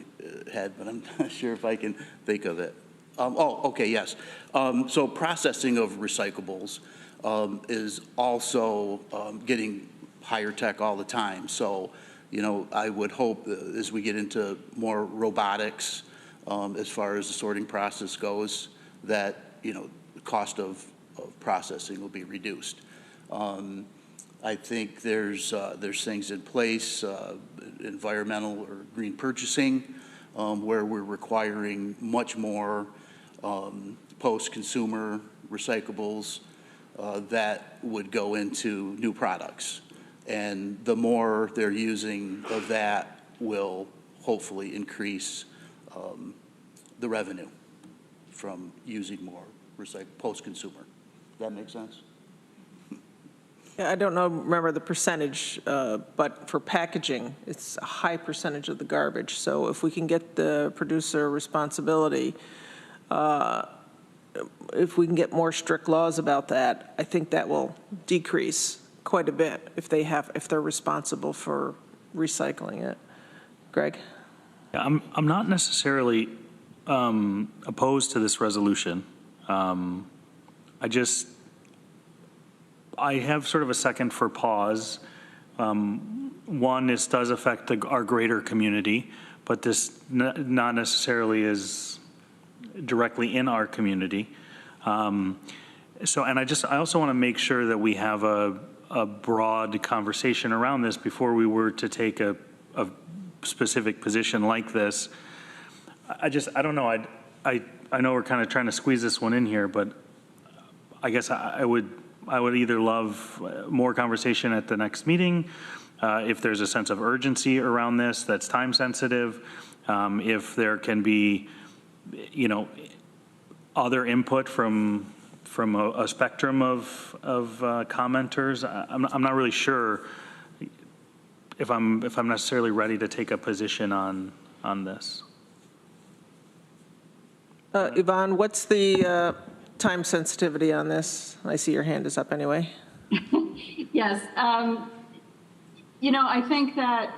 head, but I'm not sure if I can think of it. Okay, yes. So processing of recyclables is also getting higher tech all the time. So, you know, I would hope that as we get into more robotics, as far as the sorting process goes, that, you know, the cost of processing will be reduced. I think there's things in place, environmental or green purchasing, where we're requiring much more post-consumer recyclables that would go into new products. And the more they're using of that will hopefully increase the revenue from using more post-consumer. Does that make sense? Yeah, I don't know, remember the percentage, but for packaging, it's a high percentage of the garbage. So if we can get the producer responsibility, if we can get more strict laws about that, I think that will decrease quite a bit if they're responsible for recycling it. Greg? Yeah, I'm not necessarily opposed to this resolution. I have sort of a second for pause. One, this does affect our greater community, but this not necessarily is directly in our community. And I also want to make sure that we have a broad conversation around this before we were to take a specific position like this. I don't know. I know we're kind of trying to squeeze this one in here, but I guess I would either love more conversation at the next meeting, if there's a sense of urgency around this that's time sensitive, if there can be, you know, other input from a spectrum of commenters. I'm not really sure if I'm necessarily ready to take a position on this. Yvonne, what's the time sensitivity on this? I see your hand is up anyway. Yes. You know, I think that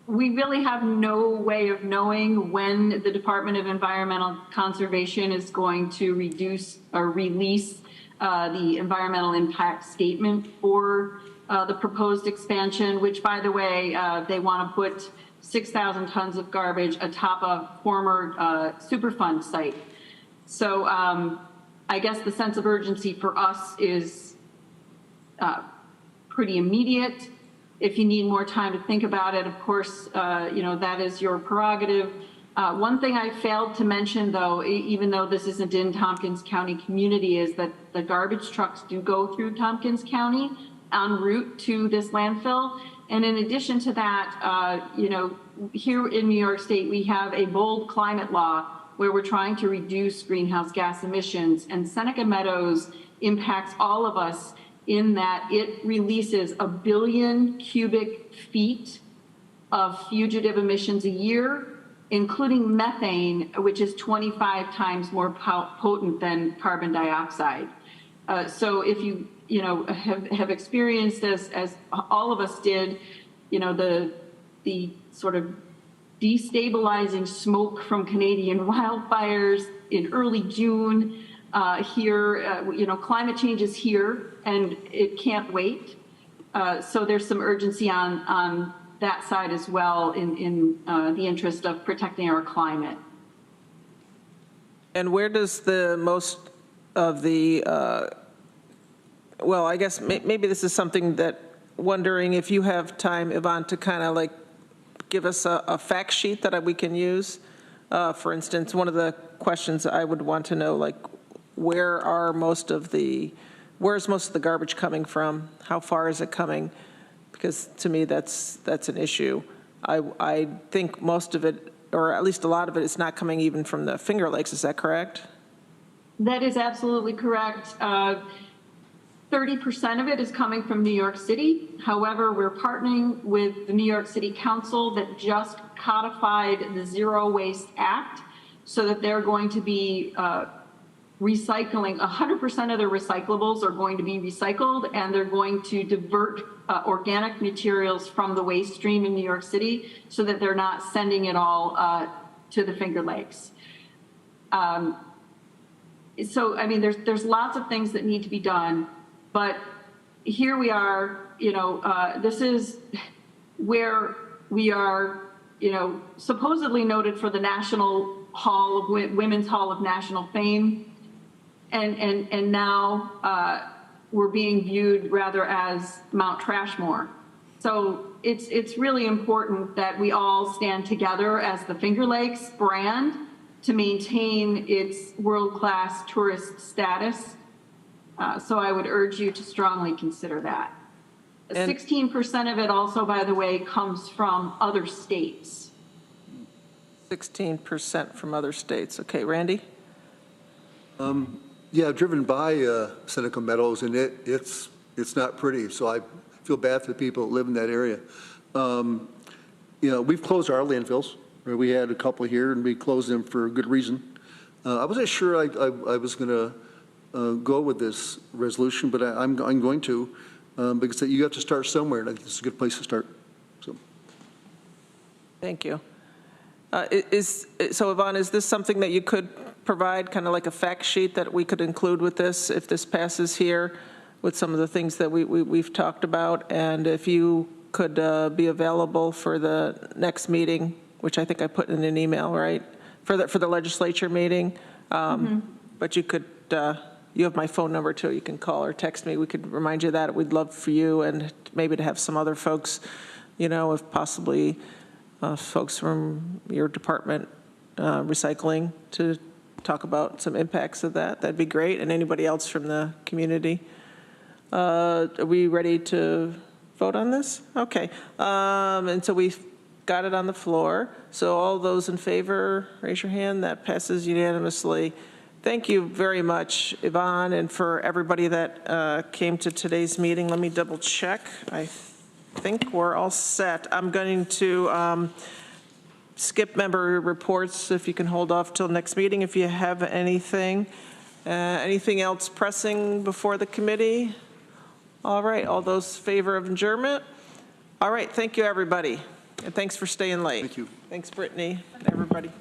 we really have no way of knowing when the Department of Environmental Conservation is going to reduce or release the environmental impact statement for the proposed expansion, which, by the way, they want to put 6,000 tons of garbage atop a former Superfund site. So I guess the sense of urgency for us is pretty immediate. If you need more time to think about it, of course, you know, that is your prerogative. One thing I failed to mention, though, even though this isn't in Tompkins County community, is that the garbage trucks do go through Tompkins County en route to this landfill. And in addition to that, you know, here in New York State, we have a bold climate law where we're trying to reduce greenhouse gas emissions. And Seneca Meadows impacts all of us in that it releases 1 billion cubic feet of fugitive emissions a year, including methane, which is 25 times more potent than carbon dioxide. So if you know, have experienced this, as all of us did, you know, the sort of destabilizing smoke from Canadian wildfires in early June here, you know, climate change is here and it can't wait. So there's some urgency on that side as well in the interest of protecting our climate. And where does the most of the, well, I guess maybe this is something that, wondering if you have time, Yvonne, to kind of like give us a fact sheet that we can use. For instance, one of the questions I would want to know, like, where's most of the garbage coming from? How far is it coming? Because to me, that's an issue. I think most of it, or at least a lot of it, is not coming even from the Finger Lakes. Is that correct? That is absolutely correct. 30% of it is coming from New York City. However, we're partnering with the New York City Council that just codified the Zero Waste Act, so that they're going to be recycling, 100% of their recyclables are going to be recycled, and they're going to divert organic materials from the waste stream in New York City so that they're not sending it all to the Finger Lakes. So, I mean, there's lots of things that need to be done, but here we are this is where we are, supposedly noted for the Women's Hall of National Fame. And now we're being viewed rather as Mount Trashmore. So it's really important that we all stand together as the Finger Lakes brand to maintain its world-class tourist status. So I would urge you to strongly consider that. 16% of it also, by the way, comes from other states. 16% from other states. Okay, Randy? Yeah, I've driven by Seneca Meadows, and it's not pretty, so I feel bad for the people that live in that area. We've closed our landfills. We had a couple here, and we closed them for a good reason. I wasn't sure I was going to go with this resolution, but I'm going to, because you have to start somewhere, and I think this is a good place to start. So, thank you. So Yvonne, is this something that you could provide, kind of like a fact sheet that we could include with this if this passes here, with some of the things that we've talked about? And if you could be available for the next meeting, which I think I put in an email, right? For the legislature meeting. But you could, you have my phone number too. You can call or text me. We could remind you of that. We'd love for you and maybe to have some other folks, if possibly folks from your department, recycling, to talk about some impacts of that. That'd be great. And anybody else from the community. Are we ready to vote on this? Okay. And so we've got it on the floor. So all those in favor, raise your hand. That passes unanimously. Thank you very much, Yvonne, and for everybody that came to today's meeting. Let me double check. I think we're all set. I'm going to skip member reports, if you can hold off till next meeting if you have anything. Anything else pressing before the committee? All right, all those in favor of adjournment? All right, thank you, everybody. And thanks for staying late. Thank you. Thanks, Brittany, and everybody.